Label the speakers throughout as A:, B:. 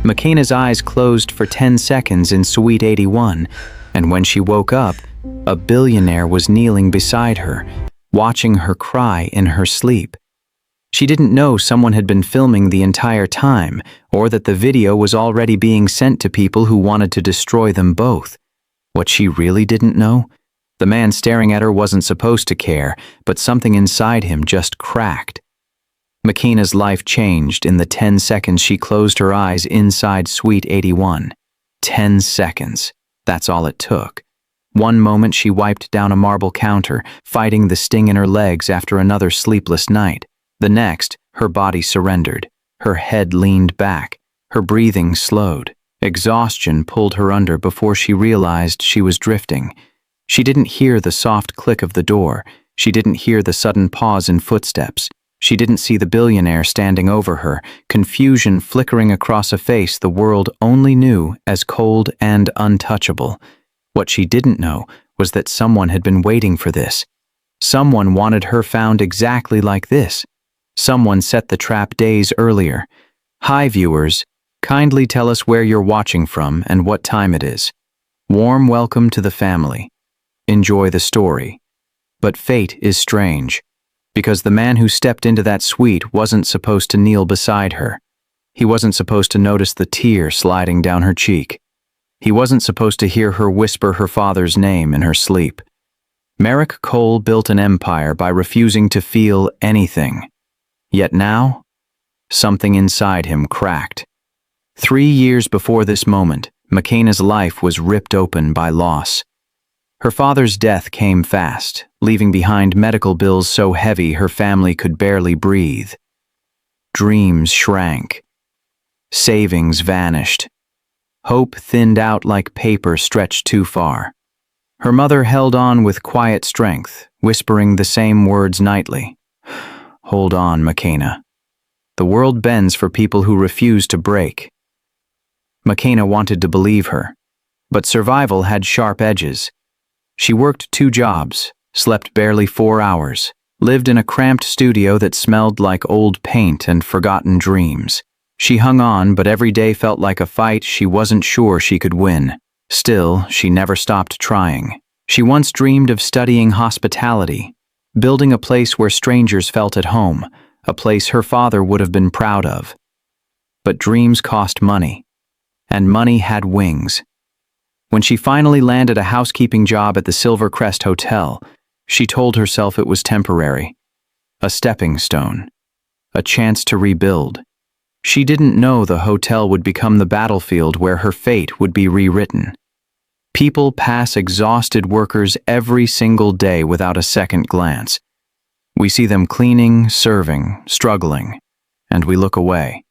A: McKenna's eyes closed for 10 seconds in Suite 81, and when she woke up, a billionaire was kneeling beside her, watching her cry in her sleep. She didn't know someone had been filming the entire time, or that the video was already being sent to people who wanted to destroy them both. What she really didn't know? The man staring at her wasn't supposed to care, but something inside him just cracked. McKenna's life changed in the 10 seconds she closed her eyes inside Suite 81. 10 seconds. That's all it took. One moment she wiped down a marble counter, fighting the sting in her legs after another sleepless night. The next, her body surrendered. Her head leaned back. Her breathing slowed. Exhaustion pulled her under before she realized she was drifting. She didn't hear the soft click of the door. She didn't hear the sudden pause in footsteps. She didn't see the billionaire standing over her, confusion flickering across a face the world only knew as cold and untouchable. What she didn't know was that someone had been waiting for this. Someone wanted her found exactly like this. Someone set the trap days earlier. Hi viewers, kindly tell us where you're watching from and what time it is. Warm welcome to the family. Enjoy the story. But fate is strange, because the man who stepped into that suite wasn't supposed to kneel beside her. He wasn't supposed to notice the tear sliding down her cheek. He wasn't supposed to hear her whisper her father's name in her sleep. Merrick Cole built an empire by refusing to feel anything. Yet now, something inside him cracked. 3 years before this moment, McKenna's life was ripped open by loss. Her father's death came fast, leaving behind medical bills so heavy her family could barely breathe. Dreams shrank. Savings vanished. Hope thinned out like paper stretched too far. Her mother held on with quiet strength, whispering the same words nightly. Hold on, McKenna. The world bends for people who refuse to break. McKenna wanted to believe her, but survival had sharp edges. She worked 2 jobs, slept barely 4 hours, lived in a cramped studio that smelled like old paint and forgotten dreams. She hung on, but every day felt like a fight she wasn't sure she could win. Still, she never stopped trying. She once dreamed of studying hospitality, building a place where strangers felt at home, a place her father would have been proud of. But dreams cost money, and money had wings. When she finally landed a housekeeping job at the Silver Crest Hotel, she told herself it was temporary, a stepping stone, a chance to rebuild. She didn't know the hotel would become the battlefield where her fate would be rewritten. People pass exhausted workers every single day without a second glance. We see them cleaning, serving, struggling, and we look away,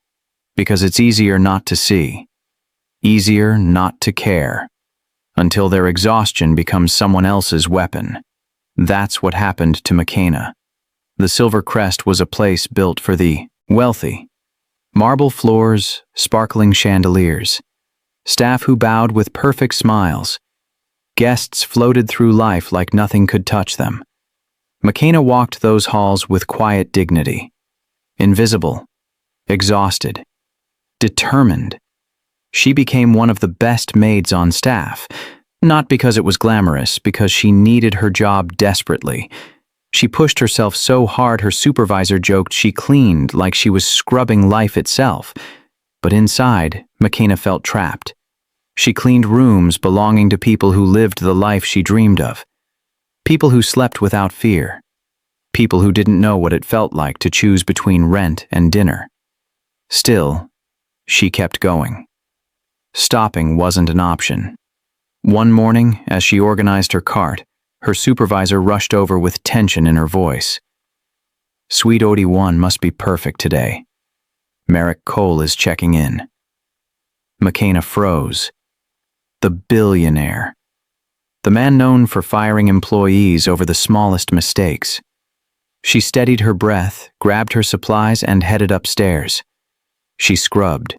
A: because it's easier not to see, easier not to care, until their exhaustion becomes someone else's weapon. That's what happened to McKenna. The Silver Crest was a place built for the wealthy. Marble floors, sparkling chandeliers, staff who bowed with perfect smiles. Guests floated through life like nothing could touch them. McKenna walked those halls with quiet dignity. Invisible, exhausted, determined. She became one of the best maids on staff, not because it was glamorous, because she needed her job desperately. She pushed herself so hard her supervisor joked she cleaned like she was scrubbing life itself. But inside, McKenna felt trapped. She cleaned rooms belonging to people who lived the life she dreamed of. People who slept without fear. People who didn't know what it felt like to choose between rent and dinner. Still, she kept going. Stopping wasn't an option. One morning, as she organized her cart, her supervisor rushed over with tension in her voice. Suite 81 must be perfect today. Merrick Cole is checking in. McKenna froze. The billionaire. The man known for firing employees over the smallest mistakes. She steadied her breath, grabbed her supplies, and headed upstairs. She scrubbed,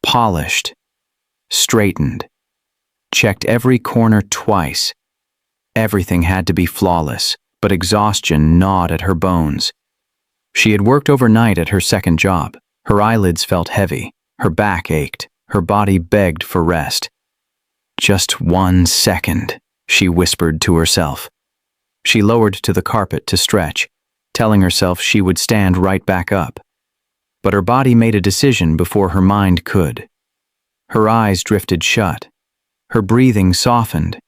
A: polished, straightened, checked every corner twice. Everything had to be flawless, but exhaustion gnawed at her bones. She had worked overnight at her second job. Her eyelids felt heavy. Her back ached. Her body begged for rest. "Just 1 second," she whispered to herself. She lowered to the carpet to stretch, telling herself she would stand right back up. But her body made a decision before her mind could. Her eyes drifted shut, her breathing softened,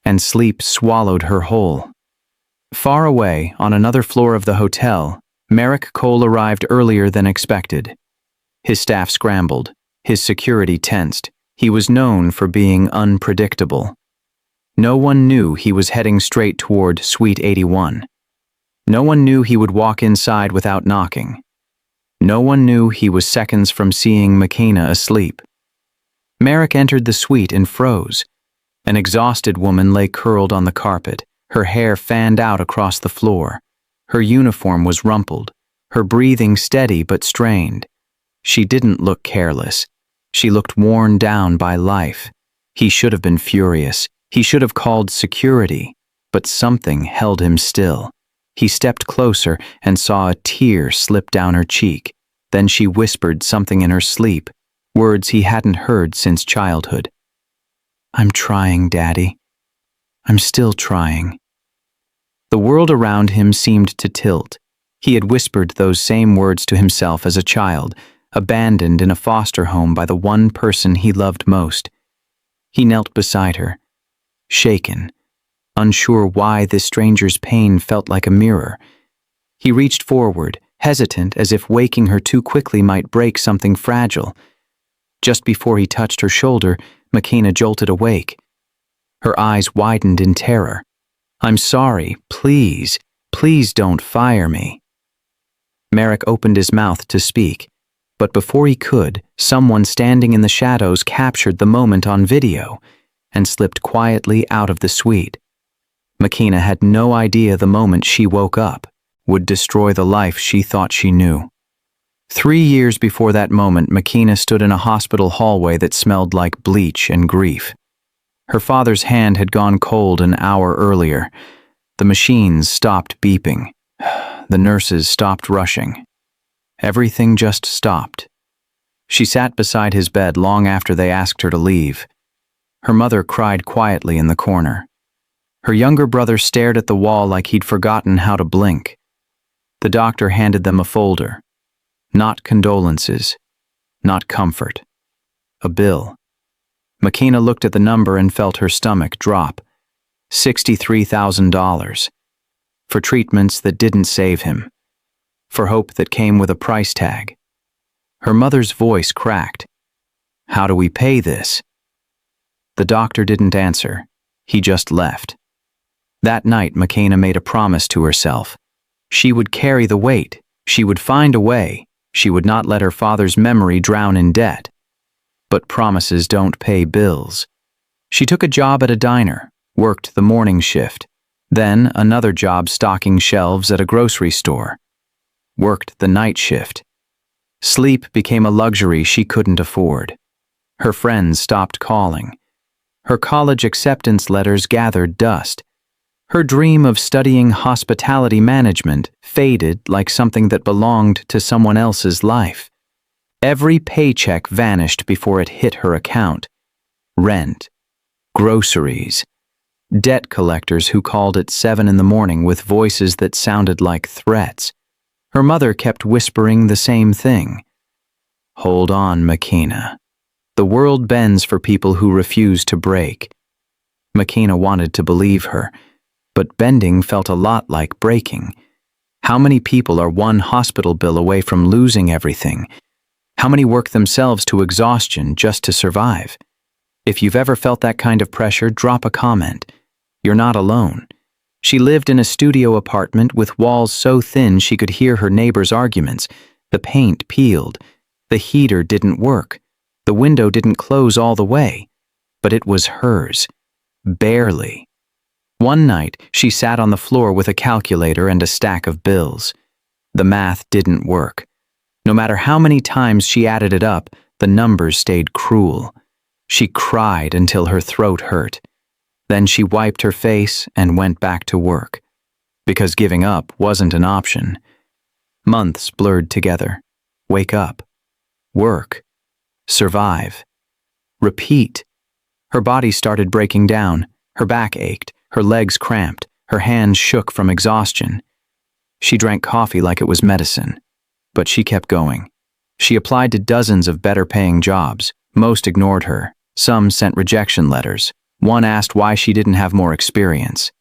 A: and sleep swallowed her whole. Far away, on another floor of the hotel, Merrick Cole arrived earlier than expected. His staff scrambled, his security tensed. He was known for being unpredictable. No one knew he was heading straight toward Suite 81. No one knew he would walk inside without knocking. No one knew he was seconds from seeing McKenna asleep. Merrick entered the suite and froze. An exhausted woman lay curled on the carpet, her hair fanned out across the floor. Her uniform was rumpled, her breathing steady but strained. She didn't look careless. She looked worn down by life. He should have been furious. He should have called security, but something held him still. He stepped closer and saw a tear slip down her cheek. Then she whispered something in her sleep, words he hadn't heard since childhood. "I'm trying, Daddy. I'm still trying." The world around him seemed to tilt. He had whispered those same words to himself as a child, abandoned in a foster home by the one person he loved most. He knelt beside her, shaken, unsure why this stranger's pain felt like a mirror. He reached forward, hesitant as if waking her too quickly might break something fragile. Just before he touched her shoulder, McKenna jolted awake. Her eyes widened in terror. "I'm sorry, please, please don't fire me." Merrick opened his mouth to speak, but before he could, someone standing in the shadows captured the moment on video and slipped quietly out of the suite. McKenna had no idea the moment she woke up would destroy the life she thought she knew. 3 years before that moment, McKenna stood in a hospital hallway that smelled like bleach and grief. Her father's hand had gone cold an hour earlier. The machines stopped beeping. The nurses stopped rushing. Everything just stopped. She sat beside his bed long after they asked her to leave. Her mother cried quietly in the corner. Her younger brother stared at the wall like he'd forgotten how to blink. The doctor handed them a folder. Not condolences, not comfort. A bill. McKenna looked at the number and felt her stomach drop. $63,000. For treatments that didn't save him. For hope that came with a price tag. Her mother's voice cracked. "How do we pay this?" The doctor didn't answer. He just left. That night, McKenna made a promise to herself. She would carry the weight. She would find a way. She would not let her father's memory drown in debt. But promises don't pay bills. She took a job at a diner, worked the morning shift, then another job stocking shelves at a grocery store. Worked the night shift. Sleep became a luxury she couldn't afford. Her friends stopped calling. Her college acceptance letters gathered dust. Her dream of studying hospitality management faded like something that belonged to someone else's life. Every paycheck vanished before it hit her account. Rent, groceries, debt collectors who called at 7 in the morning with voices that sounded like threats. Her mother kept whispering the same thing. "Hold on, McKenna. The world bends for people who refuse to break." McKenna wanted to believe her, but bending felt a lot like breaking. How many people are one hospital bill away from losing everything? How many work themselves to exhaustion just to survive? If you've ever felt that kind of pressure, drop a comment. You're not alone. She lived in a studio apartment with walls so thin she could hear her neighbors' arguments. The paint peeled. The heater didn't work. The window didn't close all the way. But it was hers. Barely. One night, she sat on the floor with a calculator and a stack of bills. The math didn't work. No matter how many times she added it up, the numbers stayed cruel. She cried until her throat hurt. Then she wiped her face and went back to work. Because giving up wasn't an option. Months blurred together. Wake up. Work. Survive. repeat. Her body started breaking down. Her back ached, her legs cramped, her hands shook from exhaustion. She drank coffee like it was medicine, but she kept going. She applied to dozens of better-paying jobs. Most ignored her. Some sent rejection letters. One asked why she didn't have more experience.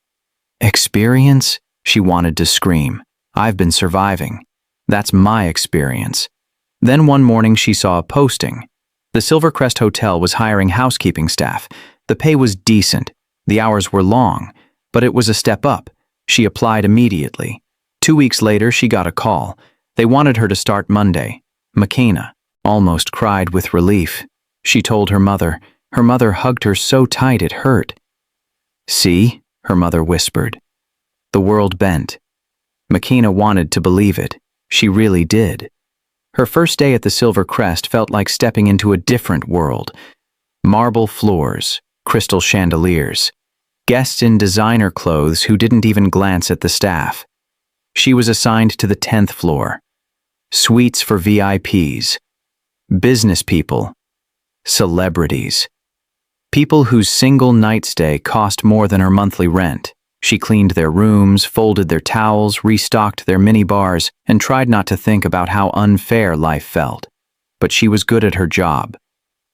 A: Experience? She wanted to scream. I've been surviving. That's my experience. Then one morning she saw a posting. The Silvercrest Hotel was hiring housekeeping staff. The pay was decent. The hours were long, but it was a step up. She applied immediately. 2 weeks later, she got a call. They wanted her to start Monday. McKenna almost cried with relief. She told her mother. Her mother hugged her so tight it hurt. See, her mother whispered. The world bent. McKenna wanted to believe it. She really did. Her first day at the Silvercrest felt like stepping into a different world. Marble floors, crystal chandeliers, guests in designer clothes who didn't even glance at the staff. She was assigned to the 10th floor. Suites for VIPs, business people, celebrities, people whose single night stay cost more than her monthly rent. She cleaned their rooms, folded their towels, restocked their minibars, and tried not to think about how unfair life felt. But she was good at her job.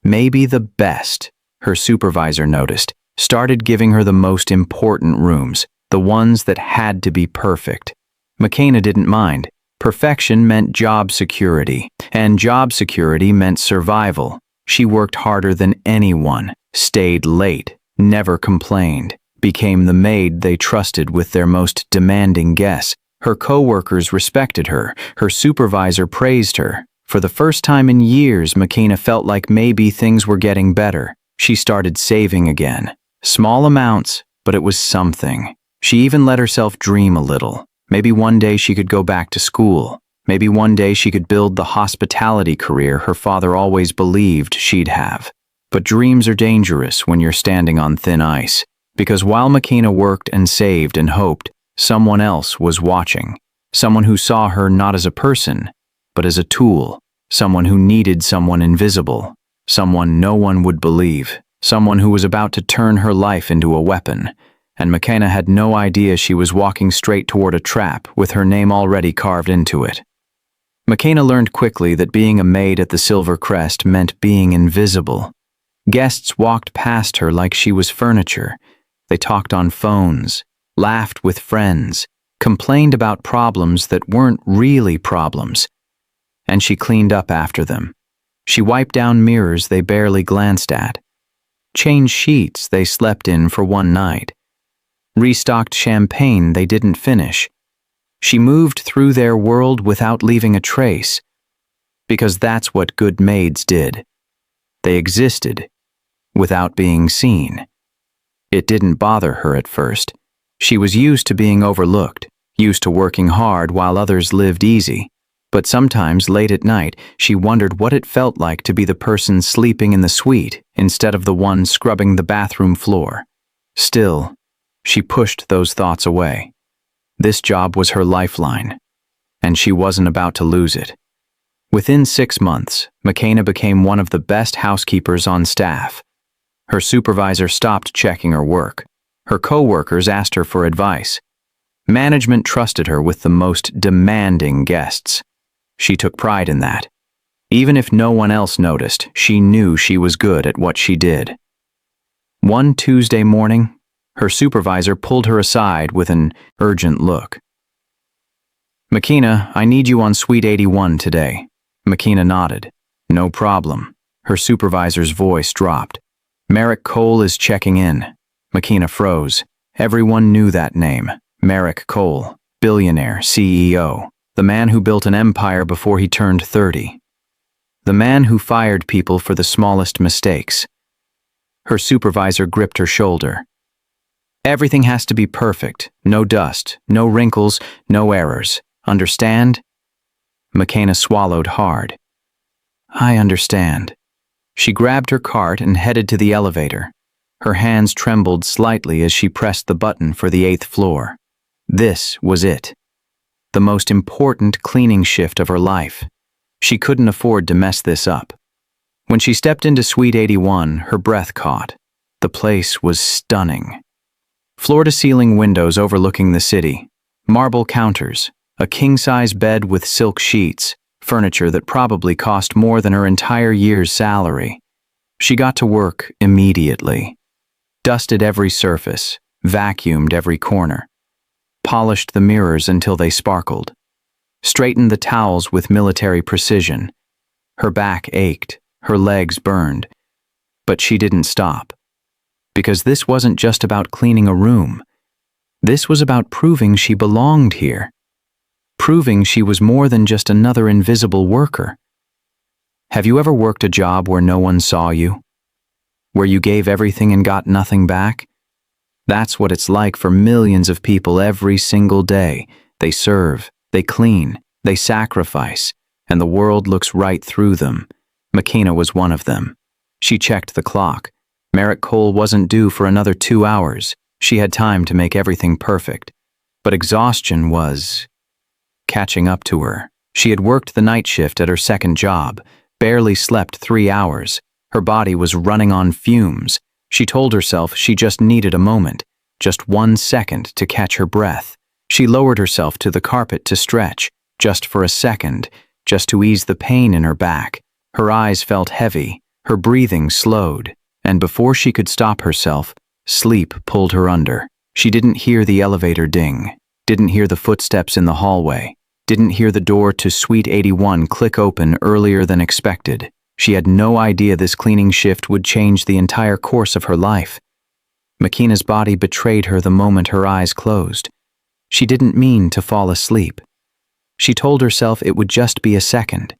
A: Maybe the best, her supervisor noticed, started giving her the most important rooms, the ones that had to be perfect. McKenna didn't mind. Perfection meant job security, and job security meant survival. She worked harder than anyone, stayed late, never complained, became the maid they trusted with their most demanding guests. Her co-workers respected her. Her supervisor praised her. For the first time in years, McKenna felt like maybe things were getting better. She started saving again. Small amounts, but it was something. She even let herself dream a little. Maybe one day she could go back to school. Maybe one day she could build the hospitality career her father always believed she'd have. But dreams are dangerous when you're standing on thin ice, because while McKenna worked and saved and hoped, someone else was watching. Someone who saw her not as a person, but as a tool. Someone who needed someone invisible. Someone no one would believe. Someone who was about to turn her life into a weapon. And McKenna had no idea she was walking straight toward a trap with her name already carved into it. McKenna learned quickly that being a maid at the Silvercrest meant being invisible. Guests walked past her like she was furniture. They talked on phones, laughed with friends, complained about problems that weren't really problems. And she cleaned up after them. She wiped down mirrors they barely glanced at, changed sheets they slept in for one night, restocked champagne they didn't finish. She moved through their world without leaving a trace, because that's what good maids did. They existed without being seen. It didn't bother her at first. She was used to being overlooked, used to working hard while others lived easy. But sometimes, late at night, she wondered what it felt like to be the person sleeping in the suite instead of the one scrubbing the bathroom floor. Still, she pushed those thoughts away. This job was her lifeline, and she wasn't about to lose it. Within 6 months, McKenna became one of the best housekeepers on staff. Her supervisor stopped checking her work. Her co-workers asked her for advice. Management trusted her with the most demanding guests. She took pride in that. Even if no one else noticed, she knew she was good at what she did. One Tuesday morning, her supervisor pulled her aside with an urgent look. "McKenna, I need you on Suite 81 today." McKenna nodded. "No problem." Her supervisor's voice dropped. "Merrick Cole is checking in." McKenna froze. Everyone knew that name. Merrick Cole, billionaire, CEO. The man who built an empire before he turned 30. The man who fired people for the smallest mistakes. Her supervisor gripped her shoulder. "Everything has to be perfect. No dust, no wrinkles, no errors. Understand?" McKenna swallowed hard. "I understand." She grabbed her cart and headed to the elevator. Her hands trembled slightly as she pressed the button for the 8th floor. This was it. The most important cleaning shift of her life. She couldn't afford to mess this up. When she stepped into Suite 81, her breath caught. The place was stunning. Floor-to-ceiling windows overlooking the city, marble counters, a king-size bed with silk sheets, furniture that probably cost more than her entire year's salary. She got to work immediately. Dusted every surface, vacuumed every corner, polished the mirrors until they sparkled, straightened the towels with military precision. Her back ached, her legs burned, but she didn't stop. Because this wasn't just about cleaning a room. This was about proving she belonged here. Proving she was more than just another invisible worker. Have you ever worked a job where no one saw you? Where you gave everything and got nothing back? That's what it's like for millions of people every single day. They serve, they clean, they sacrifice, and the world looks right through them. McKenna was one of them. She checked the clock. Merrick Cole wasn't due for another 2 hours. She had time to make everything perfect. But exhaustion was catching up to her. She had worked the night shift at her second job, barely slept 3 hours. Her body was running on fumes. She told herself she just needed a moment, just 1 second to catch her breath. She lowered herself to the carpet to stretch, just for a second, just to ease the pain in her back. Her eyes felt heavy, her breathing slowed. And before she could stop herself, sleep pulled her under. She didn't hear the elevator ding, didn't hear the footsteps in the hallway, didn't hear the door to Suite 81 click open earlier than expected. She had no idea this cleaning shift would change the entire course of her life. McKenna's body betrayed her the moment her eyes closed. She didn't mean to fall asleep. She told herself it would just be a second,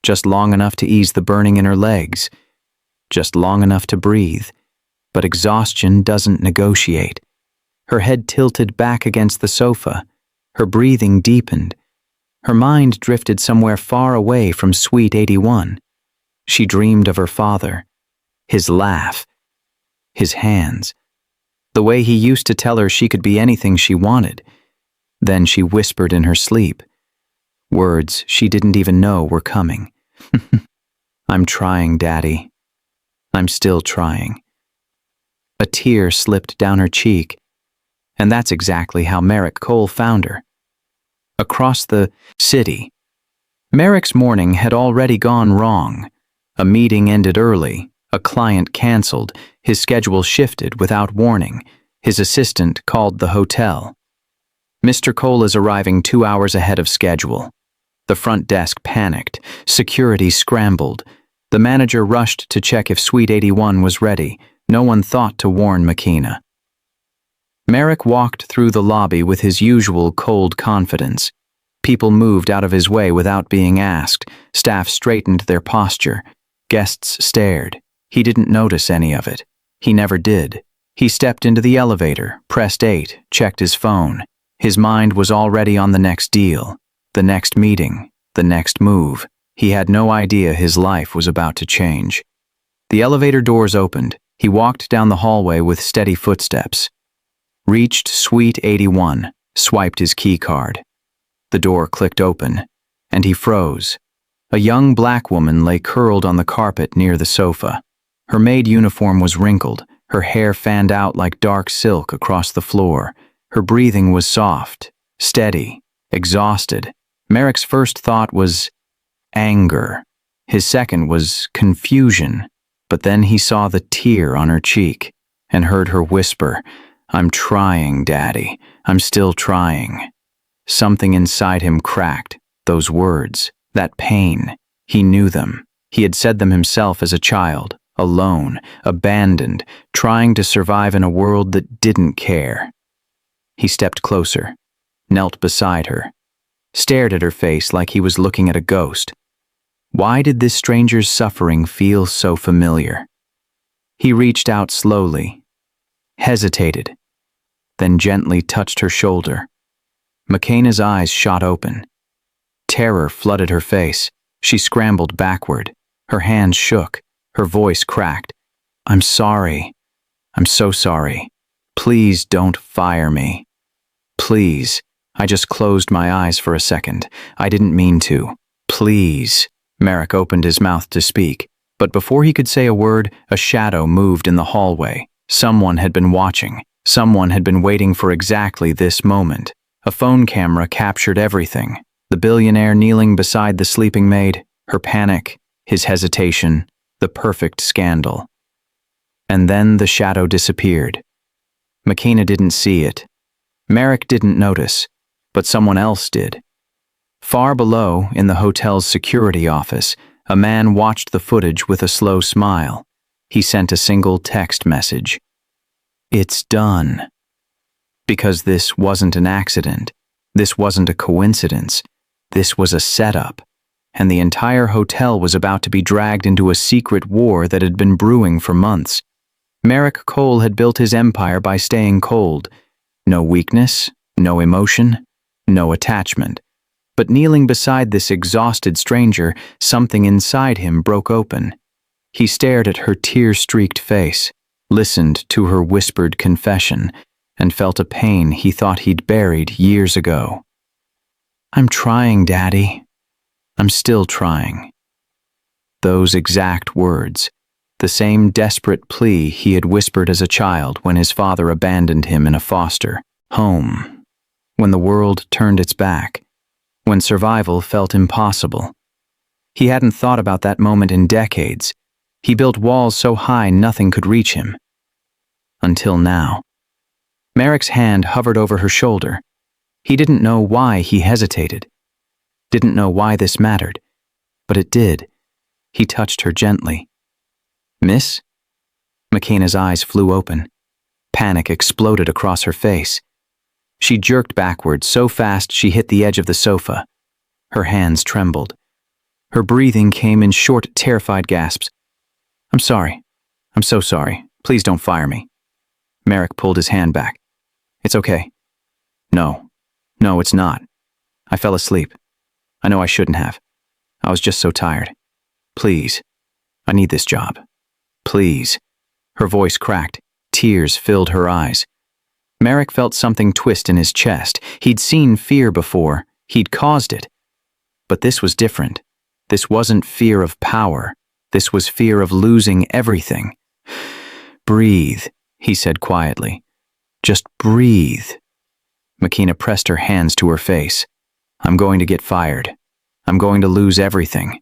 A: just long enough to ease the burning in her legs, just long enough to breathe, but exhaustion doesn't negotiate. Her head tilted back against the sofa, her breathing deepened. Her mind drifted somewhere far away from Suite 81. She dreamed of her father, his laugh, his hands, the way he used to tell her she could be anything she wanted. Then she whispered in her sleep, words she didn't even know were coming. "I'm trying, Daddy. I'm still trying." A tear slipped down her cheek, and that's exactly how Merrick Cole found her. Across the city. Merrick's morning had already gone wrong. A meeting ended early, a client canceled, his schedule shifted without warning. His assistant called the hotel. "Mr. Cole is arriving 2 hours ahead of schedule." The front desk panicked, security scrambled. The manager rushed to check if Suite 81 was ready. No one thought to warn McKenna. Merrick walked through the lobby with his usual cold confidence. People moved out of his way without being asked. Staff straightened their posture. Guests stared. He didn't notice any of it. He never did. He stepped into the elevator, pressed 8, checked his phone. His mind was already on the next deal, the next meeting, the next move. He had no idea his life was about to change. The elevator doors opened. He walked down the hallway with steady footsteps. Reached Suite 81, swiped his key card. The door clicked open, and he froze. A young black woman lay curled on the carpet near the sofa. Her maid uniform was wrinkled, her hair fanned out like dark silk across the floor. Her breathing was soft, steady, exhausted. Merrick's first thought was anger. His second was confusion. But then he saw the tear on her cheek and heard her whisper, "I'm trying, Daddy. I'm still trying." Something inside him cracked. Those words, that pain, he knew them. He had said them himself as a child, alone, abandoned, trying to survive in a world that didn't care. He stepped closer, knelt beside her, stared at her face like he was looking at a ghost. Why did this stranger's suffering feel so familiar? He reached out slowly, hesitated, then gently touched her shoulder. McKenna's eyes shot open. Terror flooded her face. She scrambled backward. Her hands shook. Her voice cracked. "I'm sorry. I'm so sorry. Please don't fire me. Please." I just closed my eyes for a second. I didn't mean to. Please. Merrick opened his mouth to speak. But before he could say a word, a shadow moved in the hallway. Someone had been watching. Someone had been waiting for exactly this moment. A phone camera captured everything. The billionaire kneeling beside the sleeping maid, her panic, his hesitation, the perfect scandal. And then the shadow disappeared. McKenna didn't see it. Merrick didn't notice, but someone else did. Far below, in the hotel's security office, a man watched the footage with a slow smile. He sent a single text message. "It's done." Because this wasn't an accident. This wasn't a coincidence. This was a setup. And the entire hotel was about to be dragged into a secret war that had been brewing for months. Merrick Cole had built his empire by staying cold. No weakness, no emotion, no attachment. But kneeling beside this exhausted stranger, something inside him broke open. He stared at her tear-streaked face, listened to her whispered confession, and felt a pain he thought he'd buried years ago. "I'm trying, Daddy. I'm still trying." Those exact words. The same desperate plea he had whispered as a child when his father abandoned him in a foster home, when the world turned its back, when survival felt impossible. He hadn't thought about that moment in decades. He built walls so high nothing could reach him. Until now. Merrick's hand hovered over her shoulder. He didn't know why he hesitated. Didn't know why this mattered. But it did. He touched her gently. "Miss?" McKenna's eyes flew open. Panic exploded across her face. She jerked backward so fast she hit the edge of the sofa. Her hands trembled. Her breathing came in short, terrified gasps. "I'm sorry. I'm so sorry. Please don't fire me." Merrick pulled his hand back. "It's okay." No, it's not. I fell asleep. I know I shouldn't have. I was just so tired. Please, I need this job. Please." Her voice cracked. Tears filled her eyes. Merrick felt something twist in his chest. He'd seen fear before. He'd caused it. But this was different. This wasn't fear of power. This was fear of losing everything. "Breathe," he said quietly. "Just breathe." McKenna pressed her hands to her face. "I'm going to get fired. I'm going to lose everything."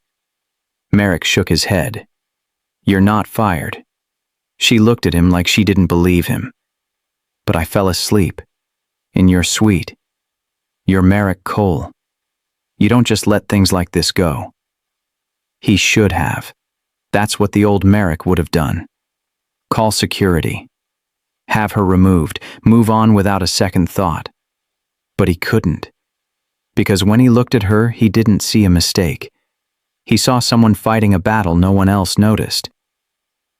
A: Merrick shook his head. "You're not fired." She looked at him like she didn't believe him. "But I fell asleep. In your suite. You're Merrick Cole. You don't just let things like this go." He should have. That's what the old Merrick would have done. Call security. Have her removed. Move on without a second thought. But he couldn't. Because when he looked at her, he didn't see a mistake. He saw someone fighting a battle no one else noticed.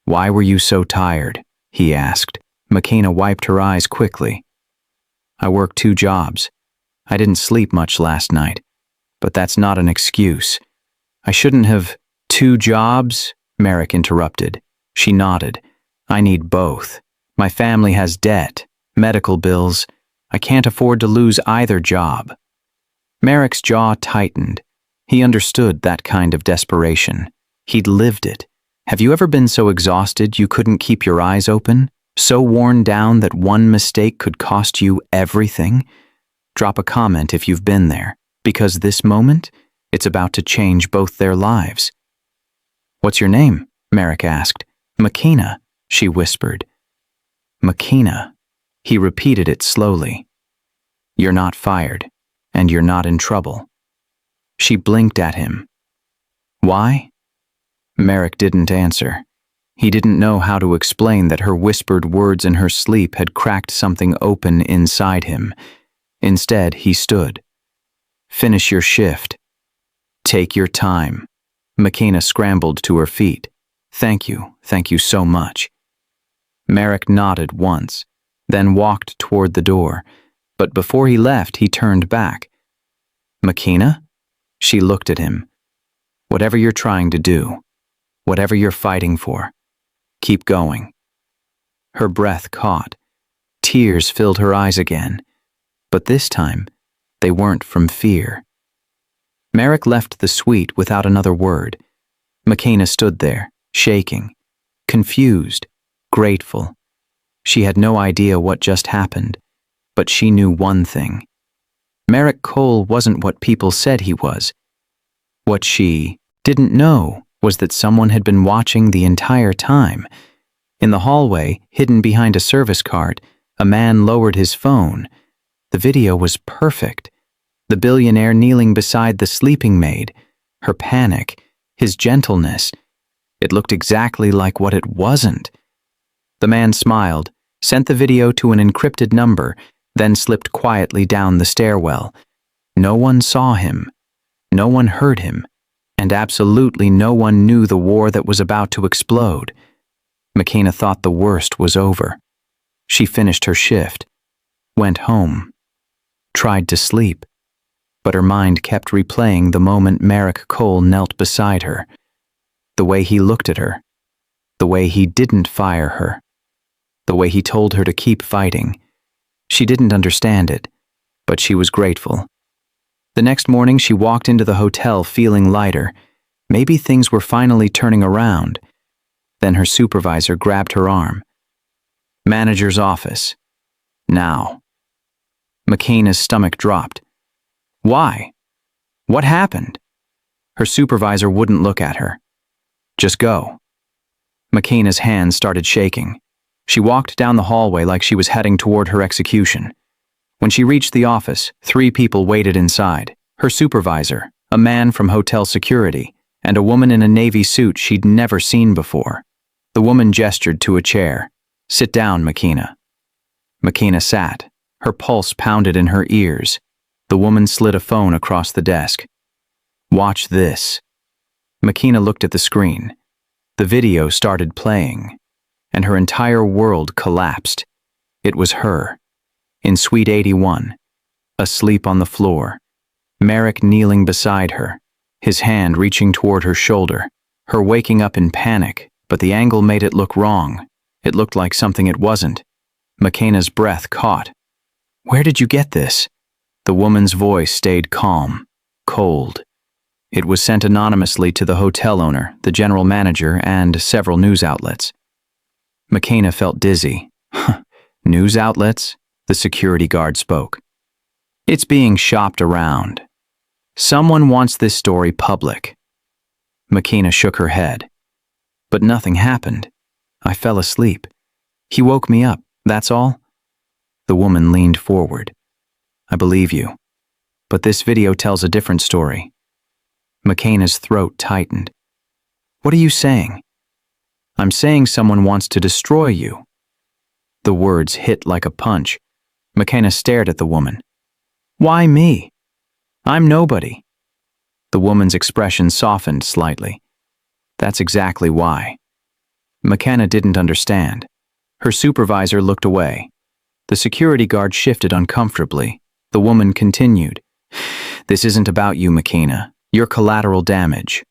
A: "Why were you so tired?" he asked. McKenna wiped her eyes quickly. "I worked 2 jobs. I didn't sleep much last night. But that's not an excuse. I shouldn't have—" "2 jobs?" Merrick interrupted. She nodded. "I need both. My family has debt, medical bills. I can't afford to lose either job." Merrick's jaw tightened. He understood that kind of desperation. He'd lived it. Have you ever been so exhausted you couldn't keep your eyes open? So worn down that one mistake could cost you everything? Drop a comment if you've been there, because this moment, it's about to change both their lives. "What's your name?" Merrick asked. "McKenna," she whispered. "McKenna." He repeated it slowly. "You're not fired, and you're not in trouble." She blinked at him. "Why?" Merrick didn't answer. He didn't know how to explain that her whispered words in her sleep had cracked something open inside him. Instead, he stood. "Finish your shift. Take your time." McKenna scrambled to her feet. Thank you so much." Merrick nodded once, then walked toward the door. But before he left, he turned back. "McKenna?" She looked at him. "Whatever you're trying to do, whatever you're fighting for, keep going." Her breath caught. Tears filled her eyes again. But this time, they weren't from fear. Merrick left the suite without another word. McKenna stood there, shaking, confused, grateful. She had no idea what just happened, but she knew one thing. Merrick Cole wasn't what people said he was. What she didn't know was that someone had been watching the entire time. In the hallway, hidden behind a service cart, a man lowered his phone. The video was perfect. The billionaire kneeling beside the sleeping maid, her panic, his gentleness. It looked exactly like what it wasn't. The man smiled, sent the video to an encrypted number, then slipped quietly down the stairwell. No one saw him. No one heard him. And absolutely no one knew the war that was about to explode. McKenna thought the worst was over. She finished her shift, went home, tried to sleep, but her mind kept replaying the moment Merrick Cole knelt beside her. The way he looked at her, the way he didn't fire her, the way he told her to keep fighting. She didn't understand it, but she was grateful. The next morning she walked into the hotel feeling lighter. Maybe things were finally turning around. Then her supervisor grabbed her arm. Manager's office. Now. McKenna's stomach dropped. Why? What happened? Her supervisor wouldn't look at her. Just go. McKenna's hands started shaking. She walked down the hallway like she was heading toward her execution. When she reached the office, 3 people waited inside. Her supervisor, a man from hotel security, and a woman in a navy suit she'd never seen before. The woman gestured to a chair. Sit down, McKenna. McKenna sat. Her pulse pounded in her ears. The woman slid a phone across the desk. Watch this. McKenna looked at the screen. The video started playing, and her entire world collapsed. It was her, in Suite 81, asleep on the floor, Merrick kneeling beside her, his hand reaching toward her shoulder, her waking up in panic, but the angle made it look wrong. It looked like something it wasn't. McKenna's breath caught. Where did you get this? The woman's voice stayed calm, cold. It was sent anonymously to the hotel owner, the general manager, and several news outlets. McKenna felt dizzy. News outlets? The security guard spoke. It's being shopped around. Someone wants this story public. McKenna shook her head. But nothing happened. I fell asleep. He woke me up, that's all. The woman leaned forward. I believe you. But this video tells a different story. McKenna's throat tightened. What are you saying? I'm saying someone wants to destroy you. The words hit like a punch. McKenna stared at the woman. Why me? I'm nobody. The woman's expression softened slightly. That's exactly why. McKenna didn't understand. Her supervisor looked away. The security guard shifted uncomfortably. The woman continued. This isn't about you, McKenna. You're collateral damage.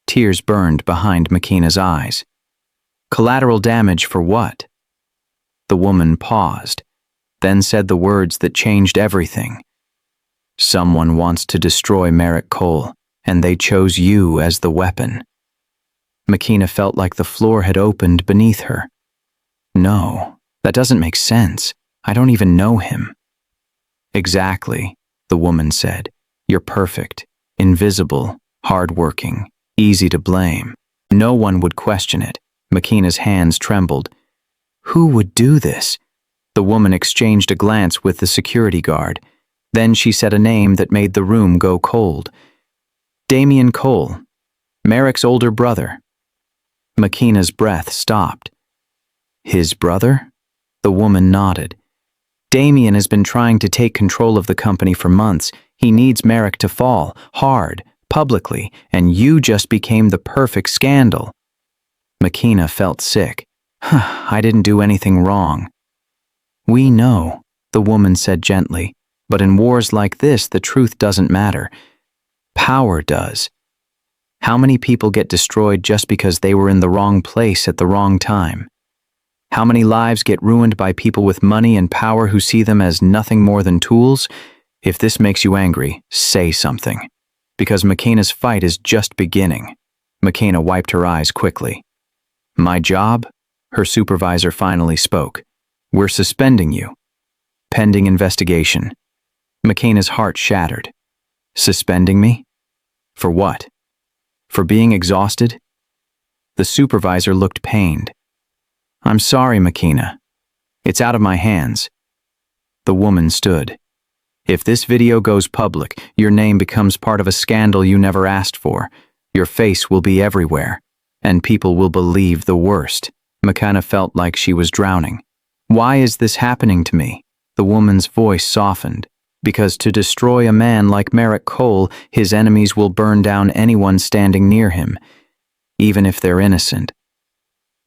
A: Tears burned behind McKenna's eyes. Collateral damage for what? The woman paused, then said the words that changed everything. Someone wants to destroy Merrick Cole, and they chose you as the weapon. McKenna felt like the floor had opened beneath her. No, that doesn't make sense. I don't even know him. Exactly, the woman said. You're perfect, invisible, hardworking, easy to blame. No one would question it. McKenna's hands trembled. Who would do this? The woman exchanged a glance with the security guard. Then she said a name that made the room go cold. Damien Cole, Merrick's older brother. McKenna's breath stopped. His brother? The woman nodded. Damien has been trying to take control of the company for months. He needs Merrick to fall, hard, publicly, and you just became the perfect scandal. McKenna felt sick. I didn't do anything wrong. We know, the woman said gently, but in wars like this, the truth doesn't matter. Power does. How many people get destroyed just because they were in the wrong place at the wrong time? How many lives get ruined by people with money and power who see them as nothing more than tools? If this makes you angry, say something. Because McKenna's fight is just beginning. McKenna wiped her eyes quickly. My job? Her supervisor finally spoke. We're suspending you. Pending investigation. McKenna's heart shattered. Suspending me? For what? For being exhausted? The supervisor looked pained. I'm sorry, McKenna. It's out of my hands. The woman stood. If this video goes public, your name becomes part of a scandal you never asked for. Your face will be everywhere, and people will believe the worst. McKenna felt like she was drowning. Why is this happening to me? The woman's voice softened. Because to destroy a man like Merrick Cole, his enemies will burn down anyone standing near him, even if they're innocent.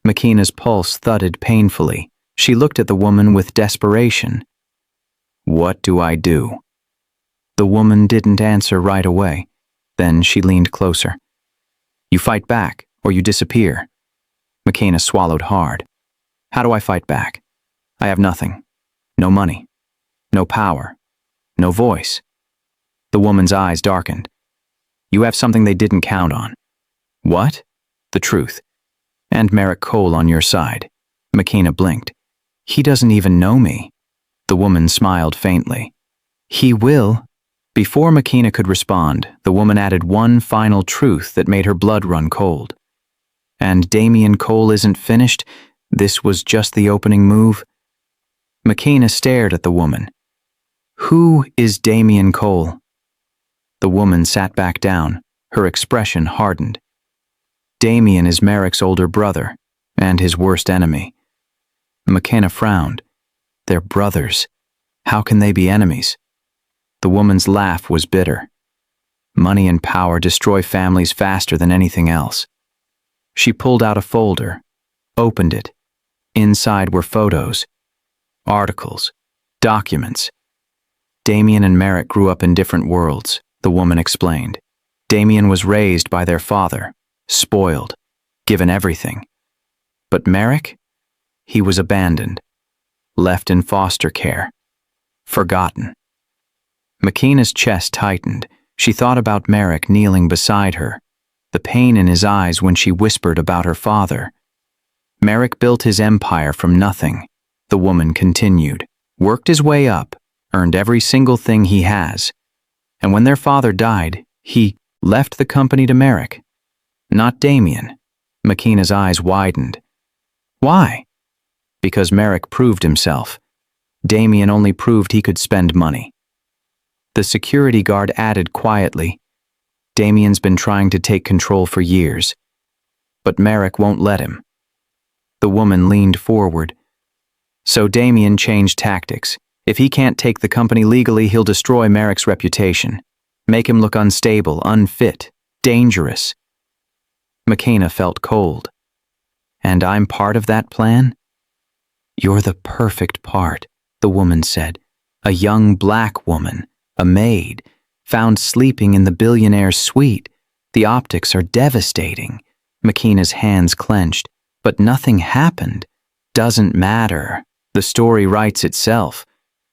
A: McKenna's pulse thudded painfully. She looked at the woman with desperation. What do I do? The woman didn't answer right away. Then she leaned closer. You fight back, or you disappear. McKenna swallowed hard. How do I fight back? I have nothing. No money. No power. No voice. The woman's eyes darkened. You have something they didn't count on. What? The truth. And Merrick Cole on your side. McKenna blinked. He doesn't even know me. The woman smiled faintly. He will. Before McKenna could respond, the woman added one final truth that made her blood run cold. And Damian Cole isn't finished? This was just the opening move? McKenna stared at the woman. Who is Damian Cole? The woman sat back down, her expression hardened. Damian is Merrick's older brother, and his worst enemy. McKenna frowned. They're brothers. How can they be enemies? The woman's laugh was bitter. Money and power destroy families faster than anything else. She pulled out a folder, opened it. Inside were photos, articles, documents. Damian and Merrick grew up in different worlds, the woman explained. Damian was raised by their father, spoiled, given everything. But Merrick? He was abandoned, left in foster care, forgotten. McKenna's chest tightened. She thought about Merrick kneeling beside her, the pain in his eyes when she whispered about her father. Merrick built his empire from nothing, the woman continued, worked his way up, earned every single thing he has. And when their father died, he left the company to Merrick. Not Damian. McKenna's eyes widened. Why? Because Merrick proved himself. Damian only proved he could spend money. The security guard added quietly, Damian's been trying to take control for years, but Merrick won't let him. The woman leaned forward. So Damian changed tactics. If he can't take the company legally, he'll destroy Merrick's reputation, make him look unstable, unfit, dangerous. McKenna felt cold. And I'm part of that plan? You're the perfect part, the woman said. A young black woman, a maid, found sleeping in the billionaire's suite. The optics are devastating. McKenna's hands clenched. But nothing happened. Doesn't matter. The story writes itself.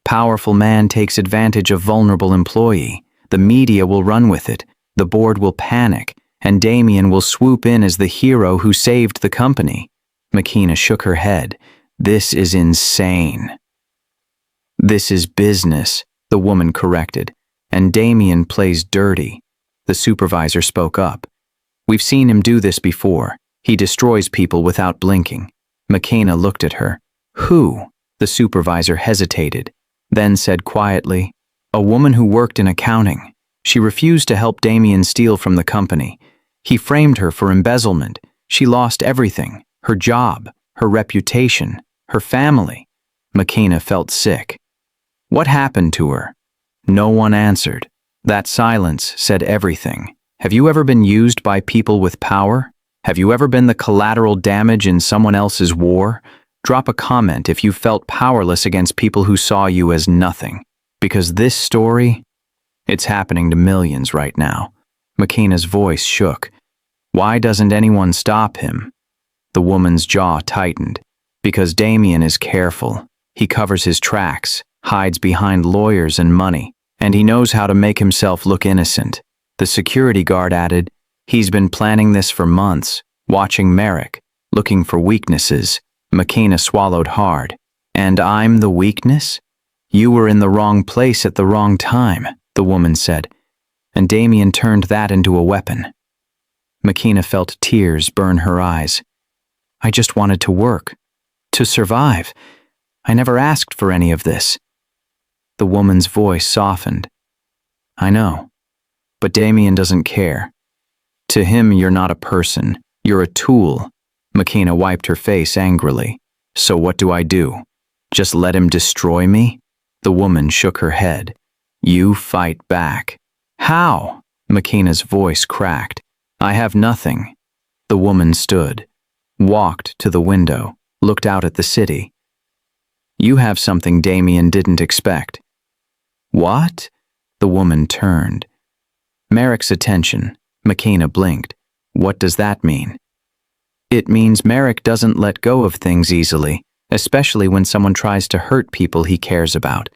A: Powerful man takes advantage of vulnerable employee. The media will run with it. The board will panic. And Damian will swoop in as the hero who saved the company. McKenna shook her head. This is insane. This is business, the woman corrected. And Damian plays dirty. The supervisor spoke up. We've seen him do this before. He destroys people without blinking. McKenna looked at her. Who? The supervisor hesitated, then said quietly, a woman who worked in accounting. She refused to help Damian steal from the company. He framed her for embezzlement. She lost everything, her job, her reputation, her family. McKenna felt sick. What happened to her? No one answered. That silence said everything. Have you ever been used by people with power? Have you ever been the collateral damage in someone else's war? Drop a comment if you felt powerless against people who saw you as nothing. Because this story, it's happening to millions right now. McKenna's voice shook. Why doesn't anyone stop him? The woman's jaw tightened. Because Damian is careful. He covers his tracks, hides behind lawyers and money, and he knows how to make himself look innocent. The security guard added, He's been planning this for months, watching Merrick, looking for weaknesses. McKenna swallowed hard. And I'm the weakness? You were in the wrong place at the wrong time, the woman said, and Damien turned that into a weapon. McKenna felt tears burn her eyes. I just wanted to work, to survive. I never asked for any of this. The woman's voice softened. I know, but Damien doesn't care. To him, you're not a person, you're a tool. McKenna wiped her face angrily. So what do I do? Just let him destroy me? The woman shook her head. You fight back. How? McKenna's voice cracked. I have nothing. The woman stood, walked to the window, looked out at the city. You have something Damien didn't expect. What? The woman turned. Merrick's attention. McKenna blinked. What does that mean? It means Merrick doesn't let go of things easily, especially when someone tries to hurt people he cares about.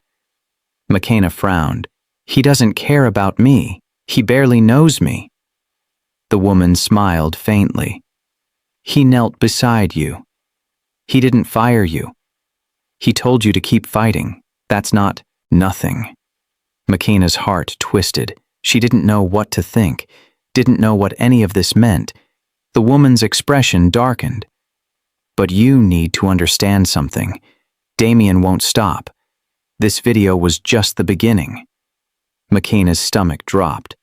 A: McKenna frowned. He doesn't care about me. He barely knows me. The woman smiled faintly. He knelt beside you. He didn't fire you. He told you to keep fighting. That's not nothing. McKenna's heart twisted. She didn't know what to think, didn't know what any of this meant. The woman's expression darkened. But you need to understand something. Damien won't stop. This video was just the beginning. McKenna's stomach dropped.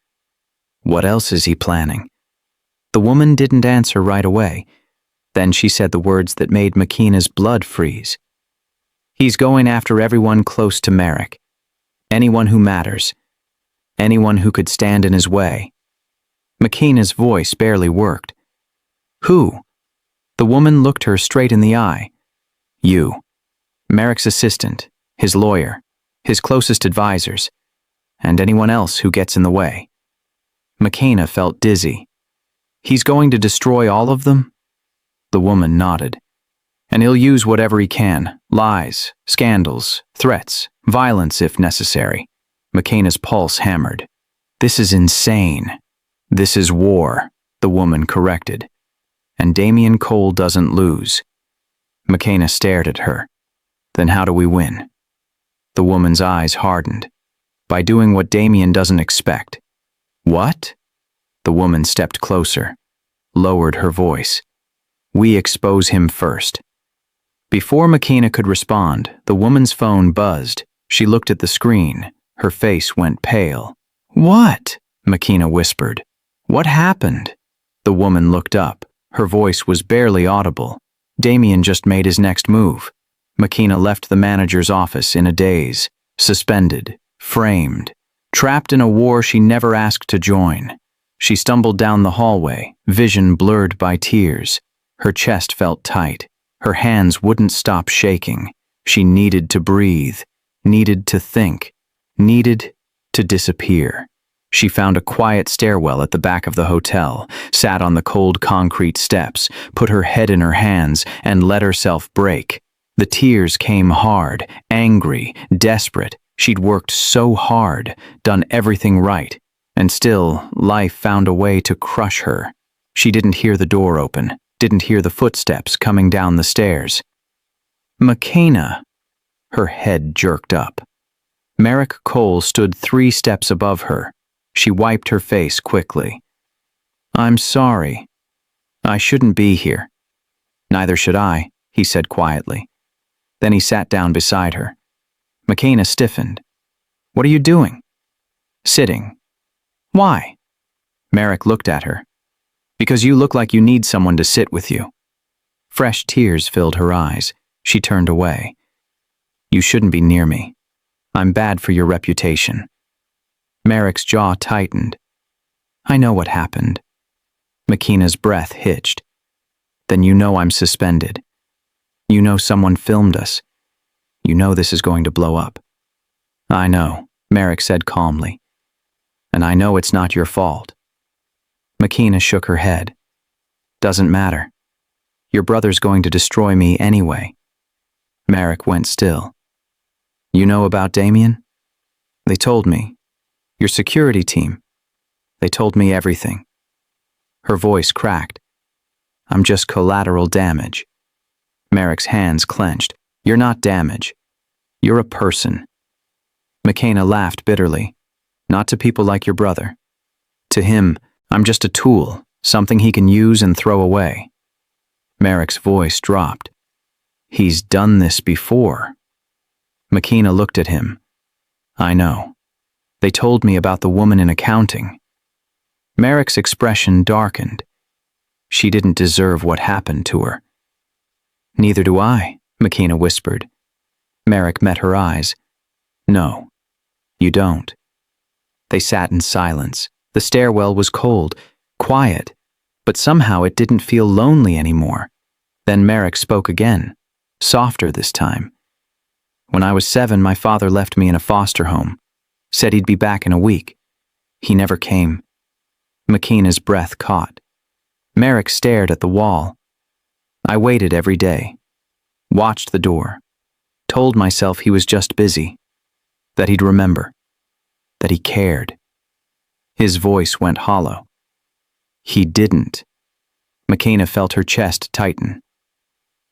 A: What else is he planning? The woman didn't answer right away. Then she said the words that made McKenna's blood freeze. He's going after everyone close to Merrick. Anyone who matters. Anyone who could stand in his way. McKenna's voice barely worked. Who? The woman looked her straight in the eye. You. Merrick's assistant, his lawyer, his closest advisors, and anyone else who gets in the way. McKenna felt dizzy. He's going to destroy all of them? The woman nodded. And he'll use whatever he can, lies, scandals, threats, violence if necessary. McKenna's pulse hammered. This is insane. This is war, the woman corrected. And Damien Cole doesn't lose. McKenna stared at her. Then how do we win? The woman's eyes hardened. By doing what Damien doesn't expect. What? The woman stepped closer, lowered her voice. We expose him first. Before McKenna could respond, the woman's phone buzzed. She looked at the screen. Her face went pale. What? McKenna whispered. What happened? The woman looked up. Her voice was barely audible. Damien just made his next move. McKenna left the manager's office in a daze, suspended, framed, trapped in a war she never asked to join. She stumbled down the hallway, vision blurred by tears. Her chest felt tight. Her hands wouldn't stop shaking. She needed to breathe, needed to think, needed to disappear. She found a quiet stairwell at the back of the hotel, sat on the cold concrete steps, put her head in her hands, and let herself break. The tears came hard, angry, desperate. She'd worked so hard, done everything right, and still, life found a way to crush her. She didn't hear the door open, didn't hear the footsteps coming down the stairs. McKenna. Her head jerked up. Merrick Cole stood 3 steps above her. She wiped her face quickly. I'm sorry. I shouldn't be here. Neither should I, he said quietly. Then he sat down beside her. McKenna stiffened. What are you doing? Sitting. Why? Merrick looked at her. Because you look like you need someone to sit with you. Fresh tears filled her eyes. She turned away. You shouldn't be near me. I'm bad for your reputation. Merrick's jaw tightened. I know what happened. McKenna's breath hitched. Then you know I'm suspended. You know someone filmed us. You know this is going to blow up. I know, Merrick said calmly. And I know it's not your fault. McKenna shook her head. Doesn't matter. Your brother's going to destroy me anyway. Merrick went still. You know about Damien? They told me. Your security team. They told me everything. Her voice cracked. I'm just collateral damage. Merrick's hands clenched. You're not damage. You're a person. McKenna laughed bitterly. Not to people like your brother. To him, I'm just a tool, something he can use and throw away. Merrick's voice dropped. He's done this before. McKenna looked at him. I know. They told me about the woman in accounting. Merrick's expression darkened. She didn't deserve what happened to her. Neither do I, McKenna whispered. Merrick met her eyes. No, you don't. They sat in silence. The stairwell was cold, quiet, but somehow it didn't feel lonely anymore. Then Merrick spoke again, softer this time. When I was 7, my father left me in a foster home. Said he'd be back in a week. He never came. McKenna's breath caught. Merrick stared at the wall. I waited every day. Watched the door. Told myself he was just busy. That he'd remember. That he cared. His voice went hollow. He didn't. McKenna felt her chest tighten.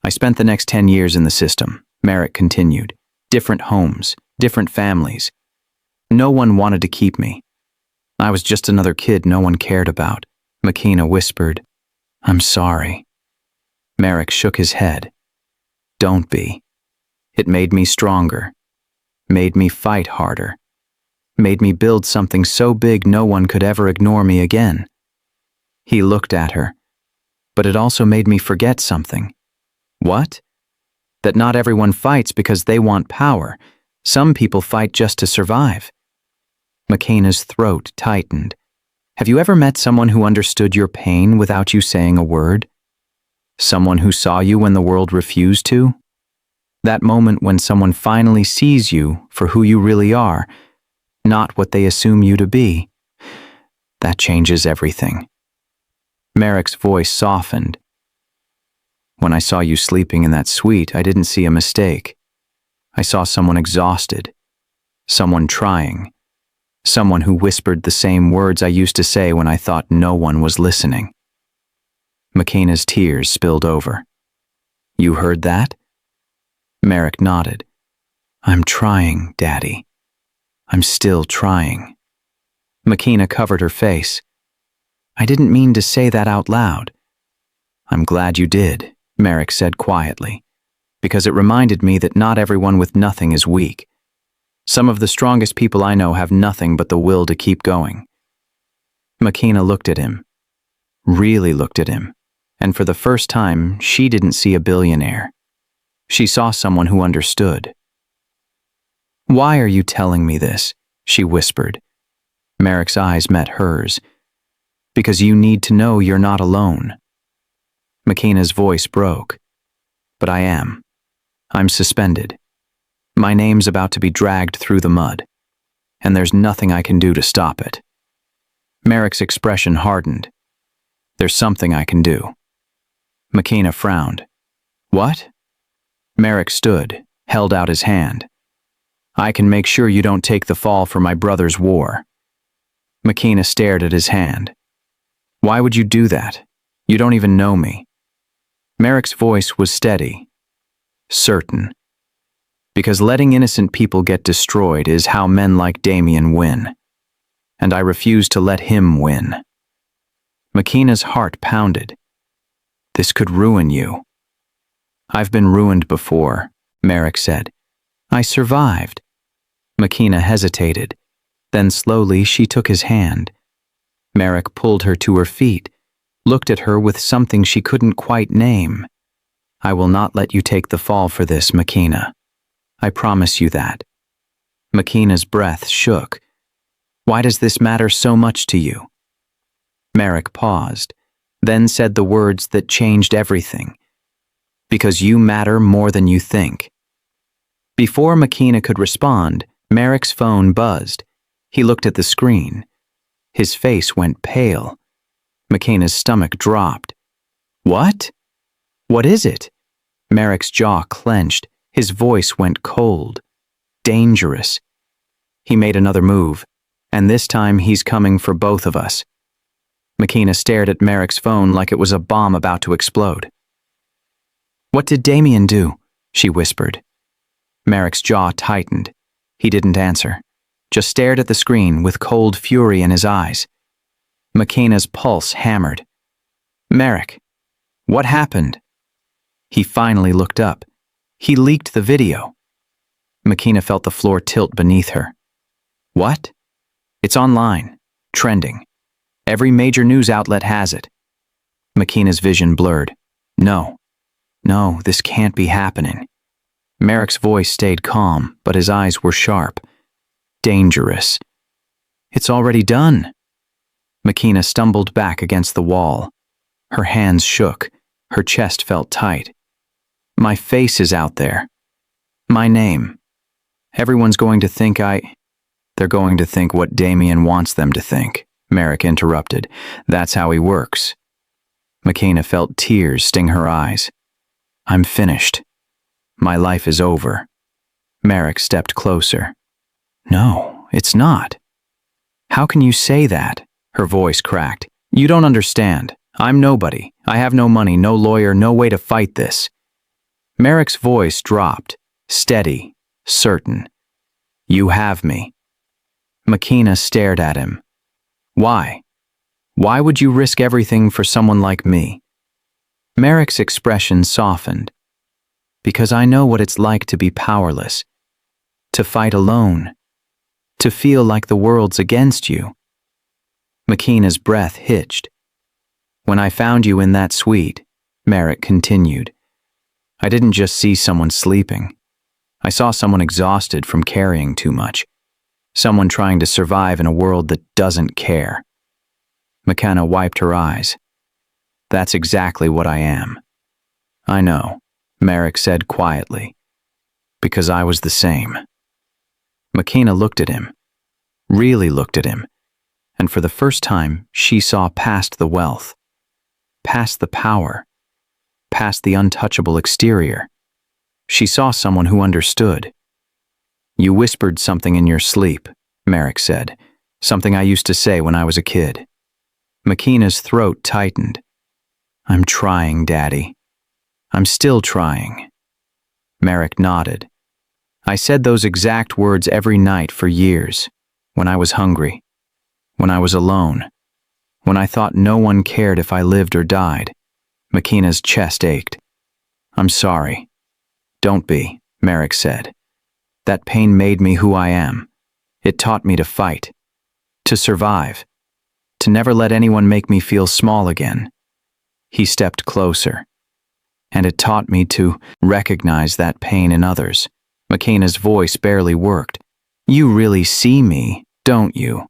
A: I spent the next 10 years in the system, Merrick continued. Different homes, different families. No one wanted to keep me. I was just another kid no one cared about. McKenna whispered, I'm sorry. Merrick shook his head. Don't be. It made me stronger. Made me fight harder. Made me build something so big no one could ever ignore me again. He looked at her. But it also made me forget something. What? That not everyone fights because they want power. Some people fight just to survive. McKenna's throat tightened. Have you ever met someone who understood your pain without you saying a word? Someone who saw you when the world refused to? That moment when someone finally sees you for who you really are, not what they assume you to be. That changes everything. Merrick's voice softened. When I saw you sleeping in that suite, I didn't see a mistake. I saw someone exhausted. Someone trying. Someone who whispered the same words I used to say when I thought no one was listening. McKenna's tears spilled over. You heard that? Merrick nodded. I'm trying, Daddy. I'm still trying. McKenna covered her face. I didn't mean to say that out loud. I'm glad you did, Merrick said quietly, because it reminded me that not everyone with nothing is weak. Some of the strongest people I know have nothing but the will to keep going. McKenna looked at him. Really looked at him. And for the first time, she didn't see a billionaire. She saw someone who understood. Why are you telling me this? She whispered. Merrick's eyes met hers. Because you need to know you're not alone. McKenna's voice broke. But I am. I'm suspended. My name's about to be dragged through the mud. And there's nothing I can do to stop it. Merrick's expression hardened. There's something I can do. McKenna frowned. What? Merrick stood, held out his hand. I can make sure you don't take the fall for my brother's war. McKenna stared at his hand. Why would you do that? You don't even know me. Merrick's voice was steady, certain. Because letting innocent people get destroyed is how men like Damien win. And I refuse to let him win. McKenna's heart pounded. This could ruin you. I've been ruined before, Merrick said. I survived. McKenna hesitated. Then slowly she took his hand. Merrick pulled her to her feet, looked at her with something she couldn't quite name. I will not let you take the fall for this, McKenna. I promise you that. McKenna's breath shook. Why does this matter so much to you? Merrick paused, then said the words that changed everything. Because you matter more than you think. Before McKenna could respond, Merrick's phone buzzed. He looked at the screen. His face went pale. McKenna's stomach dropped. What? What is it? Merrick's jaw clenched. His voice went cold. Dangerous. He made another move, and this time he's coming for both of us. McKenna stared at Merrick's phone like it was a bomb about to explode. "What did Damien do?" she whispered. Merrick's jaw tightened. He didn't answer, just stared at the screen with cold fury in his eyes. McKenna's pulse hammered. "Merrick, what happened?" He finally looked up. He leaked the video. McKenna felt the floor tilt beneath her. "What?" "It's online. Trending. Every major news outlet has it." McKenna's vision blurred. No, this can't be happening." Merrick's voice stayed calm, but his eyes were sharp. "Dangerous." "It's already done." McKenna stumbled back against the wall. Her hands shook. Her chest felt tight. "My face is out there. My name. Everyone's going to think They're going to think what Damien wants them to think," Merrick interrupted. "That's how he works." McKenna felt tears sting her eyes. "I'm finished. My life is over." Merrick stepped closer. "No, it's not." "How can you say that?" Her voice cracked. "You don't understand. I'm nobody. I have no money, no lawyer, no way to fight this." Merrick's voice dropped, steady, certain. "You have me." McKenna stared at him. "Why? Why would you risk everything for someone like me?" Merrick's expression softened. "Because I know what it's like to be powerless, to fight alone, to feel like the world's against you." McKenna's breath hitched. "When I found you in that suite," Merrick continued, "I didn't just see someone sleeping. I saw someone exhausted from carrying too much. Someone trying to survive in a world that doesn't care." McKenna wiped her eyes. "That's exactly what I am." "I know," Merrick said quietly, "because I was the same." McKenna looked at him, really looked at him, and for the first time she saw past the wealth, past the power, past the untouchable exterior. She saw someone who understood. "You whispered something in your sleep," Merrick said, "something I used to say when I was a kid." McKenna's throat tightened. "I'm trying, Daddy. I'm still trying." Merrick nodded. "I said those exact words every night for years, when I was hungry, when I was alone, when I thought no one cared if I lived or died." McKenna's chest ached. "I'm sorry." "Don't be," Merrick said. "That pain made me who I am. It taught me to fight, to survive, to never let anyone make me feel small again." He stepped closer. "And it taught me to recognize that pain in others." McKenna's voice barely worked. "You really see me, don't you?"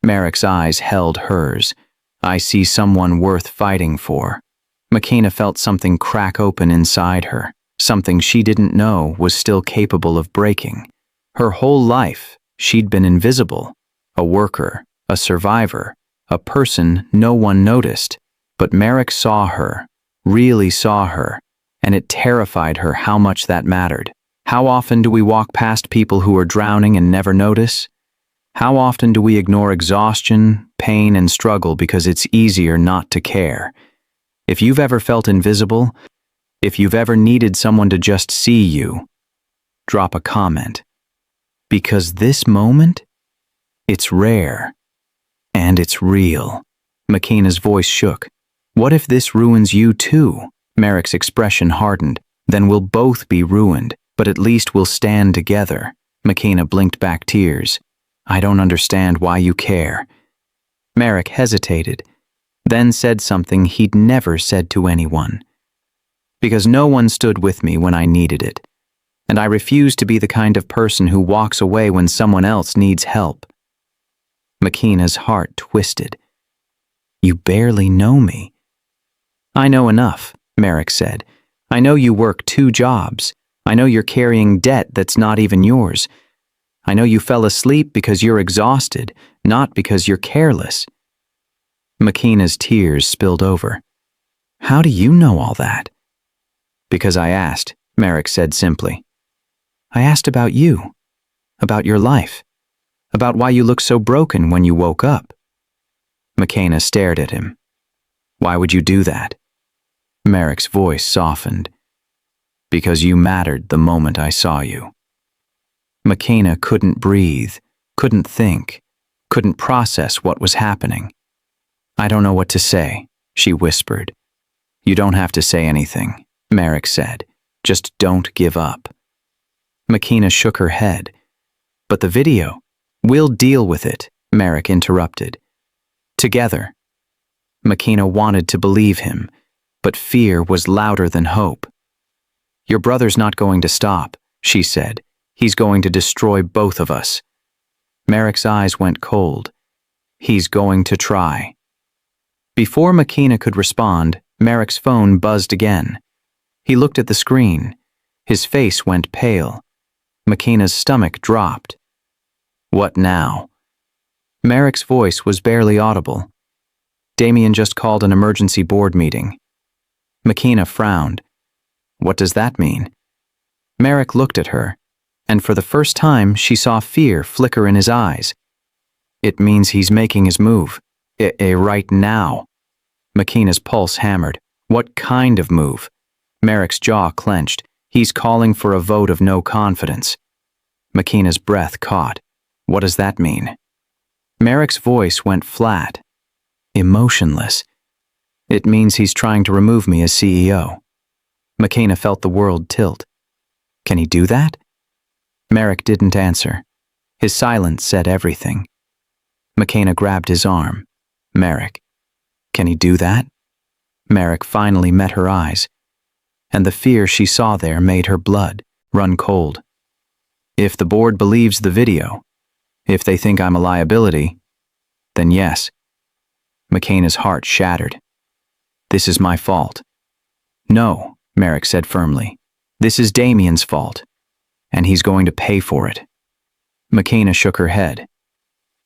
A: Merrick's eyes held hers. "I see someone worth fighting for." McKenna felt something crack open inside her, something she didn't know was still capable of breaking. Her whole life, she'd been invisible, a worker, a survivor, a person no one noticed. But Merrick saw her, really saw her, and it terrified her how much that mattered. How often do we walk past people who are drowning and never notice? How often do we ignore exhaustion, pain, and struggle because it's easier not to care? If you've ever felt invisible, if you've ever needed someone to just see you, drop a comment. Because this moment, it's rare, and it's real. McKenna's voice shook. "What if this ruins you too?" Merrick's expression hardened. "Then we'll both be ruined, but at least we'll stand together." McKenna blinked back tears. "I don't understand why you care." Merrick hesitated, then said something he'd never said to anyone. "Because no one stood with me when I needed it, and I refuse to be the kind of person who walks away when someone else needs help." McKenna's heart twisted. "You barely know me." "I know enough," Merrick said. "I know you work 2 jobs. I know you're carrying debt that's not even yours. I know you fell asleep because you're exhausted, not because you're careless." McKenna's tears spilled over. "How do you know all that?" "Because I asked," Merrick said simply. "I asked about you, about your life, about why you looked so broken when you woke up." McKenna stared at him. Why would you do that? Merrick's voice softened. Because you mattered the moment I saw you. McKenna couldn't breathe, couldn't think, couldn't process what was happening. I don't know what to say, she whispered. You don't have to say anything, Merrick said. Just don't give up. McKenna shook her head. But the video? We'll deal with it, Merrick interrupted. Together. McKenna wanted to believe him, but fear was louder than hope. Your brother's not going to stop, she said. He's going to destroy both of us. Merrick's eyes went cold. He's going to try. Before McKenna could respond, Merrick's phone buzzed again. He looked at the screen. His face went pale. McKenna's stomach dropped. What now? Merrick's voice was barely audible. Damien just called an emergency board meeting. McKenna frowned. What does that mean? Merrick looked at her, and for the first time she saw fear flicker in his eyes. It means he's making his move. Right now. McKenna's pulse hammered. What kind of move? Merrick's jaw clenched. He's calling for a vote of no confidence. McKenna's breath caught. What does that mean? Merrick's voice went flat, emotionless. It means he's trying to remove me as CEO. McKenna felt the world tilt. Can he do that? Merrick didn't answer. His silence said everything. McKenna grabbed his arm. Merrick, can he do that? Merrick finally met her eyes, and the fear she saw there made her blood run cold. If the board believes the video, if they think I'm a liability, then yes. McKenna's heart shattered. This is my fault. No, Merrick said firmly. This is Damien's fault, and he's going to pay for it. McKenna shook her head.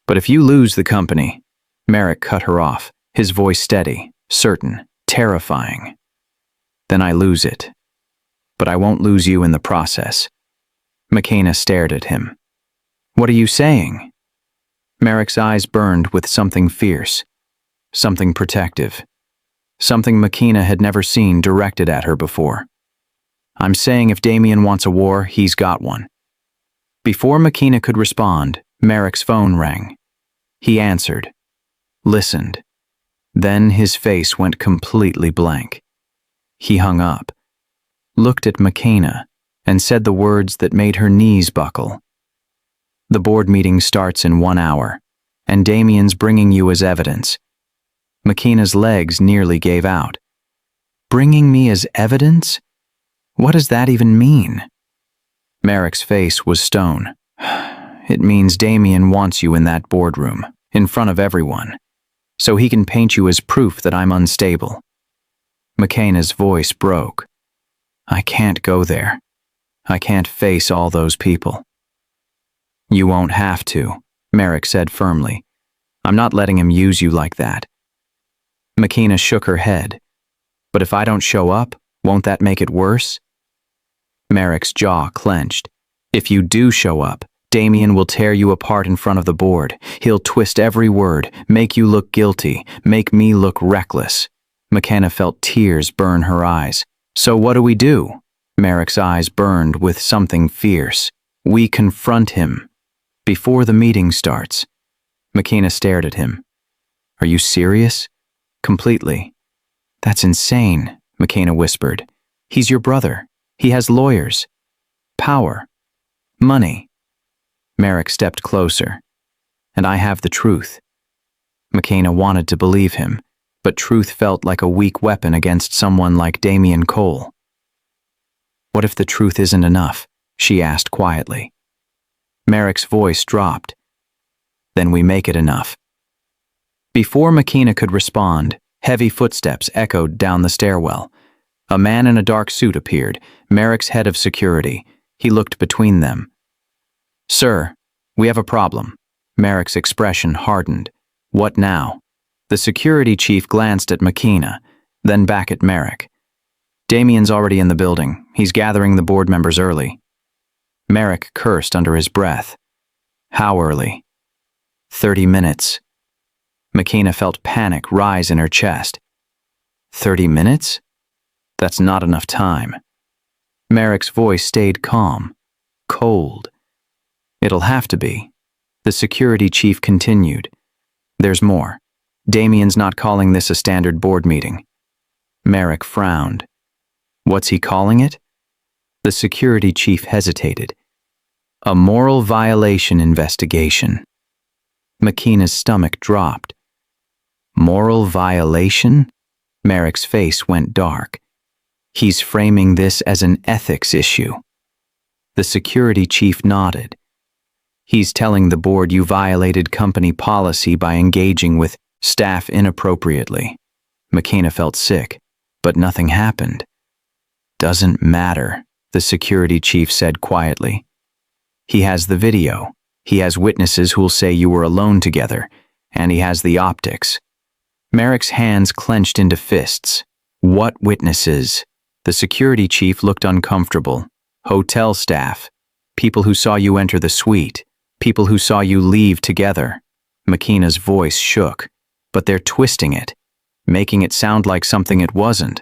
A: But if you lose the company, Merrick cut her off, his voice steady, certain, terrifying. Then I lose it. But I won't lose you in the process. McKenna stared at him. What are you saying? Merrick's eyes burned with something fierce, something protective, something McKenna had never seen directed at her before. I'm saying if Damien wants a war, he's got one. Before McKenna could respond, Merrick's phone rang. He answered, listened. Then his face went completely blank. He hung up, looked at McKenna, and said the words that made her knees buckle. The board meeting starts in 1 hour, and Damien's bringing you as evidence. McKenna's legs nearly gave out. Bringing me as evidence? What does that even mean? Merrick's face was stone. It means Damien wants you in that boardroom, in front of everyone, so he can paint you as proof that I'm unstable. McKenna's voice broke. I can't go there. I can't face all those people. You won't have to, Merrick said firmly. I'm not letting him use you like that. McKenna shook her head. But if I don't show up, won't that make it worse? Merrick's jaw clenched. If you do show up, Damien will tear you apart in front of the board. He'll twist every word, make you look guilty, make me look reckless. McKenna felt tears burn her eyes. So what do? Merrick's eyes burned with something fierce. We confront him. Before the meeting starts. McKenna stared at him. Are you serious? Completely. That's insane, McKenna whispered. He's your brother. He has lawyers. Power. Money. Merrick stepped closer. And I have the truth. McKenna wanted to believe him, but truth felt like a weak weapon against someone like Damien Cole. What if the truth isn't enough? She asked quietly. Merrick's voice dropped. Then we make it enough. Before McKenna could respond, heavy footsteps echoed down the stairwell. A man in a dark suit appeared, Merrick's head of security. He looked between them. Sir, we have a problem. Merrick's expression hardened. What now? The security chief glanced at McKenna, then back at Merrick. Damien's already in the building. He's gathering the board members early. Merrick cursed under his breath. How early? 30 minutes. McKenna felt panic rise in her chest. 30 minutes? That's not enough time. Merrick's voice stayed calm, cold. It'll have to be. The security chief continued. There's more. Damien's not calling this a standard board meeting. Merrick frowned. What's he calling it? The security chief hesitated. A moral violation investigation. McKenna's stomach dropped. Moral violation? Merrick's face went dark. He's framing this as an ethics issue. The security chief nodded. He's telling the board you violated company policy by engaging with staff inappropriately. McKenna felt sick, but nothing happened. Doesn't matter, the security chief said quietly. He has the video. He has witnesses who'll say you were alone together, and he has the optics. Merrick's hands clenched into fists. What witnesses? The security chief looked uncomfortable. Hotel staff. People who saw you enter the suite. People who saw you leave together. McKenna's voice shook. But they're twisting it, making it sound like something it wasn't.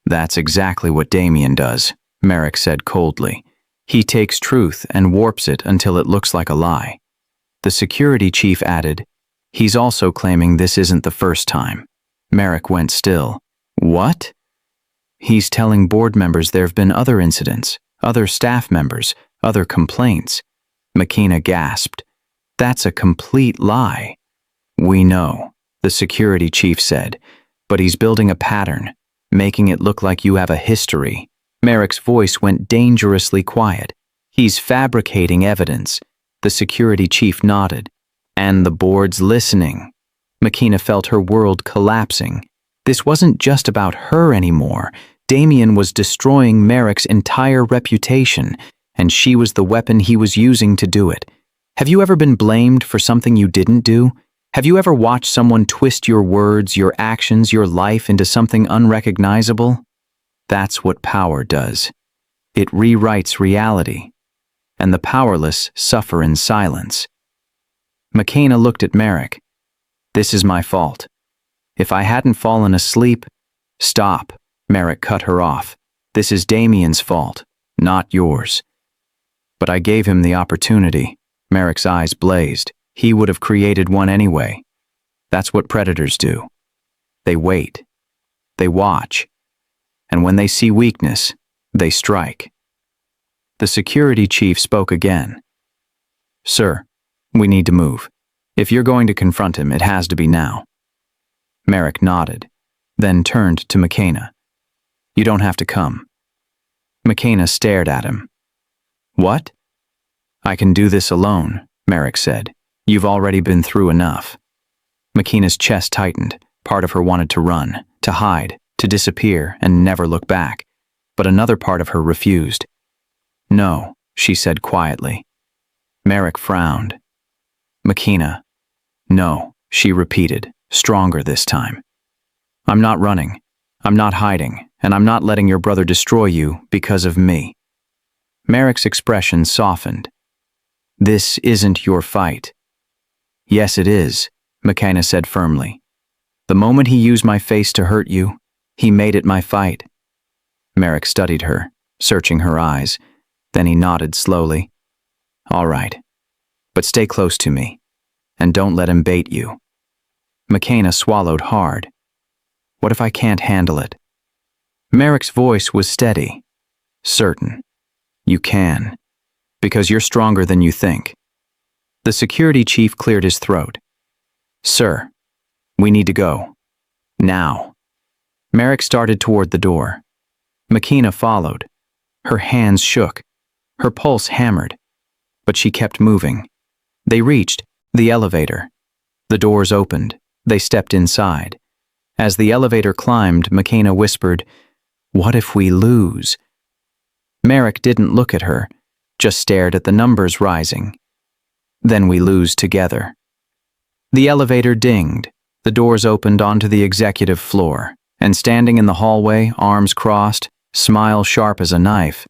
A: That's exactly what Damien does, Merrick said coldly. He takes truth and warps it until it looks like a lie. The security chief added, he's also claiming this isn't the first time. Merrick went still. What? He's telling board members there have been other incidents, other staff members, other complaints. McKenna gasped. That's a complete lie. We know, the security chief said, but he's building a pattern, making it look like you have a history. Merrick's voice went dangerously quiet. He's fabricating evidence. The security chief nodded. And the board's listening. McKenna felt her world collapsing. This wasn't just about her anymore. Damien was destroying Merrick's entire reputation, and she was the weapon he was using to do it. Have you ever been blamed for something you didn't do? Have you ever watched someone twist your words, your actions, your life into something unrecognizable? That's what power does. It rewrites reality, and the powerless suffer in silence. McKenna looked at Merrick. This is my fault. If I hadn't fallen asleep— Stop, Merrick cut her off. This is Damien's fault, not yours. But I gave him the opportunity. Merrick's eyes blazed. He would have created one anyway. That's what predators do. They wait. They watch. And when they see weakness, they strike. The security chief spoke again. Sir, we need to move. If you're going to confront him, it has to be now. Merrick nodded, then turned to McKenna. You don't have to come. McKenna stared at him. What? I can do this alone, Merrick said. You've already been through enough. McKenna's chest tightened. Part of her wanted to run, to hide, to disappear and never look back. But another part of her refused. No, she said quietly. Merrick frowned. McKenna. No, she repeated, stronger this time. I'm not running. I'm not hiding, and I'm not letting your brother destroy you because of me. Merrick's expression softened. This isn't your fight. Yes, it is, McKenna said firmly. The moment he used my face to hurt you, he made it my fight. Merrick studied her, searching her eyes. Then he nodded slowly. All right, but stay close to me, and don't let him bait you. McKenna swallowed hard. What if I can't handle it? Merrick's voice was steady. Certain. You can, because you're stronger than you think. The security chief cleared his throat. Sir, we need to go. Now. Merrick started toward the door. McKenna followed. Her hands shook. Her pulse hammered. But she kept moving. They reached the elevator. The doors opened. They stepped inside. As the elevator climbed, McKenna whispered, What if we lose? Merrick didn't look at her, just stared at the numbers rising. Then we lose together. The elevator dinged. The doors opened onto the executive floor, and standing in the hallway, arms crossed, smile sharp as a knife,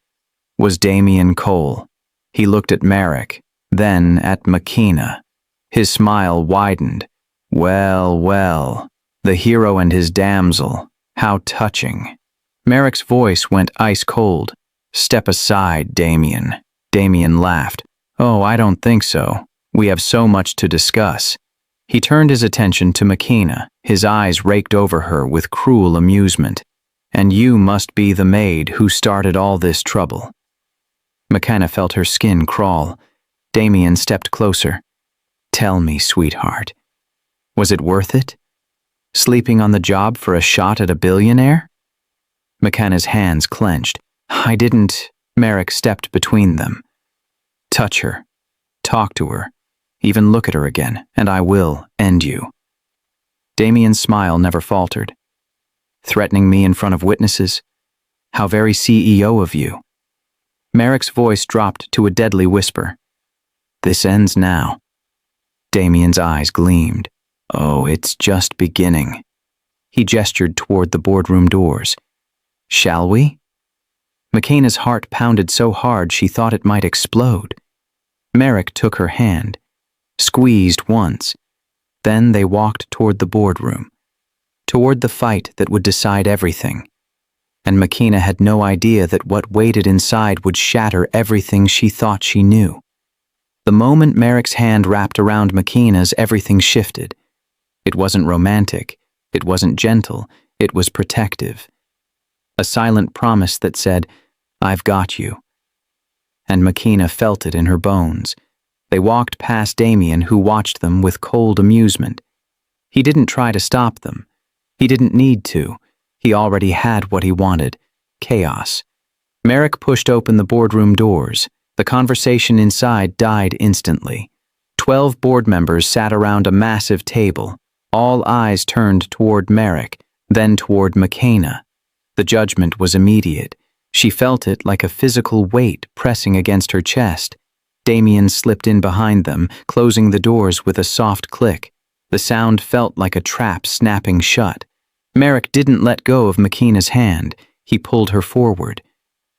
A: was Damien Cole. He looked at Merrick, then at McKenna. His smile widened. Well, well, the hero and his damsel, How touching. Merrick's voice went ice cold. Step aside, Damien. Damien laughed. Oh, I don't think so. We have so much to discuss. He turned his attention to McKenna, his eyes raked over her with cruel amusement. And you must be the maid who started all this trouble. McKenna felt her skin crawl. Damien stepped closer. Tell me, sweetheart. Was it worth it? Sleeping on the job for a shot at a billionaire? McKenna's hands clenched. I didn't. Merrick stepped between them. Touch her. Talk to her. Even look at her again, and I will end you. Damien's smile never faltered. Threatening me in front of witnesses? How very CEO of you. Merrick's voice dropped to a deadly whisper. This ends now. Damien's eyes gleamed. Oh, it's just beginning. He gestured toward the boardroom doors. Shall we? McKenna's heart pounded so hard she thought it might explode. Merrick took her hand, squeezed once. Then they walked toward the boardroom, toward the fight that would decide everything. And McKenna had no idea that what waited inside would shatter everything she thought she knew. The moment Merrick's hand wrapped around McKenna's, everything shifted. It wasn't romantic, it wasn't gentle, it was protective. A silent promise that said, I've got you. And McKenna felt it in her bones. They walked past Damien, who watched them with cold amusement. He didn't try to stop them. He didn't need to. He already had what he wanted, chaos. Merrick pushed open the boardroom doors. The conversation inside died instantly. 12 board members sat around a massive table. All eyes turned toward Merrick, then toward McKenna. The judgment was immediate. She felt it like a physical weight pressing against her chest. Damien slipped in behind them, closing the doors with a soft click. The sound felt like a trap snapping shut. Merrick didn't let go of McKenna's hand. He pulled her forward,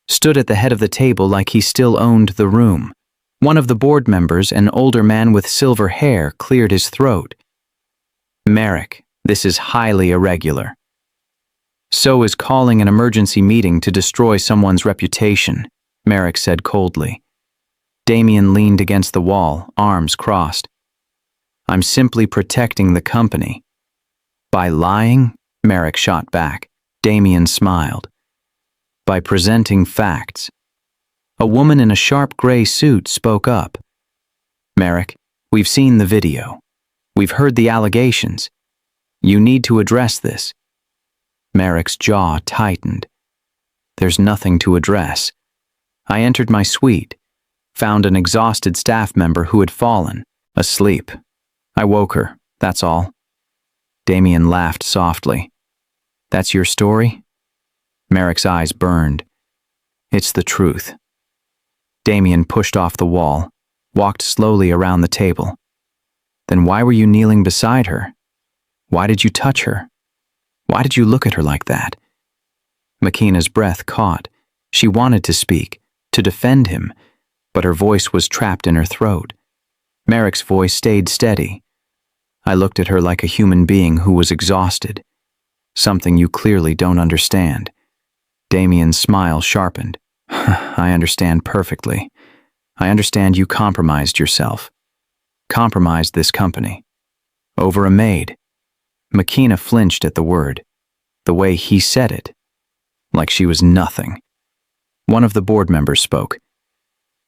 A: stood at the head of the table like he still owned the room. One of the board members, an older man with silver hair, cleared his throat. Merrick, this is highly irregular. So is calling an emergency meeting to destroy someone's reputation, Merrick said coldly. Damien leaned against the wall, arms crossed. I'm simply protecting the company. By lying? Merrick shot back. Damien smiled. By presenting facts. A woman in a sharp gray suit spoke up. Merrick, we've seen the video. We've heard the allegations. You need to address this. Merrick's jaw tightened. There's nothing to address. I entered my suite, found an exhausted staff member who had fallen, asleep. I woke her, that's all. Damien laughed softly. That's your story? Merrick's eyes burned. It's the truth. Damien pushed off the wall, walked slowly around the table. Then why were you kneeling beside her? Why did you touch her? Why did you look at her like that? McKenna's breath caught. She wanted to speak, to defend him, but her voice was trapped in her throat. Merrick's voice stayed steady. I looked at her like a human being who was exhausted. Something you clearly don't understand. Damien's smile sharpened. I understand perfectly. I understand you compromised yourself. Compromised this company. Over a maid. McKenna flinched at the word. The way he said it. Like she was nothing. One of the board members spoke.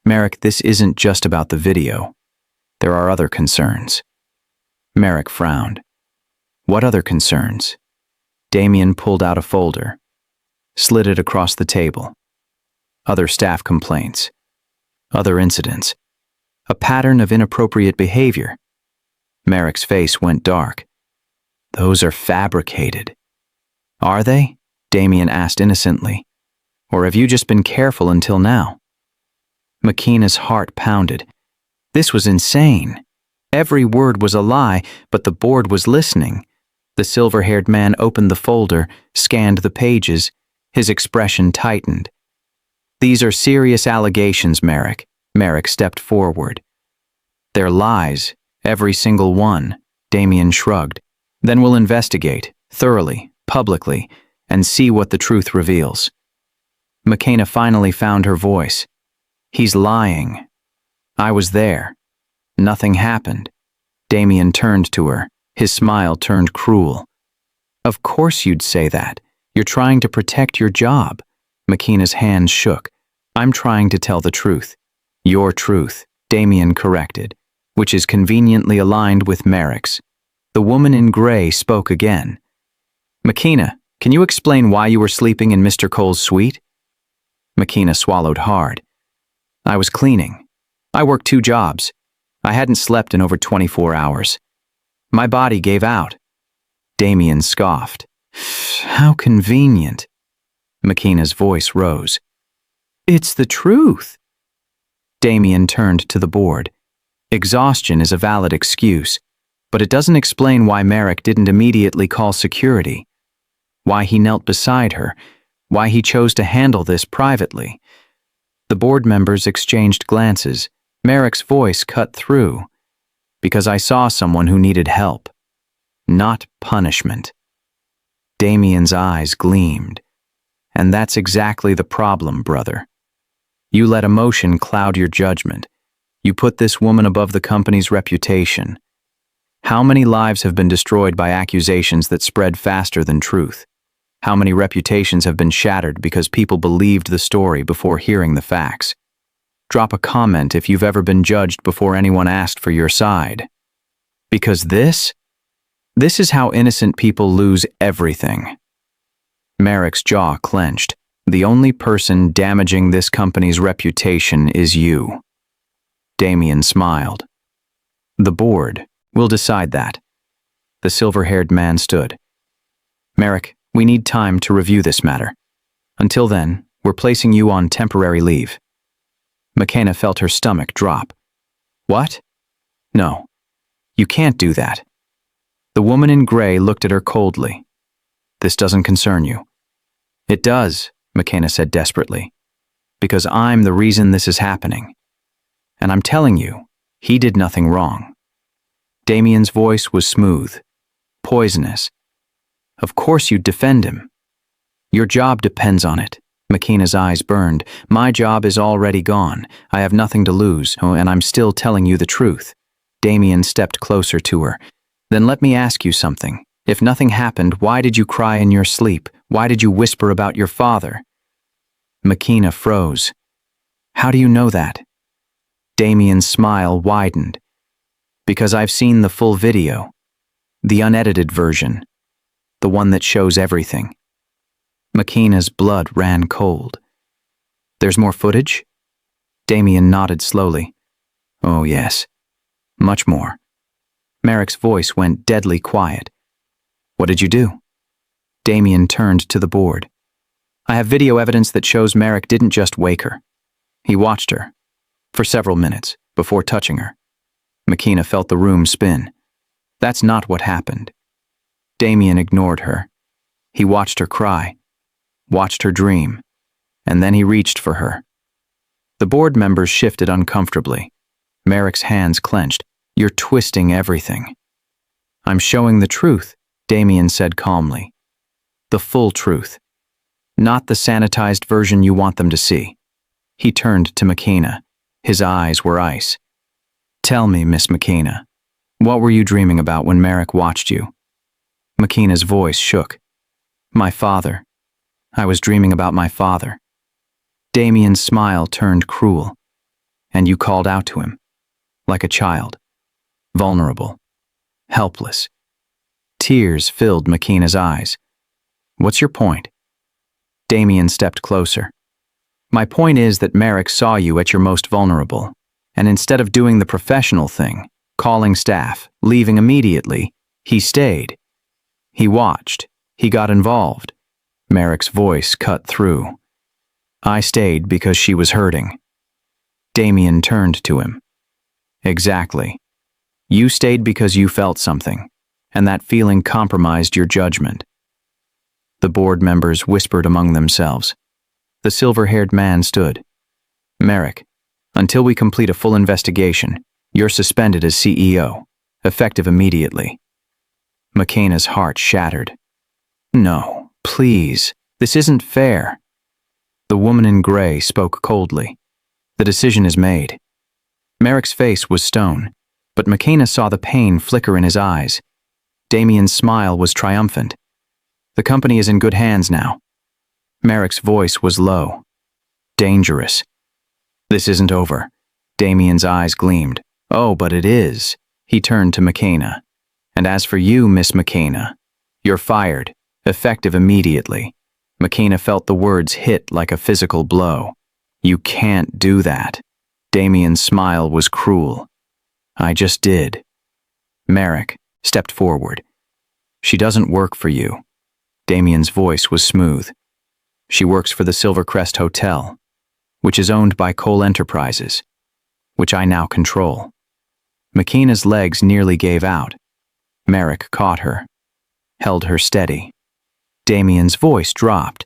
A: Merrick, this isn't just about the video. There are other concerns. Merrick frowned. What other concerns? Damien pulled out a folder, slid it across the table. Other staff complaints. Other incidents. A pattern of inappropriate behavior. Merrick's face went dark. Those are fabricated. Are they? Damien asked innocently. Or have you just been careful until now? McKenna's heart pounded. This was insane. Every word was a lie, but the board was listening. The silver-haired man opened the folder, scanned the pages. His expression tightened. These are serious allegations, Merrick. Merrick stepped forward. They're lies, every single one. Damien shrugged. Then we'll investigate, thoroughly, publicly, and see what the truth reveals. McKenna finally found her voice. He's lying. I was there. Nothing happened. Damien turned to her. His smile turned cruel. Of course you'd say that. You're trying to protect your job. McKenna's hands shook. I'm trying to tell the truth. Your truth, Damien corrected, which is conveniently aligned with Merrick's. The woman in gray spoke again. McKenna, can you explain why you were sleeping in Mr. Cole's suite? McKenna swallowed hard. I was cleaning. I worked 2 jobs. I hadn't slept in over 24 hours. My body gave out. Damien scoffed. How convenient. McKenna's voice rose. It's the truth. Damien turned to the board. Exhaustion is a valid excuse, but it doesn't explain why Merrick didn't immediately call security, why he knelt beside her, why he chose to handle this privately. The board members exchanged glances. Merrick's voice cut through. Because I saw someone who needed help, not punishment. Damien's eyes gleamed. And that's exactly the problem, brother. You let emotion cloud your judgment. You put this woman above the company's reputation. How many lives have been destroyed by accusations that spread faster than truth? How many reputations have been shattered because people believed the story before hearing the facts? Drop a comment if you've ever been judged before anyone asked for your side. Because this is how innocent people lose everything. Merrick's jaw clenched. The only person damaging this company's reputation is you. Damien smiled. The board will decide that. The silver-haired man stood. Merrick, we need time to review this matter. Until then, we're placing you on temporary leave. McKenna felt her stomach drop. What? No. You can't do that. The woman in gray looked at her coldly. This doesn't concern you. It does, McKenna said desperately. Because I'm the reason this is happening. And I'm telling you, he did nothing wrong. Damien's voice was smooth, poisonous. Of course you'd defend him. Your job depends on it. McKenna's eyes burned. My job is already gone. I have nothing to lose, and I'm still telling you the truth. Damien stepped closer to her. Then let me ask you something. If nothing happened, why did you cry in your sleep? Why did you whisper about your father? McKenna froze. How do you know that? Damien's smile widened. Because I've seen the full video. The unedited version. The one that shows everything. McKenna's blood ran cold. There's more footage? Damien nodded slowly. Oh, yes. Much more. Merrick's voice went deadly quiet. What did you do? Damien turned to the board. I have video evidence that shows Merrick didn't just wake her. He watched her. For several minutes, before touching her. McKenna felt the room spin. That's not what happened. Damien ignored her. He watched her cry. Watched her dream, and then he reached for her. The board members shifted uncomfortably. Merrick's hands clenched. You're twisting everything. I'm showing the truth, Damien said calmly. The full truth. Not the sanitized version you want them to see. He turned to McKenna. His eyes were ice. Tell me, Miss McKenna, what were you dreaming about when Merrick watched you? McKenna's voice shook. My father. I was dreaming about my father. Damien's smile turned cruel. And you called out to him. Like a child. Vulnerable. Helpless. Tears filled McKenna's eyes. What's your point? Damien stepped closer. My point is that Merrick saw you at your most vulnerable, and instead of doing the professional thing, calling staff, leaving immediately, he stayed. He watched. He got involved. Merrick's voice cut through. I stayed because she was hurting. Damien turned to him. Exactly. You stayed because you felt something, and that feeling compromised your judgment. The board members whispered among themselves. The silver-haired man stood. Merrick, until we complete a full investigation, you're suspended as CEO, effective immediately. McKenna's heart shattered. No, please, this isn't fair." The woman in gray spoke coldly. "The decision is made." Merrick's face was stone, but McKenna saw the pain flicker in his eyes. Damien's smile was triumphant. "The company is in good hands now." Merrick's voice was low. "Dangerous." "This isn't over." Damien's eyes gleamed. "Oh, but it is." He turned to McKenna. "And as for you, Miss McKenna, you're fired, effective immediately." McKenna felt the words hit like a physical blow. "You can't do that." Damien's smile was cruel. "I just did." Merrick stepped forward. "She doesn't work for you." Damien's voice was smooth. "She works for the Silvercrest Hotel, which is owned by Cole Enterprises, which I now control." McKenna's legs nearly gave out. Merrick caught her, held her steady. Damien's voice dropped.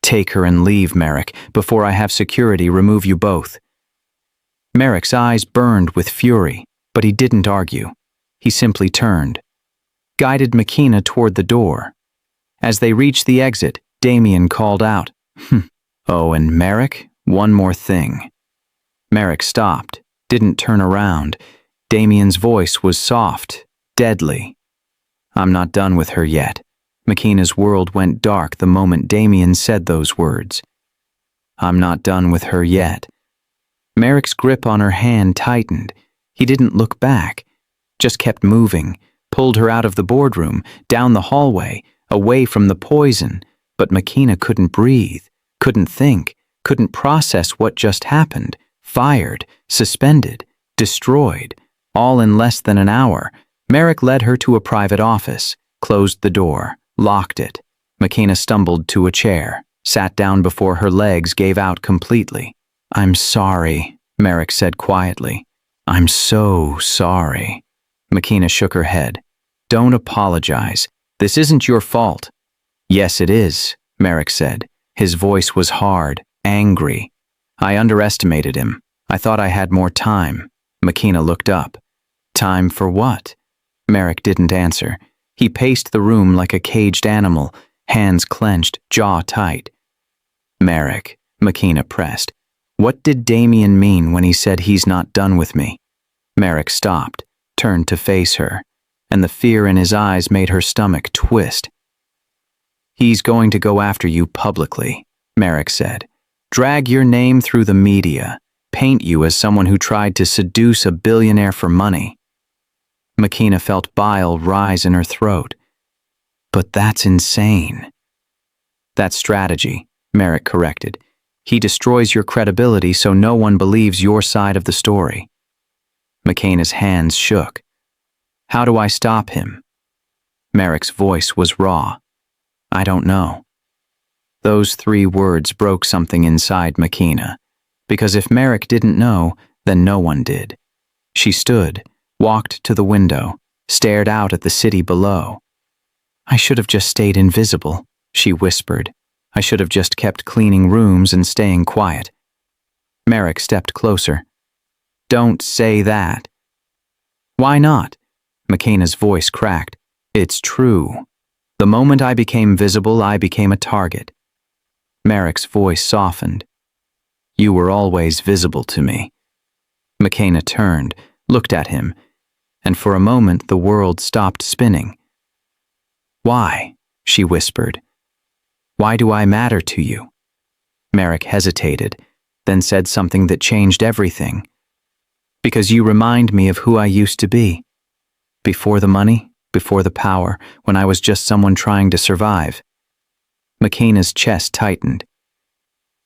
A: "Take her and leave, Merrick, before I have security remove you both." Merrick's eyes burned with fury, but he didn't argue. He simply turned, guided McKenna toward the door. As they reached the exit, Damien called out, "Oh, and Merrick, one more thing." Merrick stopped, didn't turn around. Damien's voice was soft, deadly. "I'm not done with her yet." McKenna's world went dark the moment Damien said those words. "I'm not done with her yet." Merrick's grip on her hand tightened. He didn't look back, just kept moving, pulled her out of the boardroom, down the hallway, away from the poison. But McKenna couldn't breathe, couldn't think, couldn't process what just happened. Fired, suspended, destroyed, all in less than an hour. Merrick led her to a private office, closed the door, locked it. McKenna stumbled to a chair, sat down before her legs gave out completely. "I'm sorry," Merrick said quietly. "I'm so sorry." McKenna shook her head. "Don't apologize. This isn't your fault." "Yes, it is," Merrick said. His voice was hard, angry. "I underestimated him. I thought I had more time." McKenna looked up. "Time for what?" Merrick didn't answer. He paced the room like a caged animal, hands clenched, jaw tight. "Merrick," McKenna pressed. "What did Damien mean when he said he's not done with me?" Merrick stopped, turned to face her, and the fear in his eyes made her stomach twist. "He's going to go after you publicly," Merrick said. "Drag your name through the media, paint you as someone who tried to seduce a billionaire for money." McKenna felt bile rise in her throat. "But that's insane." "That's strategy," Merrick corrected. "He destroys your credibility so no one believes your side of the story." McKenna's hands shook. "How do I stop him?" Merrick's voice was raw. "I don't know." Those 3 words broke something inside McKenna, because if Merrick didn't know, then no one did. She stood, walked to the window, stared out at the city below. "I should have just stayed invisible," she whispered. "I should have just kept cleaning rooms and staying quiet." Merrick stepped closer. "Don't say that." "Why not?" McKenna's voice cracked. "It's true. The moment I became visible, I became a target." Merrick's voice softened. "You were always visible to me." McKenna turned, looked at him, and for a moment the world stopped spinning. "Why?" she whispered. "Why do I matter to you?" Merrick hesitated, then said something that changed everything. "Because you remind me of who I used to be. Before the money, before the power, when I was just someone trying to survive." McKenna's chest tightened.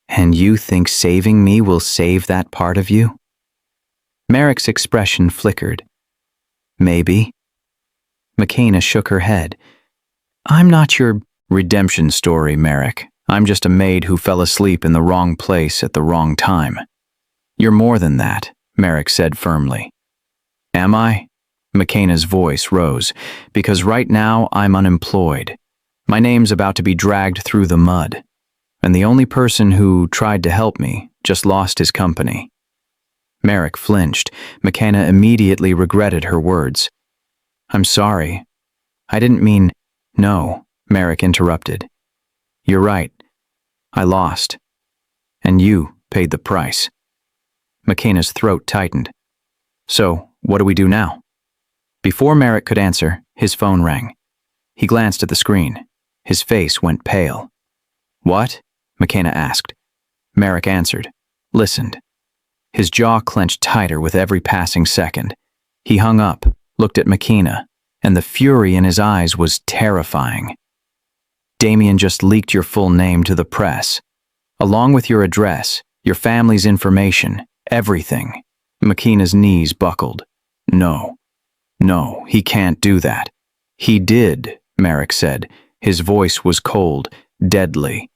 A: "And you think saving me will save that part of you?" Merrick's expression flickered. "Maybe." McKenna shook her head. "I'm not your redemption story, Merrick. I'm just a maid who fell asleep in the wrong place at the wrong time." "You're more than that," Merrick said firmly. "Am I?" McKenna's voice rose. "Because right now I'm unemployed. My name's about to be dragged through the mud. And the only person who tried to help me just lost his company." Merrick flinched. McKenna immediately regretted her words. "I'm sorry. I didn't mean—" "No," Merrick interrupted. You're right. I lost. And you paid the price. McKenna's throat tightened. So, what do we do now? Before Merrick could answer, his phone rang. He glanced at the screen. His face went pale. What? McKenna asked. Merrick answered, listened. His jaw clenched tighter with every passing second. He hung up, looked at McKenna, and the fury in his eyes was terrifying. Damien just leaked your full name to the press, along with your address, your family's information, everything. McKenna's knees buckled. No, he can't do that. He did, Merrick said. His voice was cold, deadly.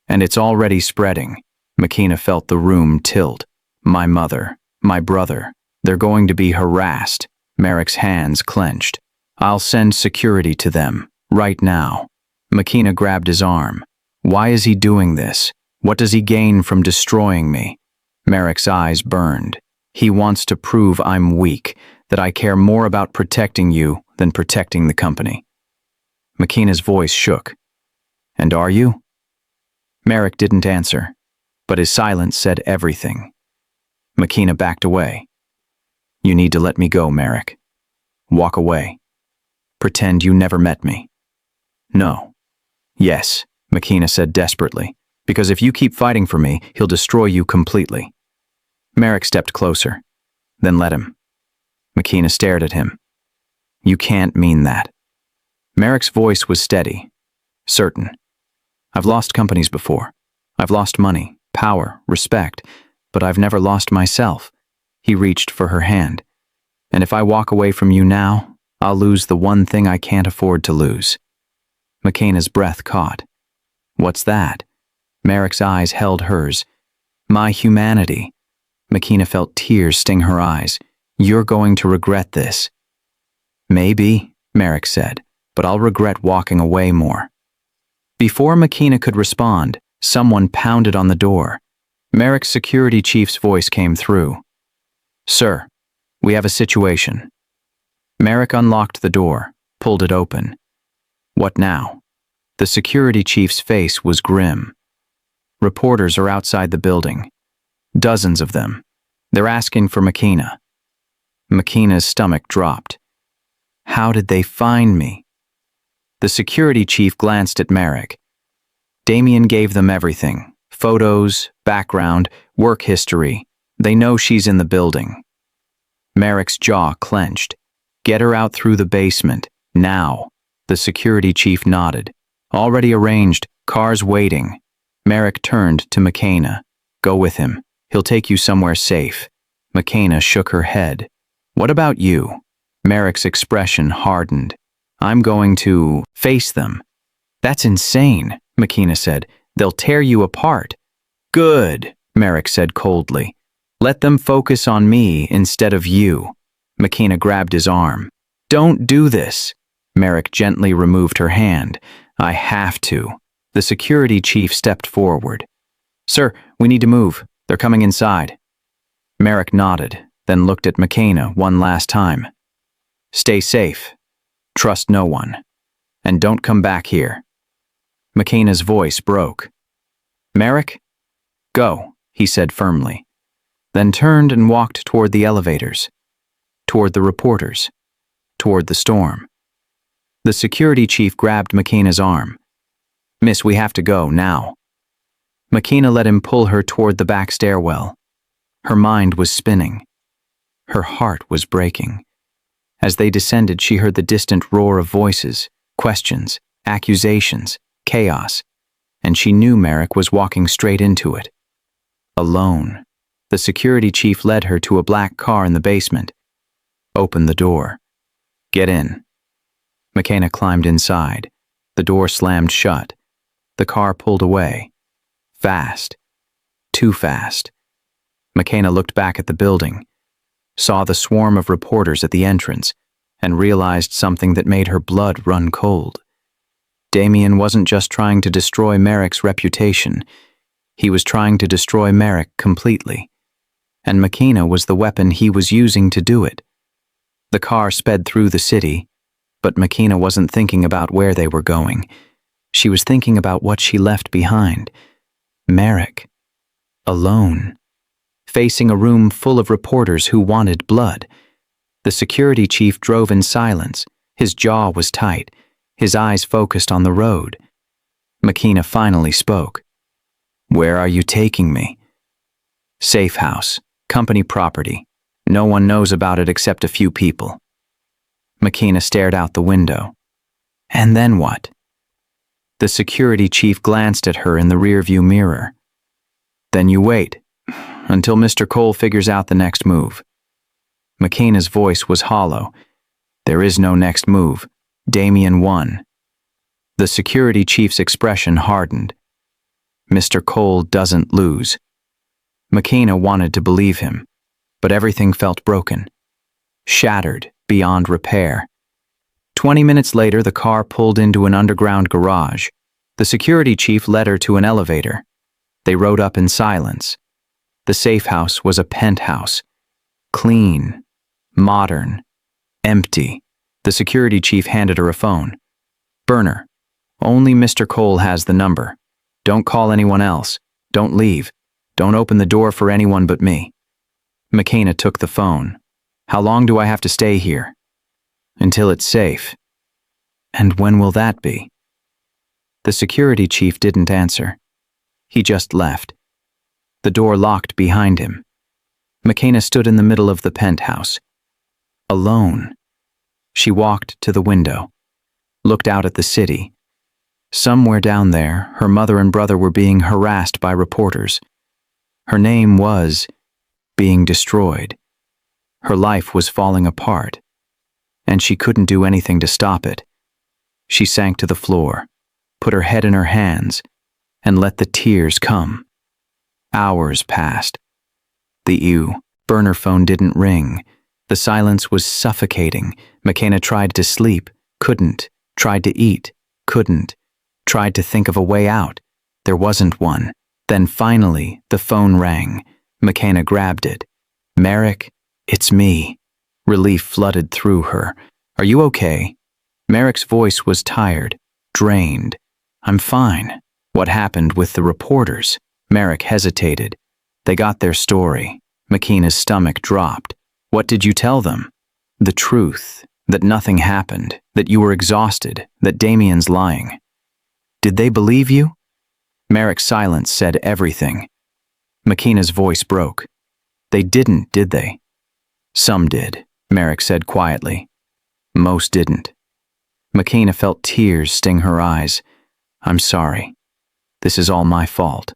A: And it's already spreading. McKenna felt the room tilt. My mother, my brother, they're going to be harassed. Merrick's hands clenched. I'll send security to them, right now. McKenna grabbed his arm. Why is he doing this? What does he gain from destroying me? Merrick's eyes burned. He wants to prove I'm weak, that I care more about protecting you than protecting the company. McKenna's voice shook. And are you? Merrick didn't answer, but his silence said everything. McKenna backed away. You need to let me go, Merrick. Walk away. Pretend you never met me. No. Yes, McKenna said desperately, because if you keep fighting for me, he'll destroy you completely. Merrick stepped closer. Then let him. McKenna stared at him. You can't mean that. Merrick's voice was steady, certain. I've lost companies before. I've lost money, power, respect, but I've never lost myself. He reached for her hand. And if I walk away from you now, I'll lose the one thing I can't afford to lose. McKenna's breath caught. What's that? Merrick's eyes held hers. My humanity. McKenna felt tears sting her eyes. You're going to regret this. Maybe, Merrick said, but I'll regret walking away more. Before McKenna could respond, someone pounded on the door. Merrick's security chief's voice came through. Sir, we have a situation. Merrick unlocked the door, pulled it open. What now? The security chief's face was grim. Reporters are outside the building. Dozens of them. They're asking for McKenna. McKenna's stomach dropped. How did they find me? The security chief glanced at Merrick. Damien gave them everything. Photos, background, work history. They know she's in the building. Merrick's jaw clenched. Get her out through the basement, now. The security chief nodded. Already arranged, cars waiting. Merrick turned to McKenna. Go with him. He'll take you somewhere safe. McKenna shook her head. What about you? Merrick's expression hardened. I'm going to face them. That's insane, McKenna said. They'll tear you apart. Good, Merrick said coldly. Let them focus on me instead of you. McKenna grabbed his arm. Don't do this. Merrick gently removed her hand. I have to. The security chief stepped forward. Sir, we need to move. They're coming inside. Merrick nodded, then looked at McKenna one last time. Stay safe. Trust no one. And don't come back here. McKenna's voice broke. Merrick? Go, he said firmly. Then turned and walked toward the elevators. Toward the reporters. Toward the storm. The security chief grabbed McKenna's arm. Miss, we have to go, now. McKenna let him pull her toward the back stairwell. Her mind was spinning. Her heart was breaking. As they descended, she heard the distant roar of voices, questions, accusations, chaos, and she knew Merrick was walking straight into it. Alone, the security chief led her to a black car in the basement. Open the door. Get in. McKenna climbed inside. The door slammed shut. The car pulled away. Fast. Too fast. McKenna looked back at the building, saw the swarm of reporters at the entrance, and realized something that made her blood run cold. Damien wasn't just trying to destroy Merrick's reputation. He was trying to destroy Merrick completely. And McKenna was the weapon he was using to do it. The car sped through the city, but McKenna wasn't thinking about where they were going. She was thinking about what she left behind. Merrick. Alone. Facing a room full of reporters who wanted blood. The security chief drove in silence. His jaw was tight, his eyes focused on the road. McKenna finally spoke. "Where are you taking me?" "Safe house, company property. No one knows about it except a few people." McKenna stared out the window. "And then what?" The security chief glanced at her in the rearview mirror. "Then you wait, until Mr. Cole figures out the next move." McKenna's voice was hollow. "There is no next move. Damien won." The security chief's expression hardened. "Mr. Cole doesn't lose." McKenna wanted to believe him, but everything felt broken, shattered beyond repair. 20 minutes later, the car pulled into an underground garage. The security chief led her to an elevator. They rode up in silence. The safe house was a penthouse. Clean, modern, empty. The security chief handed her a phone. "Burner. Only Mr. Cole has the number. Don't call anyone else. Don't leave. Don't open the door for anyone but me." McKenna took the phone. "How long do I have to stay here?" "Until it's safe." "And when will that be?" The security chief didn't answer. He just left. The door locked behind him. McKenna stood in the middle of the penthouse. Alone. She walked to the window, looked out at the city. Somewhere down there, her mother and brother were being harassed by reporters. Her name was being destroyed. Her life was falling apart, and she couldn't do anything to stop it. She sank to the floor, put her head in her hands, and let the tears come. Hours passed. The burner phone didn't ring. The silence was suffocating. McKenna tried to sleep, couldn't. Tried to eat, couldn't. Tried to think of a way out. There wasn't one. Then finally, the phone rang. McKenna grabbed it. "Merrick, it's me." Relief flooded through her. "Are you okay?" Merrick's voice was tired, drained. "I'm fine." "What happened with the reporters?" Merrick hesitated. "They got their story." McKenna's stomach dropped. "What did you tell them?" "The truth. That nothing happened. That you were exhausted. That Damien's lying." "Did they believe you?" Merrick's silence said everything. McKenna's voice broke. "They didn't, did they?" "Some did," Merrick said quietly. "Most didn't." McKenna felt tears sting her eyes. "I'm sorry. This is all my fault."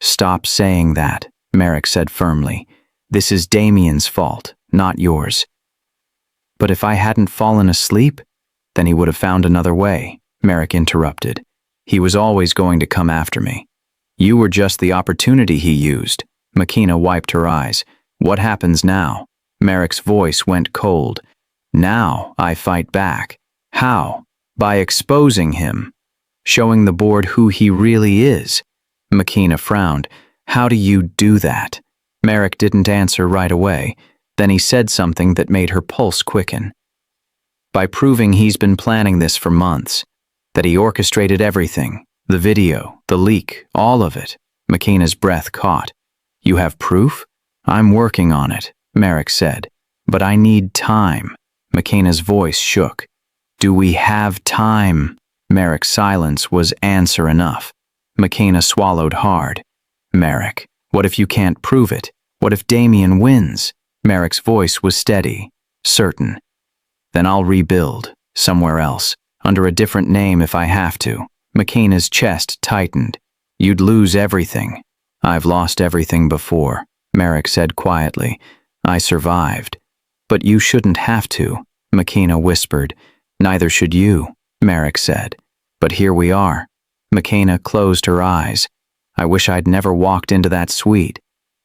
A: "Stop saying that," Merrick said firmly. "This is Damien's fault, not yours." "But if I hadn't fallen asleep, then he would have found another way," Merrick interrupted. "He was always going to come after me. You were just the opportunity he used." McKenna wiped her eyes. "What happens now?" Merrick's voice went cold. "Now I fight back." "How?" "By exposing him. Showing the board who he really is." McKenna frowned. "How do you do that?" Merrick didn't answer right away. Then he said something that made her pulse quicken. "By proving he's been planning this for months. That he orchestrated everything. The video, the leak, all of it." McKenna's breath caught. "You have proof?" "I'm working on it," Merrick said. "But I need time." McKenna's voice shook. "Do we have time?" Merrick's silence was answer enough. McKenna swallowed hard. "Merrick, what if you can't prove it? What if Damien wins?" Merrick's voice was steady, certain. "Then I'll rebuild, somewhere else, under a different name if I have to." McKenna's chest tightened. "You'd lose everything." "I've lost everything before," Merrick said quietly. "I survived." "But you shouldn't have to," McKenna whispered. "Neither should you," Merrick said. "But here we are." McKenna closed her eyes. "I wish I'd never walked into that suite."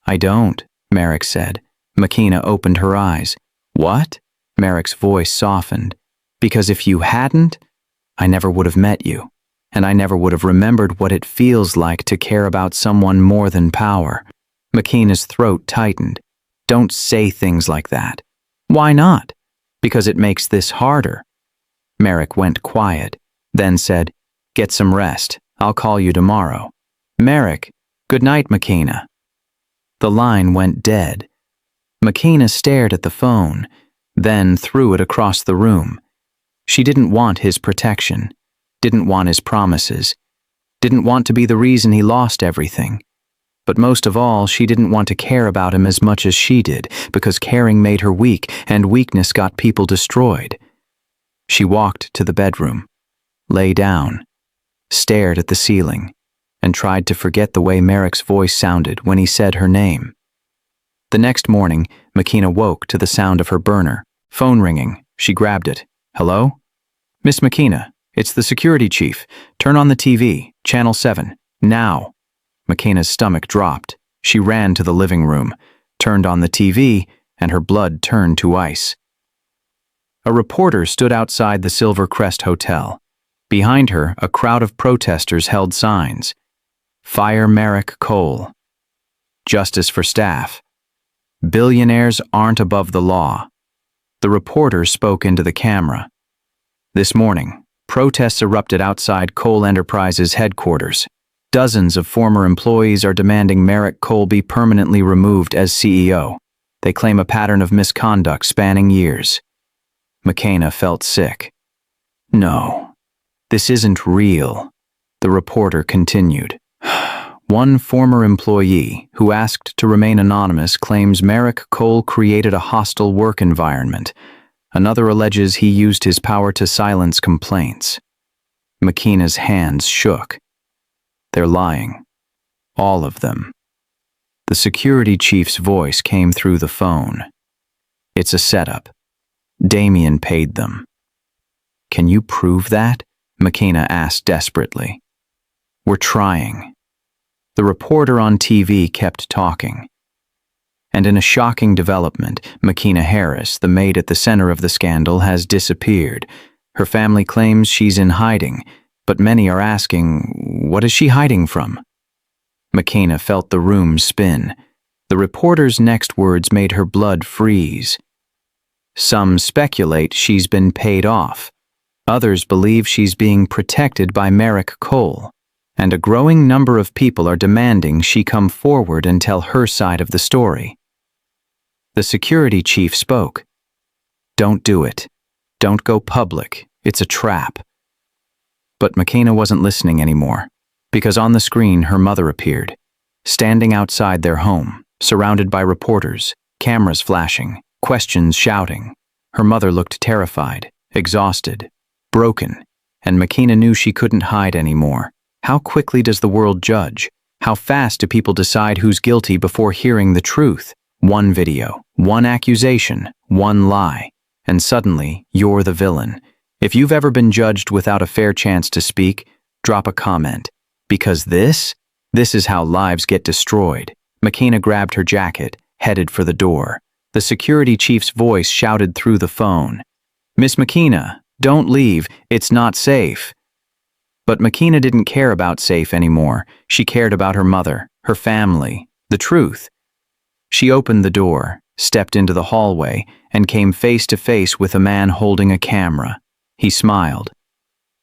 A: "I don't," Merrick said. McKenna opened her eyes. "What?" Merrick's voice softened. "Because if you hadn't, I never would have met you, and I never would have remembered what it feels like to care about someone more than power." McKenna's throat tightened. "Don't say things like that." "Why not?" "Because it makes this harder." Merrick went quiet, then said, Get some rest. I'll call you tomorrow. Merrick, good night, McKenna. The line went dead. McKenna stared at the phone, then threw it across the room. She didn't want his protection, didn't want his promises, didn't want to be the reason he lost everything. But most of all, she didn't want to care about him as much as she did, because caring made her weak, and weakness got people destroyed. She walked to the bedroom, lay down, stared at the ceiling, and tried to forget the way Merrick's voice sounded when he said her name. The next morning, McKenna woke to the sound of her burner. Phone ringing. She grabbed it. Hello? Miss McKenna, it's the security chief. Turn on the TV, channel 7, now. McKenna's stomach dropped. She ran to the living room, turned on the TV, and her blood turned to ice. A reporter stood outside the Silver Crest Hotel. Behind her, a crowd of protesters held signs. Fire Merrick Cole. Justice for staff. Billionaires aren't above the law. The reporter spoke into the camera. This morning, protests erupted outside Cole Enterprises headquarters. Dozens of former employees are demanding Merrick Cole be permanently removed as CEO. They claim a pattern of misconduct spanning years. McKenna felt sick. No, this isn't real, the reporter continued. One former employee, who asked to remain anonymous, claims Merrick Cole created a hostile work environment. Another alleges he used his power to silence complaints. McKenna's hands shook. They're lying. All of them. The security chief's voice came through the phone. It's a setup. Damien paid them. Can you prove that? McKenna asked desperately. We're trying. The reporter on TV kept talking. And in a shocking development, McKenna Harris, the maid at the center of the scandal, has disappeared. Her family claims she's in hiding, but many are asking, what is she hiding from? McKenna felt the room spin. The reporter's next words made her blood freeze. Some speculate she's been paid off. Others believe she's being protected by Merrick Cole. And a growing number of people are demanding she come forward and tell her side of the story. The security chief spoke. Don't do it. Don't go public. It's a trap. But McKenna wasn't listening anymore, because on the screen her mother appeared, standing outside their home, surrounded by reporters, cameras flashing, questions shouting. Her mother looked terrified, exhausted, broken, and McKenna knew she couldn't hide anymore. How quickly does the world judge? How fast do people decide who's guilty before hearing the truth? One video, one accusation, one lie, and suddenly you're the villain. If you've ever been judged without a fair chance to speak, drop a comment. Because this is how lives get destroyed. McKenna grabbed her jacket, headed for the door. The security chief's voice shouted through the phone. Miss McKenna, don't leave, it's not safe. But McKenna didn't care about safe anymore. She cared about her mother, her family, the truth. She opened the door, stepped into the hallway, and came face to face with a man holding a camera. He smiled.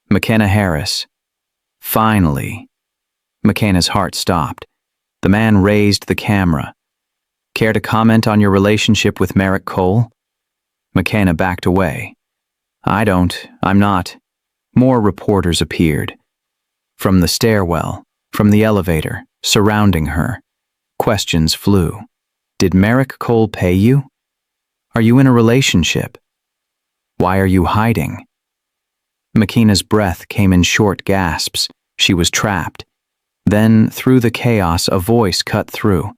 A: McKenna Harris. Finally. McKenna's heart stopped. The man raised the camera. Care to comment on your relationship with Merrick Cole? McKenna backed away. I'm not. More reporters appeared. From the stairwell, from the elevator, surrounding her. Questions flew. Did Merrick Cole pay you? Are you in a relationship? Why are you hiding? McKenna's breath came in short gasps. She was trapped. Then, through the chaos, a voice cut through.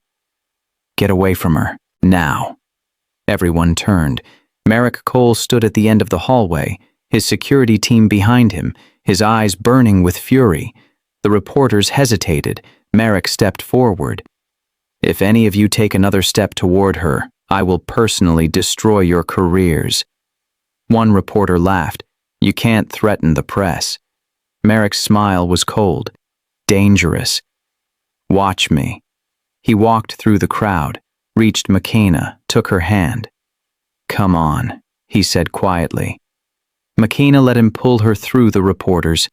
A: Get away from her, now. Everyone turned. Merrick Cole stood at the end of the hallway, his security team behind him, his eyes burning with fury. The reporters hesitated. Merrick stepped forward. If any of you take another step toward her, I will personally destroy your careers. One reporter laughed. You can't threaten the press. Merrick's smile was cold, dangerous. Watch me. He walked through the crowd, reached McKenna, took her hand. Come on, he said quietly. McKenna let him pull her through the reporters.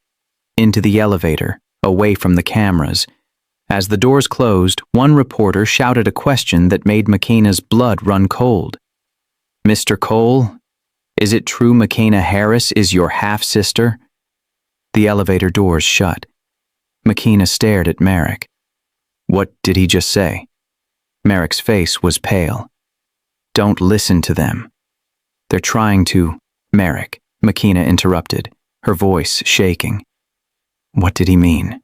A: into the elevator, away from the cameras. As the doors closed, one reporter shouted a question that made McKenna's blood run cold. "Mr. Cole, is it true McKenna Harris is your half-sister?" The elevator doors shut. McKenna stared at Merrick. What did he just say? Merrick's face was pale. "Don't listen to them. They're trying to—" "Merrick," McKenna interrupted, her voice shaking. What did he mean?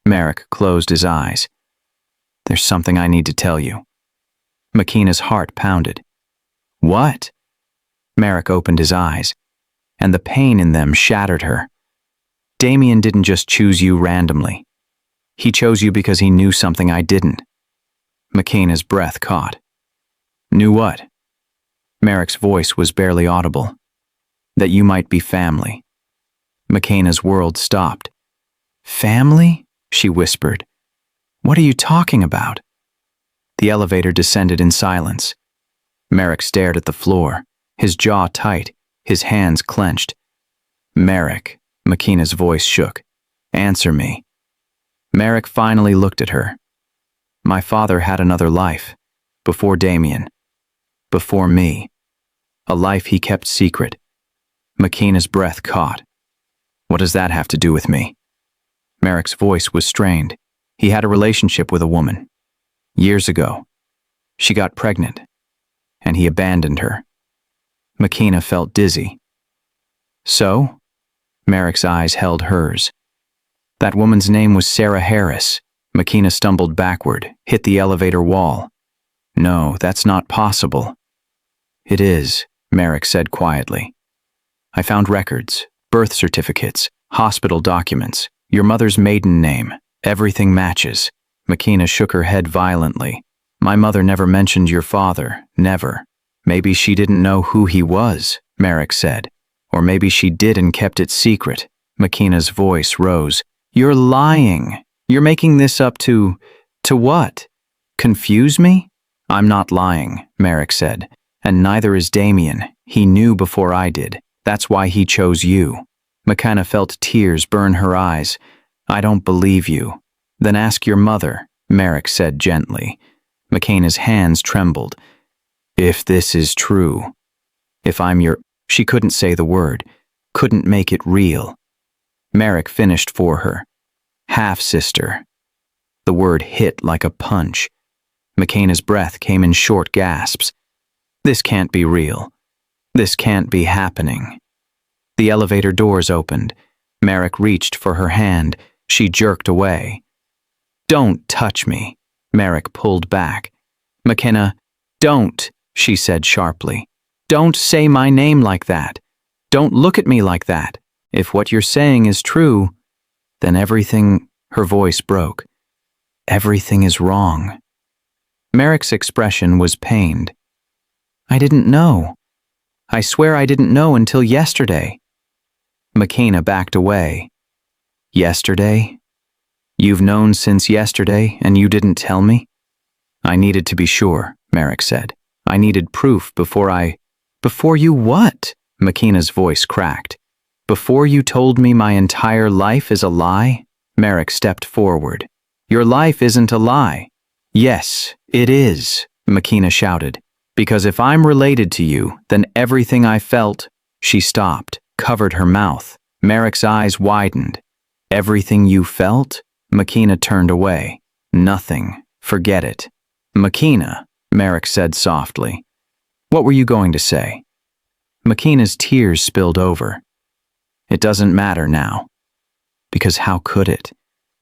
A: Merrick closed his eyes. "There's something I need to tell you." McKenna's heart pounded. "What?" Merrick opened his eyes, and the pain in them shattered her. "Damien didn't just choose you randomly. He chose you because he knew something I didn't." McKenna's breath caught. "Knew what?" Merrick's voice was barely audible. "That you might be family." McKenna's world stopped. "Family?" she whispered. "What are you talking about?" The elevator descended in silence. Merrick stared at the floor, his jaw tight, his hands clenched. "Merrick," McKenna's voice shook. "Answer me." Merrick finally looked at her. "My father had another life, before Damien, before me. A life he kept secret." McKenna's breath caught. "What does that have to do with me?" Merrick's voice was strained. He had a relationship with a woman. Years ago. She got pregnant, and he abandoned her. McKenna felt dizzy. "So?" Merrick's eyes held hers. "That woman's name was Sarah Harris." McKenna stumbled backward, hit the elevator wall. "No, that's not possible." "It is," Merrick said quietly. "I found records, birth certificates, hospital documents, your mother's maiden name. Everything matches." McKenna shook her head violently. "My mother never mentioned your father, never." "Maybe she didn't know who he was," Merrick said. "Or maybe she did and kept it secret." McKenna's voice rose. "You're lying. You're making this up to what? Confuse me?" "I'm not lying," Merrick said. "And neither is Damien. He knew before I did. That's why he chose you." McKenna felt tears burn her eyes. "I don't believe you." "Then ask your mother," Merrick said gently. McKenna's hands trembled. "If this is true, if I'm your—" She couldn't say the word, couldn't make it real. Merrick finished for her. "Half-sister." The word hit like a punch. McKenna's breath came in short gasps. "This can't be real. This can't be happening." The elevator doors opened. Merrick reached for her hand. She jerked away. "Don't touch me." Merrick pulled back. "McKenna, don't," she said sharply. "Don't say my name like that. Don't look at me like that. If what you're saying is true, then everything—" Her voice broke. "Everything is wrong." Merrick's expression was pained. "I didn't know. I swear I didn't know until yesterday." McKenna backed away. "Yesterday? You've known since yesterday, and you didn't tell me?" "I needed to be sure," Merrick said. "I needed proof before I—" "Before you what?" McKenna's voice cracked. "Before you told me my entire life is a lie?" Merrick stepped forward. "Your life isn't a lie." "Yes, it is," McKenna shouted. "Because if I'm related to you, then everything I felt—" She stopped, covered her mouth. Merrick's eyes widened. "Everything you felt?" McKenna turned away. "Nothing. Forget it." "McKenna," Merrick said softly. "What were you going to say?" McKenna's tears spilled over. "It doesn't matter now." Because how could it?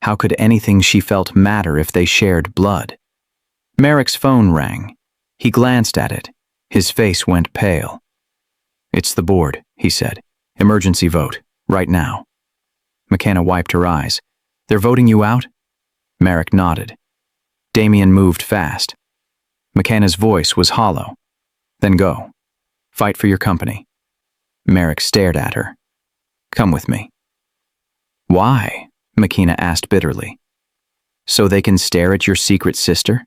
A: How could anything she felt matter if they shared blood? Merrick's phone rang. He glanced at it. His face went pale. "It's the board," he said. "Emergency vote. Right now." McKenna wiped her eyes. "They're voting you out?" Merrick nodded. Damien moved fast. McKenna's voice was hollow. "Then go. Fight for your company." Merrick stared at her. "Come with me." "Why?" McKenna asked bitterly. "So they can stare at your secret sister?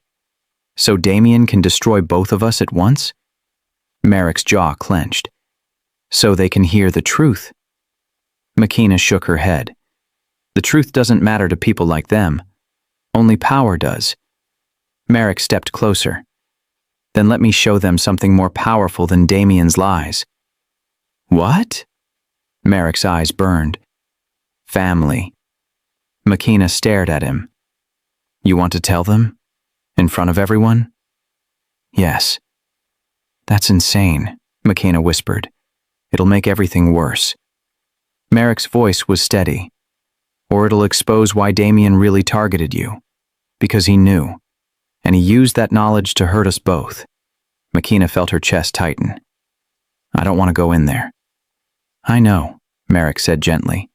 A: So Damien can destroy both of us at once?" Merrick's jaw clenched. "So they can hear the truth?" McKenna shook her head. The truth doesn't matter to people like them. Only power does. Merrick stepped closer. Then let me show them something more powerful than Damien's lies. What? Merrick's eyes burned. Family. McKenna stared at him. You want to tell them? In front of everyone? Yes. That's insane, McKenna whispered. It'll make everything worse. Merrick's voice was steady. Or it'll expose why Damien really targeted you. Because he knew. And he used that knowledge to hurt us both. McKenna felt her chest tighten. I don't want to go in there. I know, Merrick said gently.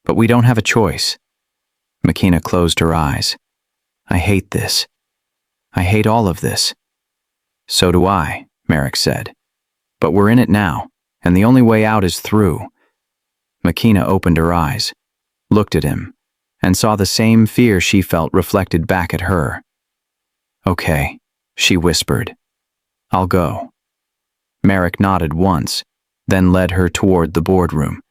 A: But we don't have a choice. McKenna closed her eyes. I hate this. I hate all of this. So do I, Merrick said. But we're in it now, and the only way out is through. McKenna opened her eyes, looked at him, and saw the same fear she felt reflected back at her. Okay, she whispered. I'll go. Merrick nodded once, then led her toward the boardroom.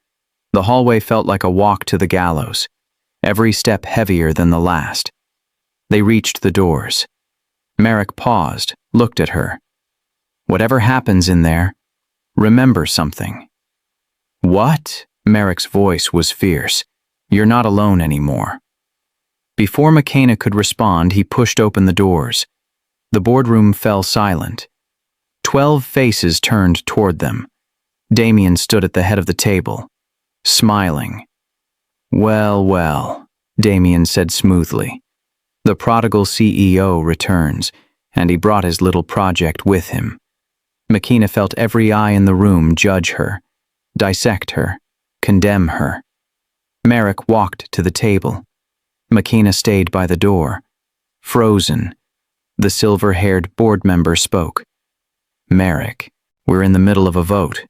A: The hallway felt like a walk to the gallows, every step heavier than the last. They reached the doors. Merrick paused, looked at her. Whatever happens in there, remember something. What? Merrick's voice was fierce. You're not alone anymore. Before McKenna could respond, he pushed open the doors. The boardroom fell silent. 12 faces turned toward them. Damien stood at the head of the table, smiling. Well, well, Damien said smoothly. The prodigal CEO returns, and he brought his little project with him. McKenna felt every eye in the room judge her, dissect her, condemn her. Merrick walked to the table. McKenna stayed by the door, frozen. The silver-haired board member spoke. Merrick, we're in the middle of a vote.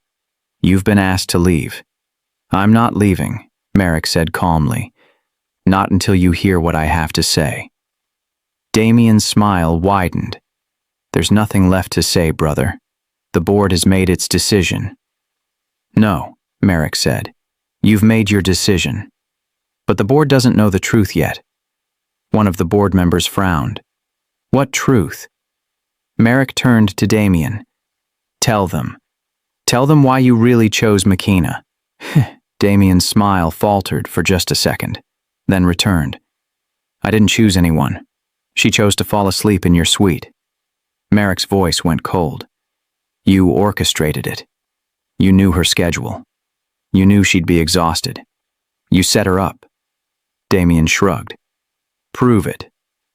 A: You've been asked to leave. I'm not leaving, Merrick said calmly. Not until you hear what I have to say. Damien's smile widened. There's nothing left to say, brother. The board has made its decision. No, Merrick said. You've made your decision. But the board doesn't know the truth yet. One of the board members frowned. What truth? Merrick turned to Damien. Tell them. Tell them why you really chose McKenna. Damien's smile faltered for just a second, then returned. I didn't choose anyone. She chose to fall asleep in your suite. Merrick's voice went cold. You orchestrated it. You knew her schedule. You knew she'd be exhausted. You set her up. Damien shrugged. Prove it.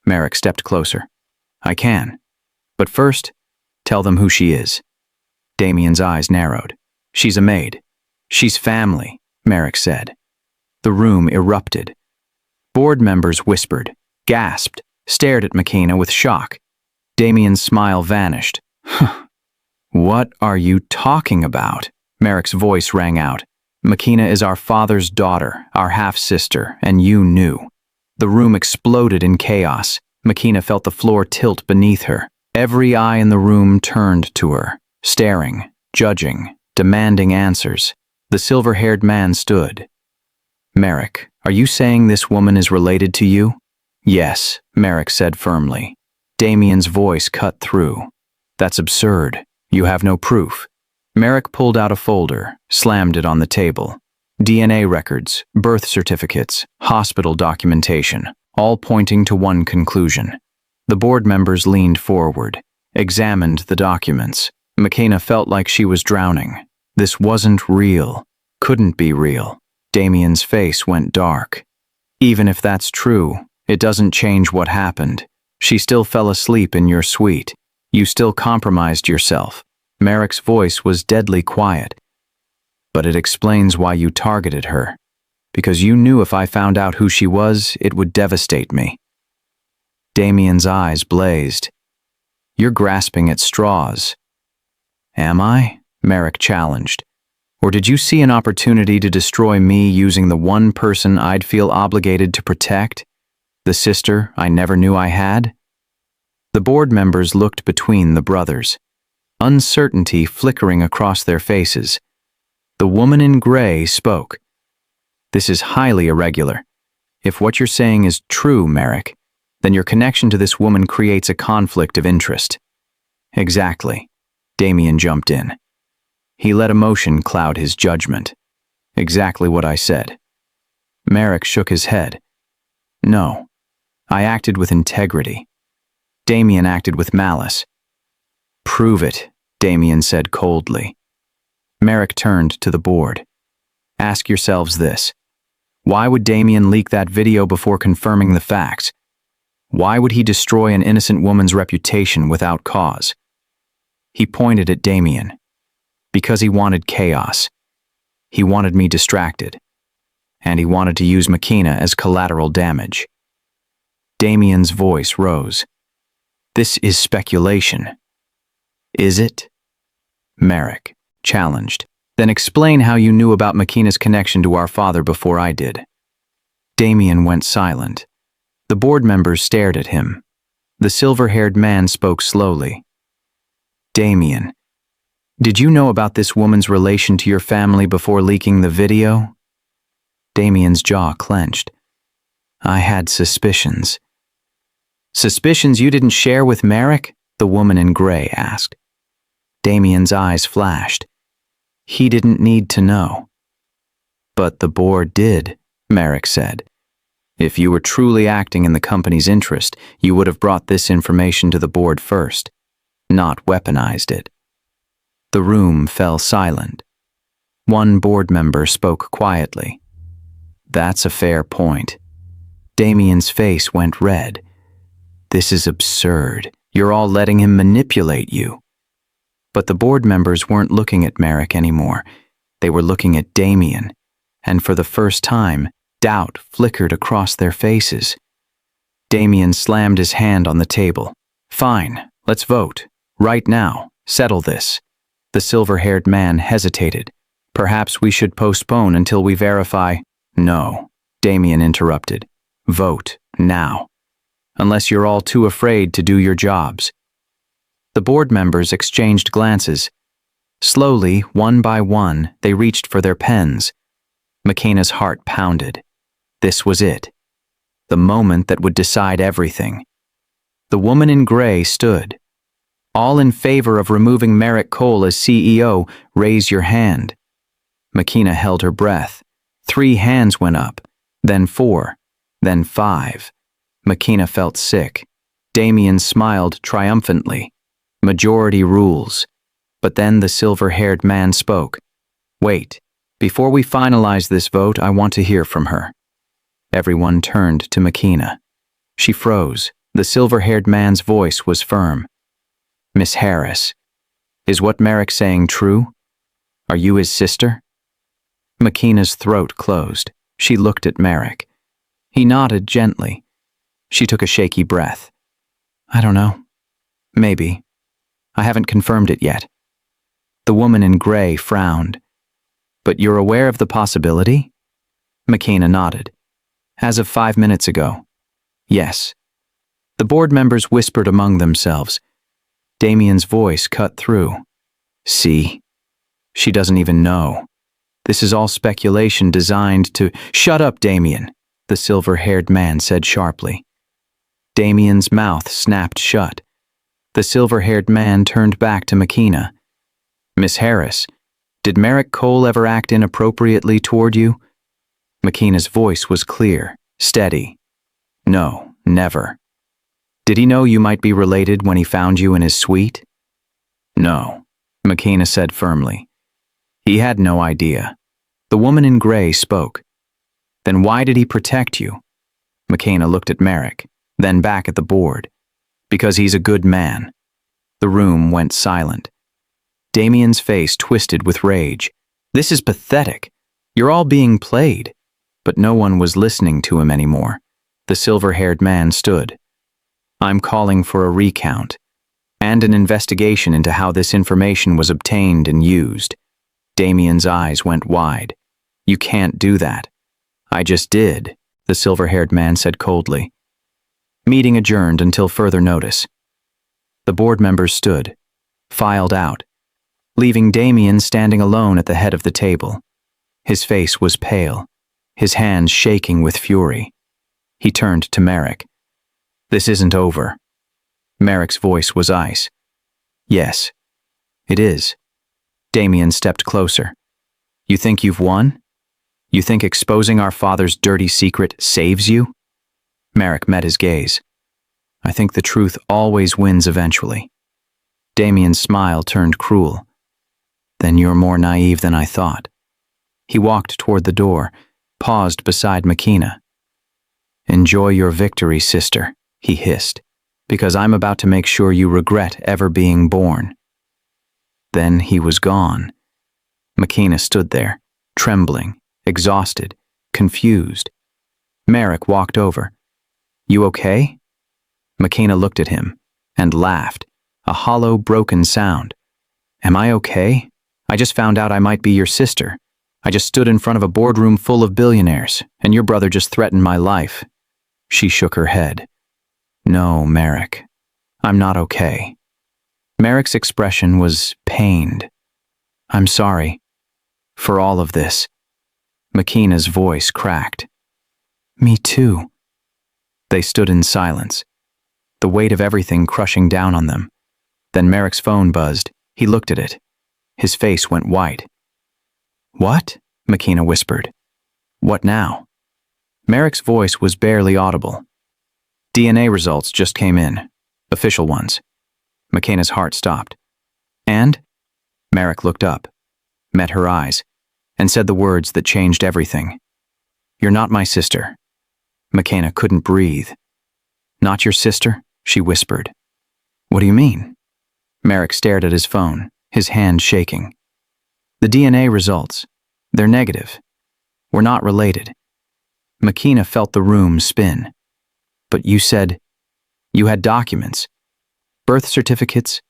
A: Merrick stepped closer. I can. But first, tell them who she is. Damien's eyes narrowed. She's a maid. She's family, Merrick said. The room erupted. Board members whispered, gasped, stared at McKenna with shock. Damien's smile vanished. What are you talking about? Merrick's voice rang out. McKenna is our father's daughter, our half-sister, and you knew. The room exploded in chaos. McKenna felt the floor tilt beneath her. Every eye in the room turned to her, staring, judging, demanding answers. The silver-haired man stood. Merrick, are you saying this woman is related to you? Yes, Merrick said firmly. Damien's voice cut through. That's absurd. You have no proof. Merrick pulled out a folder, slammed it on the table. DNA records, birth certificates, hospital documentation, all pointing to one conclusion. The board members leaned forward, examined the documents. McKenna felt like she was drowning. This wasn't real. Couldn't be real. Damien's face went dark. Even if that's true, it doesn't change what happened. She still fell asleep in your suite. You still compromised yourself. Merrick's voice was deadly quiet. But it explains why you targeted her. Because you knew if I found out who she was, it would devastate me. Damien's eyes blazed. You're grasping at straws. Am I? Merrick challenged. Or did you see an opportunity to destroy me using the one person I'd feel obligated to protect? The sister I never knew I had? The board members looked between the brothers, uncertainty flickering across their faces. The woman in gray spoke. This is highly irregular. If what you're saying is true, Merrick, then your connection to this woman creates a conflict of interest. Exactly. Damien jumped in. He let emotion cloud his judgment. Exactly what I said. Merrick shook his head. No, I acted with integrity. Damien acted with malice. Prove it, Damien said coldly. Merrick turned to the board. Ask yourselves this. Why would Damien leak that video before confirming the facts? Why would he destroy an innocent woman's reputation without cause? He pointed at Damien. Because he wanted chaos. He wanted me distracted. And he wanted to use McKenna as collateral damage. Damien's voice rose. This is speculation. Is it? Merrick challenged. Then explain how you knew about McKenna's connection to our father before I did. Damien went silent. The board members stared at him. The silver-haired man spoke slowly. Damien, did you know about this woman's relation to your family before leaking the video? Damien's jaw clenched. I had suspicions. Suspicions you didn't share with Merrick? The woman in gray asked. Damien's eyes flashed. He didn't need to know. But the board did, Merrick said. If you were truly acting in the company's interest, you would have brought this information to the board first, not weaponized it. The room fell silent. One board member spoke quietly. That's a fair point. Damien's face went red. This is absurd. You're all letting him manipulate you. But the board members weren't looking at Merrick anymore. They were looking at Damien, and for the first time, doubt flickered across their faces. Damien slammed his hand on the table. Fine, let's vote. Right now. Settle this. The silver-haired man hesitated. Perhaps we should postpone until we verify. No, Damien interrupted. Vote, now. Unless you're all too afraid to do your jobs. The board members exchanged glances. Slowly, one by one, they reached for their pens. McKenna's heart pounded. This was it. The moment that would decide everything. The woman in gray stood. All in favor of removing Merrick Cole as CEO, raise your hand. McKenna held her breath. 3 hands went up, then 4, then 5. McKenna felt sick. Damien smiled triumphantly. Majority rules. But then the silver-haired man spoke. Wait, before we finalize this vote, I want to hear from her. Everyone turned to McKenna. She froze. The silver-haired man's voice was firm. Miss Harris, is what Merrick's saying true? Are you his sister? McKenna's throat closed. She looked at Merrick. He nodded gently. She took a shaky breath. I don't know. Maybe. I haven't confirmed it yet. The woman in gray frowned. But you're aware of the possibility? McKenna nodded. As of 5 minutes ago. Yes. The board members whispered among themselves. Damien's voice cut through. See? She doesn't even know. This is all speculation designed to— Shut up, Damien, the silver-haired man said sharply. Damien's mouth snapped shut. The silver-haired man turned back to McKenna. Miss Harris, did Merrick Cole ever act inappropriately toward you? McKenna's voice was clear, steady. No, never. Did he know you might be related when he found you in his suite? No, McKenna said firmly. He had no idea. The woman in gray spoke. Then why did he protect you? McKenna looked at Merrick, then back at the board. Because he's a good man. The room went silent. Damien's face twisted with rage. This is pathetic. You're all being played. But no one was listening to him anymore. The silver-haired man stood. I'm calling for a recount, and an investigation into how this information was obtained and used. Damien's eyes went wide. You can't do that. I just did, the silver-haired man said coldly. Meeting adjourned until further notice. The board members stood, filed out, leaving Damien standing alone at the head of the table. His face was pale, his hands shaking with fury. He turned to Merrick. This isn't over. Merrick's voice was ice. Yes, it is. Damien stepped closer. You think you've won? You think exposing our father's dirty secret saves you? Merrick met his gaze. I think the truth always wins eventually. Damien's smile turned cruel. Then you're more naive than I thought. He walked toward the door, paused beside Makina. Enjoy your victory, sister, he hissed, because I'm about to make sure you regret ever being born. Then he was gone. Makina stood there, trembling, exhausted, confused. Merrick walked over. You okay? Makina looked at him and laughed, a hollow, broken sound. Am I okay? I just found out I might be your sister. I just stood in front of a boardroom full of billionaires, and your brother just threatened my life. She shook her head. No, Merrick. I'm not okay. Merrick's expression was pained. I'm sorry. For all of this. Makina's voice cracked. Me too. They stood in silence, the weight of everything crushing down on them. Then Merrick's phone buzzed. He looked at it. His face went white. What? Makina whispered. What now? Merrick's voice was barely audible. DNA results just came in. Official ones. Makina's heart stopped. And? Merrick looked up, met her eyes, and said the words that changed everything. You're not my sister. Makina couldn't breathe. Not your sister? She whispered. What do you mean? Merrick stared at his phone, his hand shaking. The DNA results. They're negative. We're not related. Makina felt the room spin. But you said you had documents. Birth certificates?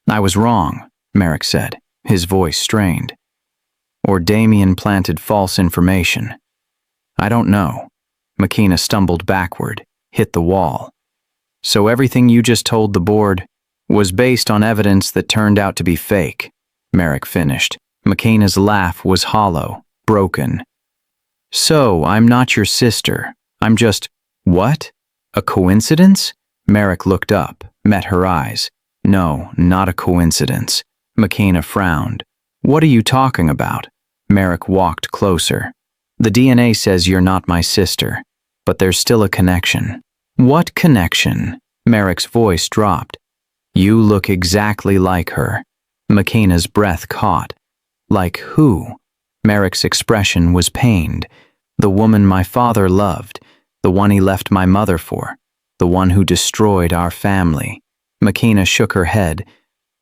A: I was wrong, Merrick said, his voice strained. Or Damien planted false information. I don't know. Makina stumbled backward, hit the wall. So everything you just told the board was based on evidence that turned out to be fake, Merrick finished. Makina's laugh was hollow, broken. So, I'm not your sister. I'm just, what? A coincidence? Merrick looked up, met her eyes. No, not a coincidence. Makina frowned. What are you talking about? Merrick walked closer. The DNA says you're not my sister, but there's still a connection. What connection? Merrick's voice dropped. You look exactly like her. Makina's breath caught. Like who? Merrick's expression was pained. The woman my father loved, the one he left my mother for, the one who destroyed our family. Makina shook her head.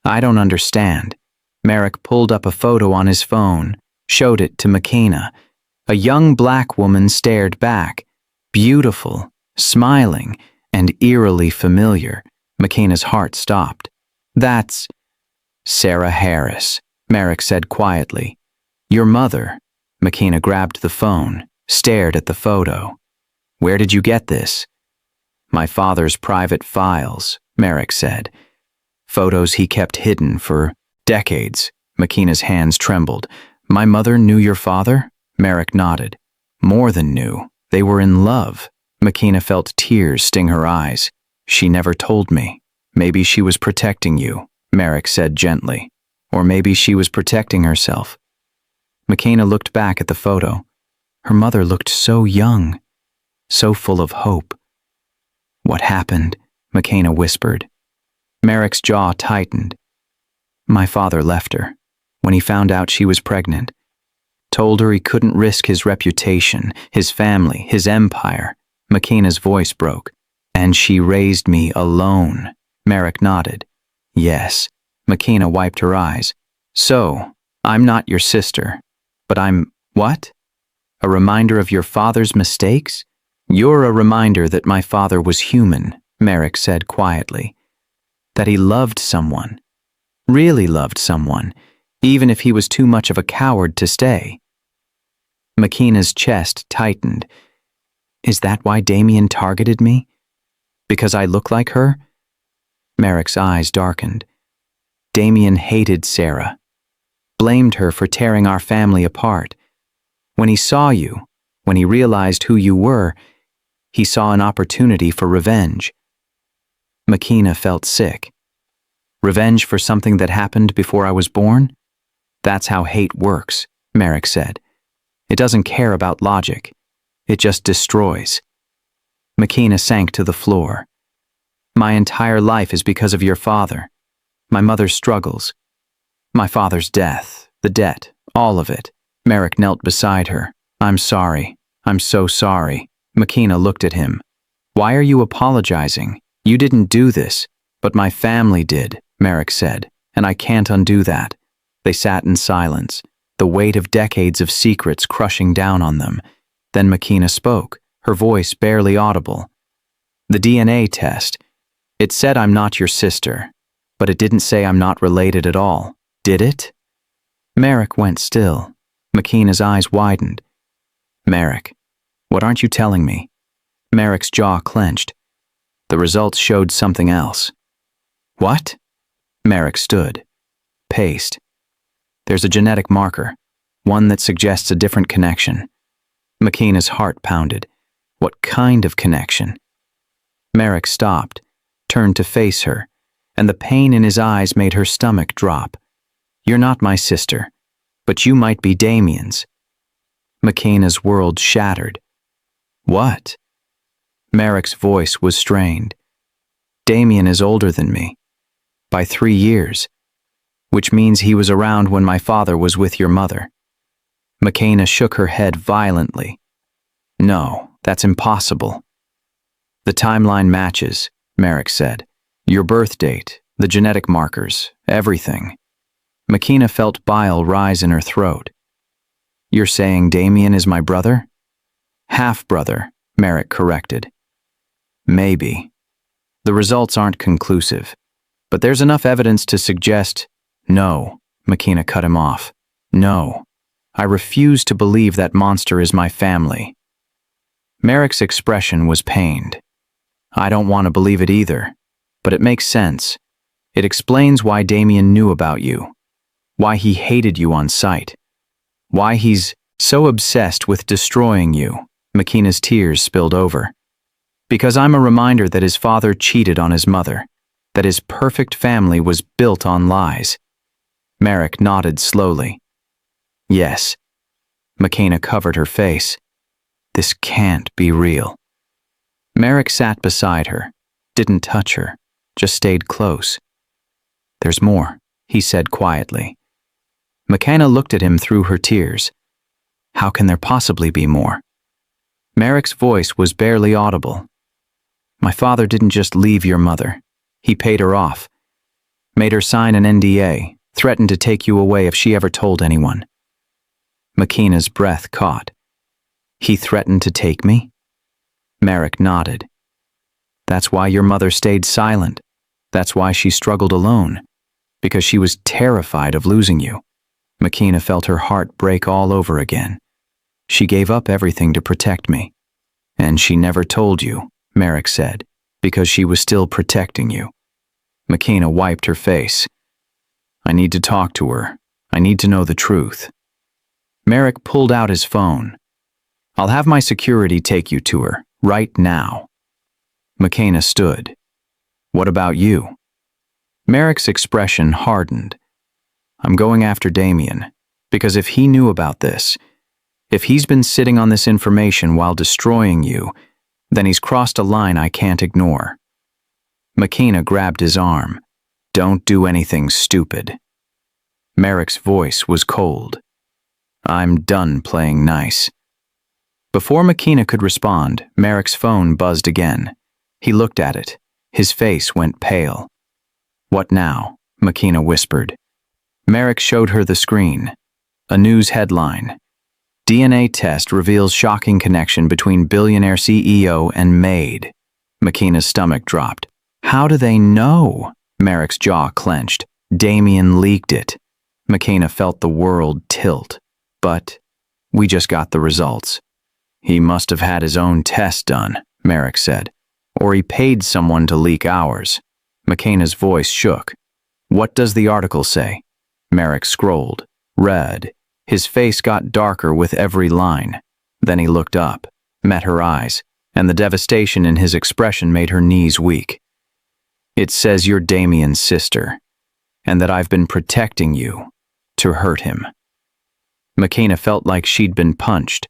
A: I don't understand. Merrick pulled up a photo on his phone, showed it to Makina. A young black woman stared back, beautiful, smiling, and eerily familiar. Makina's heart stopped. That's Sarah Harris, Merrick said quietly. Your mother. Makina grabbed the phone, stared at the photo. Where did you get this? My father's private files, Merrick said. Photos he kept hidden for decades. Makina's hands trembled. My mother knew your father? Merrick nodded. More than knew. They were in love. Makina felt tears sting her eyes. She never told me. Maybe she was protecting you, Merrick said gently. Or maybe she was protecting herself. Makina looked back at the photo. Her mother looked so young, so full of hope. What happened? Makina whispered. Merrick's jaw tightened. My father left her when he found out she was pregnant. Told her he couldn't risk his reputation, his family, his empire. Makina's voice broke. And she raised me alone. Merrick nodded. Yes. Makina wiped her eyes. So, I'm not your sister, but I'm, what? A reminder of your father's mistakes? You're a reminder that my father was human, Merrick said quietly. That he loved someone. Really loved someone, even if he was too much of a coward to stay. Makina's chest tightened. Is that why Damien targeted me? Because I look like her? Merrick's eyes darkened. Damien hated Sarah. Blamed her for tearing our family apart. When he saw you, when he realized who you were, He saw an opportunity for revenge. Makina felt sick. Revenge for something that happened before I was born? That's how hate works, Merrick said. It doesn't care about logic. It just destroys. Makina sank to the floor. My entire life is because of your father. My mother's struggles. My father's death, the debt, all of it. Merrick knelt beside her. I'm sorry. I'm so sorry. Makina looked at him. Why are you apologizing? You didn't do this. But my family did, Merrick said, and I can't undo that. They sat in silence, the weight of decades of secrets crushing down on them. Then Makina spoke, her voice barely audible. The DNA test. It said I'm not your sister, but it didn't say I'm not related at all. Did it? Merrick went still. Makina's eyes widened. Merrick, what aren't you telling me? Merrick's jaw clenched. The results showed something else. What? Merrick stood, paced. There's a genetic marker, one that suggests a different connection. Makina's heart pounded. What kind of connection? Merrick stopped, turned to face her, and the pain in his eyes made her stomach drop. You're not my sister, but you might be Damien's. Makina's world shattered. What? Merrick's voice was strained. Damien is older than me, by 3 years, which means he was around when my father was with your mother. Makina shook her head violently. No, that's impossible. The timeline matches, Merrick said. Your birth date, the genetic markers, everything. Makina felt bile rise in her throat. You're saying Damien is my brother? Half-brother, Merrick corrected. Maybe. The results aren't conclusive, but there's enough evidence to suggest… No, Makina cut him off. No. I refuse to believe that monster is my family. Merrick's expression was pained. I don't want to believe it either, but it makes sense. It explains why Damien knew about you, why he hated you on sight, why he's so obsessed with destroying you. Makina's tears spilled over. Because I'm a reminder that his father cheated on his mother, that his perfect family was built on lies. Merrick nodded slowly. Yes. Makina covered her face. This can't be real. Merrick sat beside her, didn't touch her, just stayed close. There's more, he said quietly. Makina looked at him through her tears. How can there possibly be more? Merrick's voice was barely audible. My father didn't just leave your mother. He paid her off, made her sign an NDA, threatened to take you away if she ever told anyone. Makina's breath caught. He threatened to take me? Merrick nodded. That's why your mother stayed silent. That's why she struggled alone. Because she was terrified of losing you. Makina felt her heart break all over again. She gave up everything to protect me. And she never told you, Merrick said, because she was still protecting you. Makina wiped her face. I need to talk to her. I need to know the truth. Merrick pulled out his phone. I'll have my security take you to her, right now. Makina stood. What about you? Merrick's expression hardened. I'm going after Damien, because if he knew about this, if he's been sitting on this information while destroying you, then he's crossed a line I can't ignore. Makina grabbed his arm. Don't do anything stupid. Merrick's voice was cold. I'm done playing nice. Before Makina could respond, Merrick's phone buzzed again. He looked at it. His face went pale. What now? Makina whispered. Merrick showed her the screen. A news headline. DNA test reveals shocking connection between billionaire CEO and maid. Makina's stomach dropped. How do they know? Merrick's jaw clenched. Damien leaked it. Makina felt the world tilt. But we just got the results. He must have had his own test done, Merrick said. Or he paid someone to leak ours. Makina's voice shook. What does the article say? Merrick scrolled, read. His face got darker with every line. Then he looked up, met her eyes, and the devastation in his expression made her knees weak. "It says you're Damien's sister, and that I've been protecting you to hurt him." McKenna felt like she'd been punched.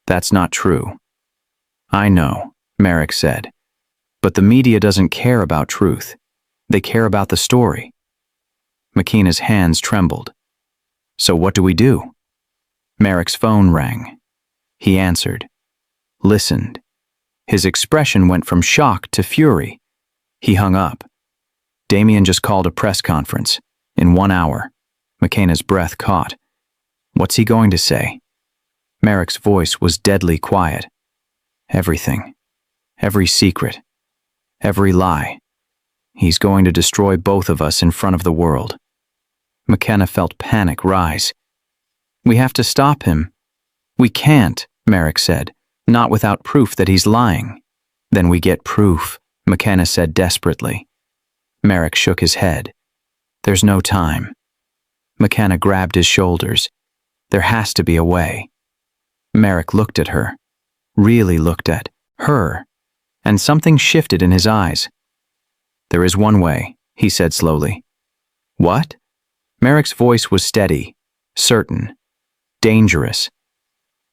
A: "That's not true." "I know," Merrick said, "but the media doesn't care about truth. They care about the story." McKenna's hands trembled. "So what do we do?" Merrick's phone rang. He answered, listened. His expression went from shock to fury. He hung up. "Damien just called a press conference. In 1 hour." McKenna's breath caught. What's he going to say? Merrick's voice was deadly quiet. "Everything. Every secret. Every lie. He's going to destroy both of us in front of the world." McKenna felt panic rise. "We have to stop him." "We can't," Merrick said, "not without proof that he's lying." "Then we get proof," McKenna said desperately. Merrick shook his head. "There's no time." McKenna grabbed his shoulders. "There has to be a way." Merrick looked at her, really looked at her, and something shifted in his eyes. "There is one way," he said slowly. "What?" Merrick's voice was steady, certain, dangerous.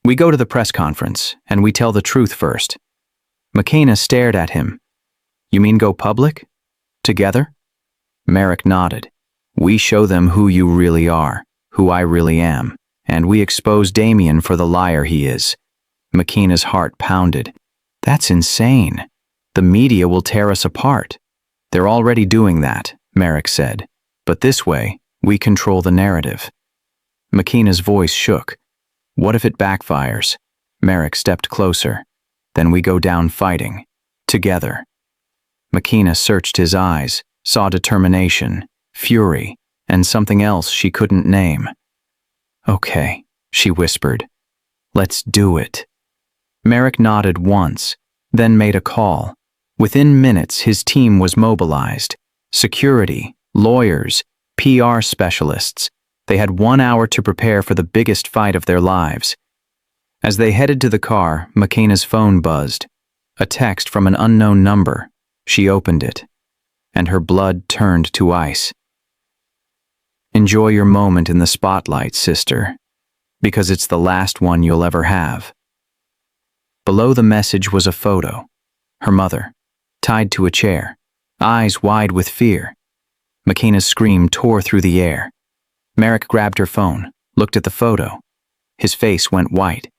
A: "We go to the press conference, and we tell the truth first." McKenna stared at him. "You mean go public? Together?" Merrick nodded. "We show them who you really are, who I really am, and we expose Damien for the liar he is." McKenna's heart pounded. "That's insane. The media will tear us apart." "They're already doing that," Merrick said. "But this way, we control the narrative." McKenna's voice shook. "What if it backfires?" Merrick stepped closer. "Then we go down fighting. Together." McKenna searched his eyes, saw determination, fury, and something else she couldn't name. "Okay," she whispered. "Let's do it." Merrick nodded once, then made a call. Within minutes, his team was mobilized. Security, lawyers, PR specialists. They had 1 hour to prepare for the biggest fight of their lives. As they headed to the car, McKenna's phone buzzed. A text from an unknown number. She opened it, and her blood turned to ice. "Enjoy your moment in the spotlight, sister, because it's the last one you'll ever have." Below the message was a photo. Her mother, tied to a chair, eyes wide with fear. McKenna's scream tore through the air. Merrick grabbed her phone, looked at the photo. His face went white.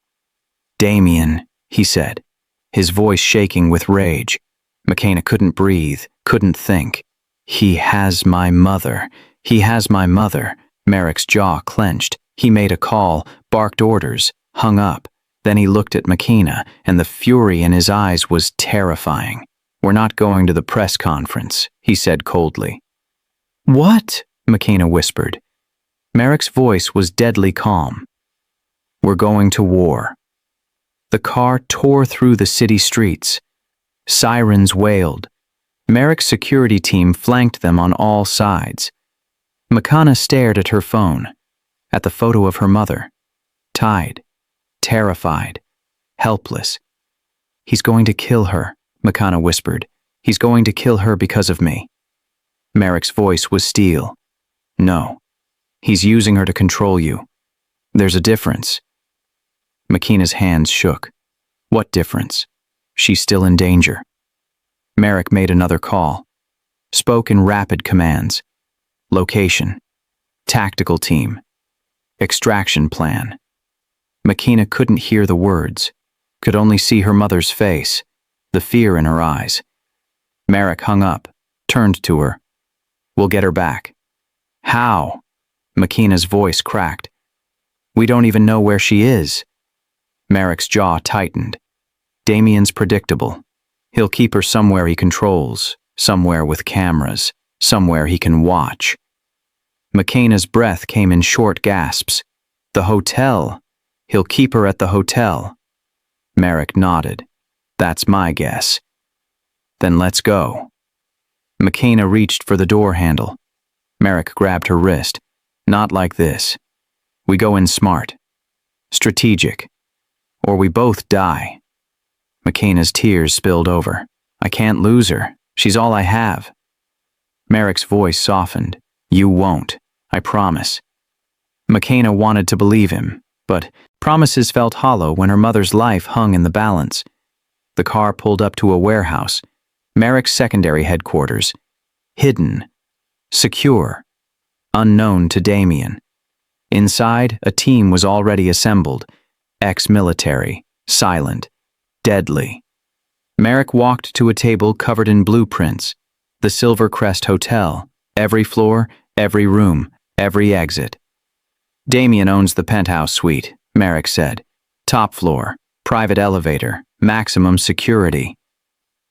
A: "Damien," he said, his voice shaking with rage. McKenna couldn't breathe, couldn't think. "He has my mother. He has my mother." Merrick's jaw clenched. He made a call, barked orders, hung up. Then he looked at McKenna, and the fury in his eyes was terrifying. "We're not going to the press conference," he said coldly. "What?" McKenna whispered. Merrick's voice was deadly calm. "We're going to war." The car tore through the city streets. Sirens wailed. Merrick's security team flanked them on all sides. McKenna stared at her phone, at the photo of her mother, tied, terrified, helpless. "He's going to kill her," McKenna whispered. "He's going to kill her because of me." Merrick's voice was steel. "No. He's using her to control you. There's a difference." McKenna's hands shook. "What difference?" "She's still in danger." Merrick made another call, spoke in rapid commands. Location, tactical team, extraction plan. McKenna couldn't hear the words, could only see her mother's face, the fear in her eyes. Merrick hung up, turned to her. "We'll get her back." "How?" McKenna's voice cracked. "We don't even know where she is." Merrick's jaw tightened. "Damien's predictable. He'll keep her somewhere he controls, somewhere with cameras, somewhere he can watch." McKenna's breath came in short gasps. "The hotel. He'll keep her at the hotel." Merrick nodded. "That's my guess." "Then let's go." McKenna reached for the door handle. Merrick grabbed her wrist. "Not like this. We go in smart. Strategic. Or we both die." McKenna's tears spilled over. I can't lose her. She's all I have. Merrick's voice softened. You won't. I promise. McKenna wanted to believe him, but promises felt hollow when her mother's life hung in the balance. The car pulled up to a warehouse, Merrick's secondary headquarters. Hidden, secure, unknown to Damien. Inside, a team was already assembled, ex-military, silent, deadly. Merrick walked to a table covered in blueprints, the Silver Crest Hotel, every floor, every room, every exit. Damien owns the penthouse suite, Merrick said. Top floor, private elevator, maximum security.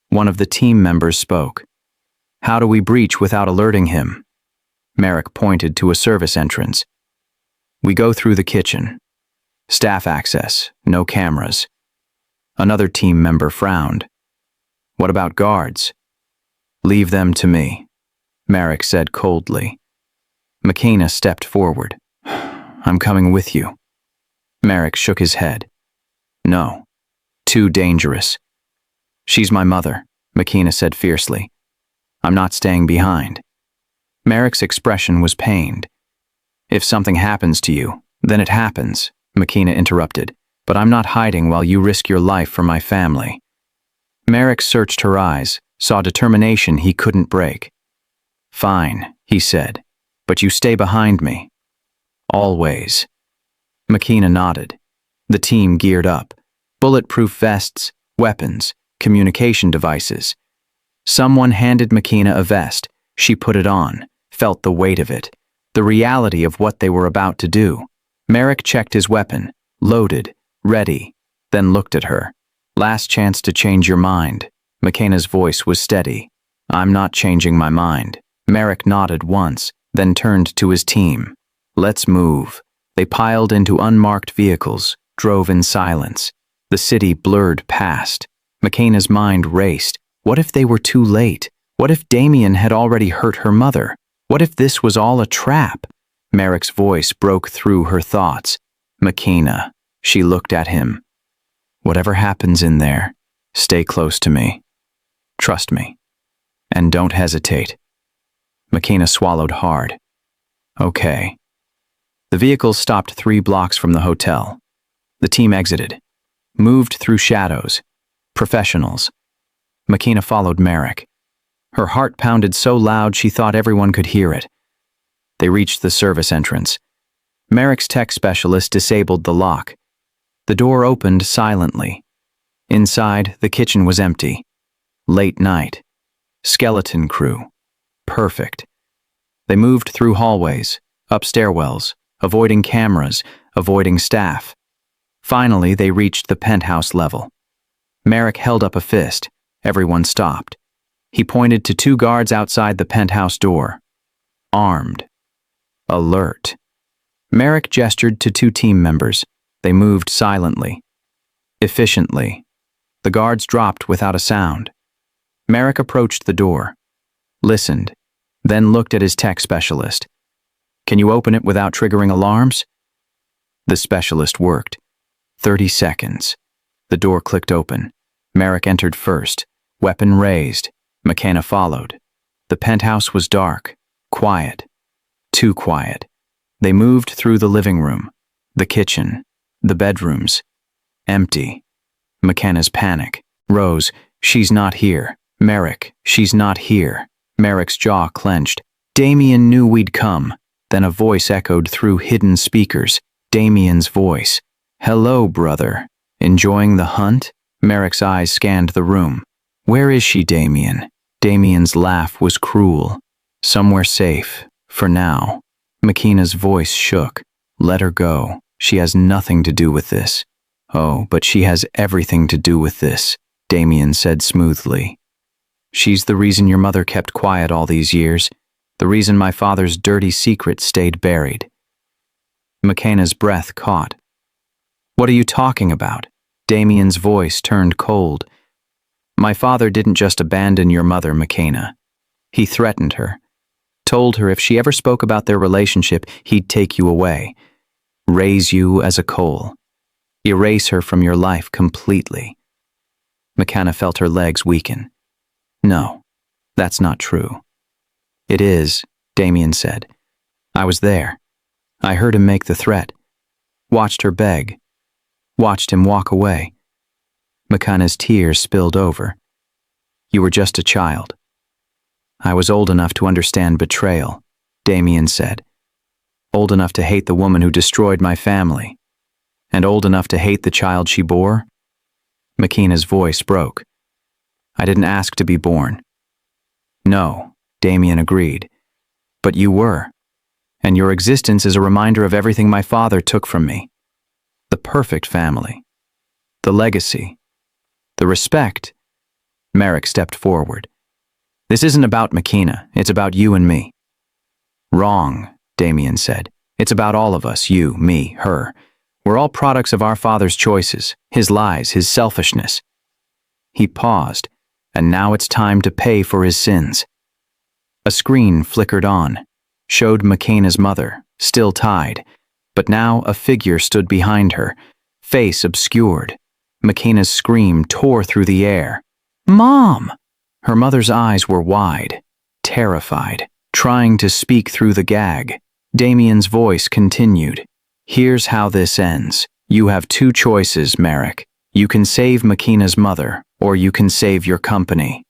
A: One of the team members spoke. How do we breach without alerting him? Merrick pointed to a service entrance. We go through the kitchen. Staff access, no cameras. Another team member frowned. What about guards? Leave them to me, Merrick said coldly. McKenna stepped forward. I'm coming with you. Merrick shook his head. No, too dangerous. She's my mother, McKenna said fiercely. I'm not staying behind. Merrick's expression was pained. If something happens to you, then it happens, McKenna interrupted, but I'm not hiding while you risk your life for my family. Merrick searched her eyes, saw determination he couldn't break. Fine, he said, but you stay behind me. Always. McKenna nodded. The team geared up. Bulletproof vests, weapons, communication devices. Someone handed McKenna a vest. She put it on, felt the weight of it, the reality of what they were about to do. Merrick checked his weapon, loaded, ready, then looked at her. Last chance to change your mind. McKenna's voice was steady. I'm not changing my mind. Merrick nodded once, then turned to his team. Let's move. They piled into unmarked vehicles, drove in silence. The city blurred past. McKenna's mind raced. What if they were too late? What if Damien had already hurt her mother? What if this was all a trap? Merrick's voice broke through her thoughts. McKenna. She looked at him. Whatever happens in there, stay close to me. Trust me. And don't hesitate. McKenna swallowed hard. Okay. The vehicle stopped 3 blocks from the hotel. The team exited, moved through shadows. Professionals. McKenna followed Merrick. Her heart pounded so loud she thought everyone could hear it. They reached the service entrance. Merrick's tech specialist disabled the lock. The door opened silently. Inside, the kitchen was empty. Late night. Skeleton crew. Perfect. They moved through hallways, up stairwells, avoiding cameras, avoiding staff. Finally, they reached the penthouse level. Merrick held up a fist. Everyone stopped. He pointed to 2 guards outside the penthouse door. Armed. Alert. Merrick gestured to 2 team members. They moved silently. Efficiently. The guards dropped without a sound. Merrick approached the door. Listened. Then looked at his tech specialist. Can you open it without triggering alarms? The specialist worked. 30 seconds. The door clicked open. Merrick entered first, weapon raised. McKenna followed. The penthouse was dark, quiet, too quiet. They moved through the living room, the kitchen, the bedrooms. Empty. McKenna's panic. Rose, she's not here. Merrick, she's not here. Merrick's jaw clenched. Damien knew we'd come. Then a voice echoed through hidden speakers. Damien's voice. Hello, brother. Enjoying the hunt? Merrick's eyes scanned the room. Where is she, Damien? Damien's laugh was cruel. Somewhere safe, for now. McKenna's voice shook. Let her go. She has nothing to do with this. Oh, but she has everything to do with this, Damien said smoothly. She's the reason your mother kept quiet all these years, the reason my father's dirty secret stayed buried. McKenna's breath caught. What are you talking about? Damien's voice turned cold. My father didn't just abandon your mother, McKenna. He threatened her. Told her if she ever spoke about their relationship, he'd take you away. Raise you as a coal. Erase her from your life completely. McKenna felt her legs weaken. No, that's not true. It is, Damien said. I was there. I heard him make the threat. Watched her beg. Watched him walk away. McKenna's tears spilled over. You were just a child. I was old enough to understand betrayal, Damien said. Old enough to hate the woman who destroyed my family. And old enough to hate the child she bore? McKenna's voice broke. I didn't ask to be born. No, Damien agreed. But you were. And your existence is a reminder of everything my father took from me. The perfect family. The legacy. The respect. Merrick stepped forward. This isn't about McKenna, it's about you and me. Wrong, Damien said. It's about all of us, you, me, her. We're all products of our father's choices, his lies, his selfishness. He paused, and now it's time to pay for his sins. A screen flickered on, showed McKenna's mother, still tied, but now a figure stood behind her, face obscured. McKenna's scream tore through the air. Mom! Her mother's eyes were wide, terrified, trying to speak through the gag. Damien's voice continued. Here's how this ends. You have two choices, Merrick. You can save McKenna's mother, or you can save your company.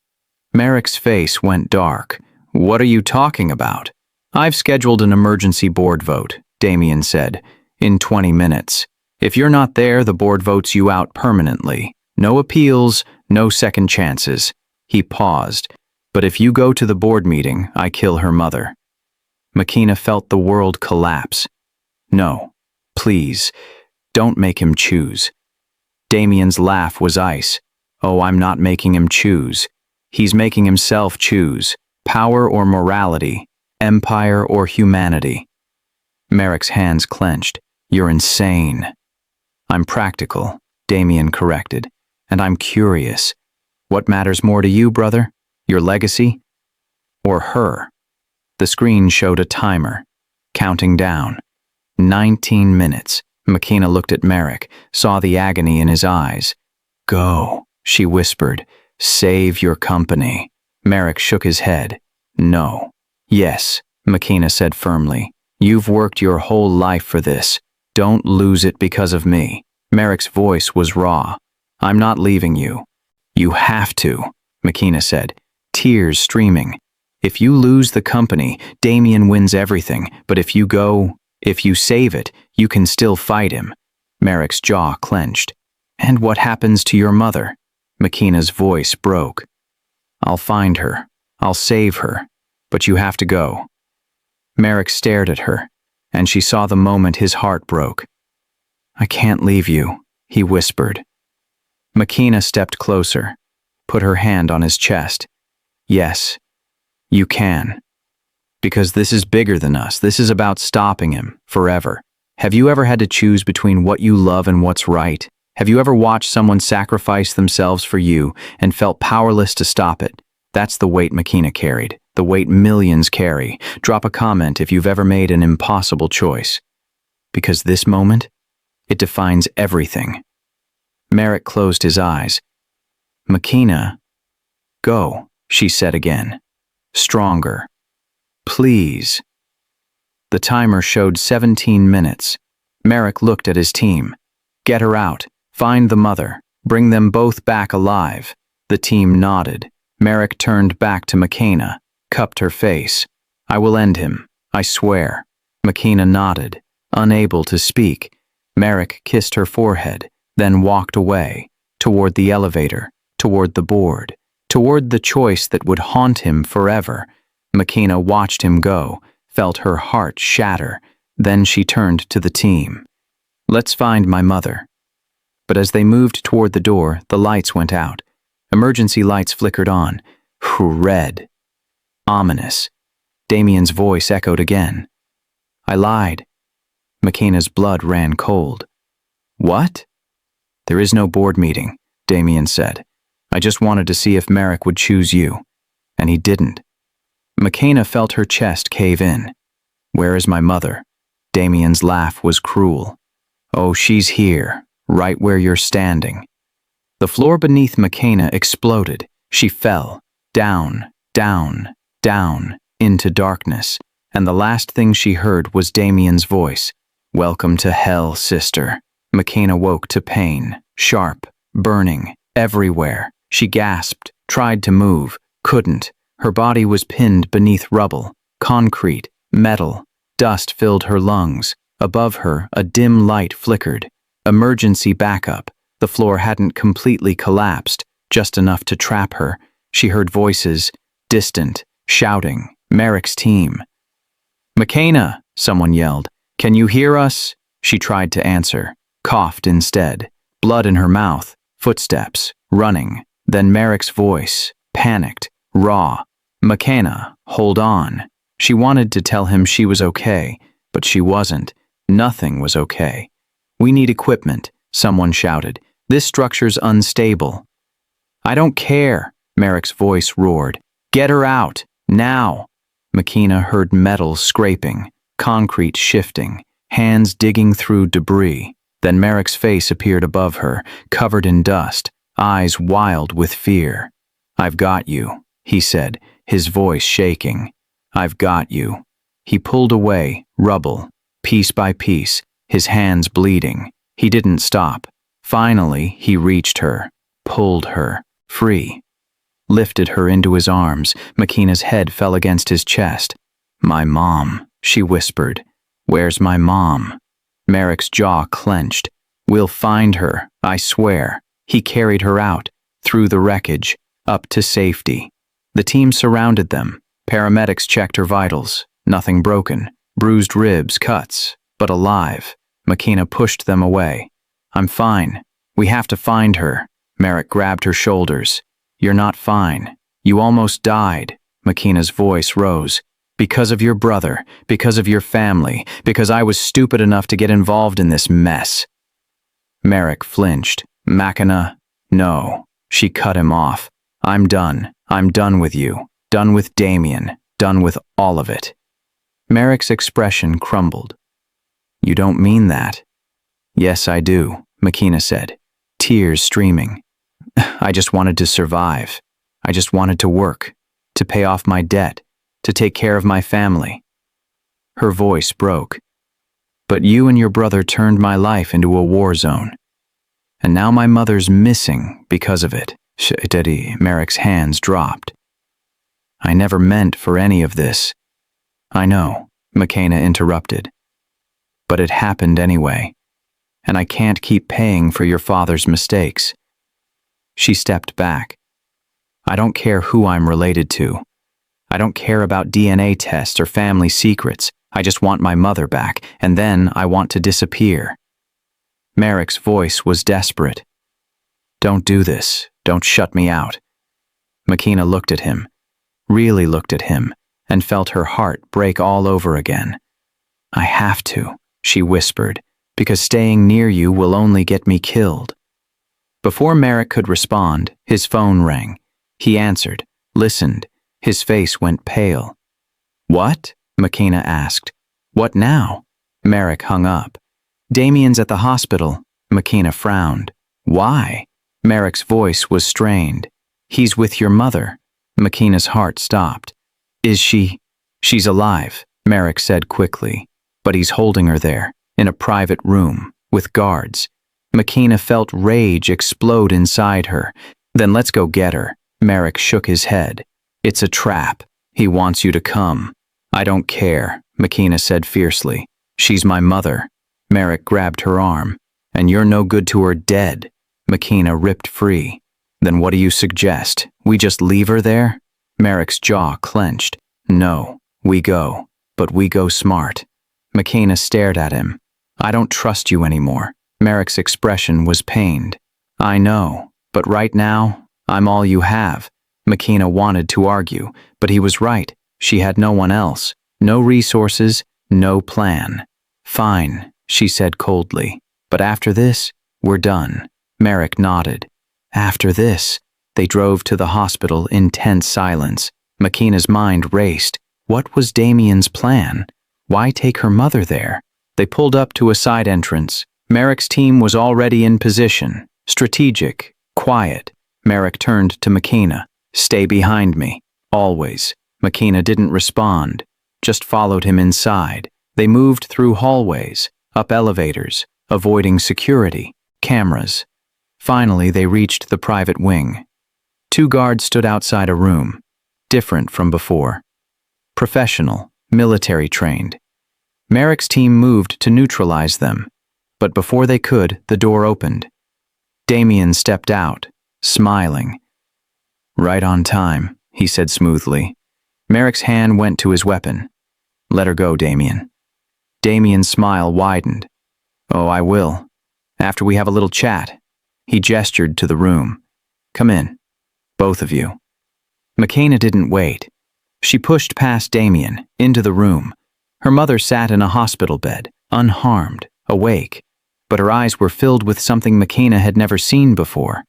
A: Merrick's face went dark. What are you talking about? I've scheduled an emergency board vote, Damien said, in 20 minutes. If you're not there, the board votes you out permanently. No appeals, no second chances. He paused. But if you go to the board meeting, I kill her mother. McKenna felt the world collapse. No, please, don't make him choose. Damien's laugh was ice. Oh, I'm not making him choose. He's making himself choose. Power or morality, empire or humanity. Merrick's hands clenched. You're insane. I'm practical, Damien corrected, and I'm curious. What matters more to you, brother? Your legacy? Or her? The screen showed a timer, counting down. 19 minutes. McKenna looked at Merrick, saw the agony in his eyes. Go, she whispered. Save your company. Merrick shook his head. No. Yes, McKenna said firmly. You've worked your whole life for this. Don't lose it because of me. Merrick's voice was raw. I'm not leaving you. You have to, McKenna said, tears streaming. If you lose the company, Damien wins everything, but if you save it, you can still fight him. Merrick's jaw clenched. And what happens to your mother? McKenna's voice broke. I'll find her. I'll save her. But you have to go. Merrick stared at her, and she saw the moment his heart broke. I can't leave you, he whispered. McKenna stepped closer, put her hand on his chest. Yes, you can. Because this is bigger than us. This is about stopping him, forever. Have you ever had to choose between what you love and what's right? Have you ever watched someone sacrifice themselves for you and felt powerless to stop it? That's the weight McKenna carried, the weight millions carry. Drop a comment if you've ever made an impossible choice. Because this moment, it defines everything. Merrick closed his eyes. McKenna, go, she said again. Stronger. Please. The timer showed 17 minutes. Merrick looked at his team. Get her out. Find the mother. Bring them both back alive. The team nodded. Merrick turned back to McKenna, cupped her face. I will end him, I swear. McKenna nodded, unable to speak. Merrick kissed her forehead, then walked away, toward the elevator, toward the board, toward the choice that would haunt him forever. McKenna watched him go, felt her heart shatter. Then she turned to the team. Let's find my mother. But as they moved toward the door, the lights went out. Emergency lights flickered on. Red. Ominous. Damien's voice echoed again. I lied. McKenna's blood ran cold. What? There is no board meeting, Damien said. I just wanted to see if Merrick would choose you. And he didn't. McKenna felt her chest cave in. Where is my mother? Damien's laugh was cruel. Oh, she's here, right where you're standing. The floor beneath McKenna exploded. She fell, down, down, down, into darkness, and the last thing she heard was Damien's voice. "Welcome to hell, sister." McKenna woke to pain, sharp, burning, everywhere. She gasped, tried to move, couldn't. Her body was pinned beneath rubble, concrete, metal. Dust filled her lungs. Above her, a dim light flickered. Emergency backup. The floor hadn't completely collapsed, just enough to trap her. She heard voices, distant, shouting. Merrick's team. "McKenna," someone yelled. "Can you hear us?" She tried to answer, coughed instead. Blood in her mouth, footsteps, running. Then Merrick's voice, panicked, raw. "McKenna, hold on." She wanted to tell him she was okay, but she wasn't. Nothing was okay. "We need equipment," someone shouted. "This structure's unstable." "I don't care," Merrick's voice roared. "Get her out, now." McKenna heard metal scraping, concrete shifting, hands digging through debris. Then Merrick's face appeared above her, covered in dust, eyes wild with fear. "I've got you," he said, his voice shaking. "I've got you." He pulled away, rubble, piece by piece, his hands bleeding. He didn't stop. Finally, he reached her, pulled her, free. Lifted her into his arms. McKenna's head fell against his chest. "My mom," she whispered. "Where's my mom?" Merrick's jaw clenched. "We'll find her, I swear." He carried her out, through the wreckage, up to safety. The team surrounded them. Paramedics checked her vitals. Nothing broken. Bruised ribs, cuts, but alive. McKenna pushed them away. "I'm fine. We have to find her." Merrick grabbed her shoulders. "You're not fine. You almost died." McKenna's voice rose. "Because of your brother, because of your family, because I was stupid enough to get involved in this mess." Merrick flinched. "McKenna, no." She cut him off. "I'm done. I'm done with you. Done with Damien. Done with all of it." Merrick's expression crumbled. "You don't mean that." "Yes, I do," McKenna said, tears streaming. "I just wanted to survive. I just wanted to work, to pay off my debt, to take care of my family." Her voice broke. "But you and your brother turned my life into a war zone. And now my mother's missing because of it." Merrick's hands dropped. "I never meant for any of this." "I know," McKenna interrupted. "But it happened anyway. And I can't keep paying for your father's mistakes." She stepped back. "I don't care who I'm related to. I don't care about DNA tests or family secrets. I just want my mother back, and then I want to disappear." Merrick's voice was desperate. "Don't do this. Don't shut me out." McKenna looked at him, really looked at him, and felt her heart break all over again. "I have to," she whispered, "because staying near you will only get me killed." Before Merrick could respond, his phone rang. He answered, listened. His face went pale. "What?" McKenna asked. "What now?" Merrick hung up. "Damien's at the hospital." McKenna frowned. "Why?" Merrick's voice was strained. "He's with your mother." McKenna's heart stopped. "Is she?" "She's alive," Merrick said quickly. "But he's holding her there, in a private room, with guards." McKenna felt rage explode inside her. "Then let's go get her." Merrick shook his head. "It's a trap. He wants you to come." "I don't care," McKenna said fiercely. "She's my mother." Merrick grabbed her arm. "And you're no good to her dead." McKenna ripped free. "Then what do you suggest? We just leave her there?" Merrick's jaw clenched. "No, we go. But we go smart." McKenna stared at him. "I don't trust you anymore." Merrick's expression was pained. "I know, but right now, I'm all you have." McKenna wanted to argue, but he was right. She had no one else, no resources, no plan. "Fine," she said coldly. "But after this, we're done." Merrick nodded. After this, they drove to the hospital in tense silence. McKenna's mind raced. What was Damien's plan? Why take her mother there? They pulled up to a side entrance. Merrick's team was already in position, strategic, Quiet. Merrick turned to McKenna. Stay behind me. Always. McKenna didn't respond, just followed him inside. They moved through hallways, up elevators, avoiding security, cameras. Finally, they reached the private wing. 2 guards stood outside a room, different from before. Professional, military trained. Merrick's team moved to neutralize them, but before they could, the door opened. Damien stepped out, smiling. Right on time, he said smoothly. Merrick's hand went to his weapon. Let her go, Damien. Damien's smile widened. Oh, I will. After we have a little chat. He gestured to the room. Come in. Both of you. McKenna didn't wait. She pushed past Damien, into the room. Her mother sat in a hospital bed, unharmed, awake, but her eyes were filled with something McKenna had never seen before.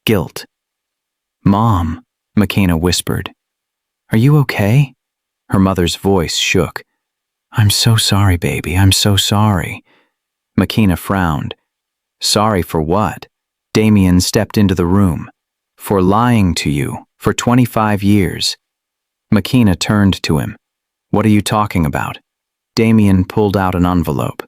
A: Guilt. Mom, McKenna whispered. Are you okay? Her mother's voice shook. I'm so sorry, baby, I'm so sorry. McKenna frowned. Sorry for what? Damien stepped into the room. For lying to you, for 25 years. McKenna turned to him. What are you talking about? Damien pulled out an envelope.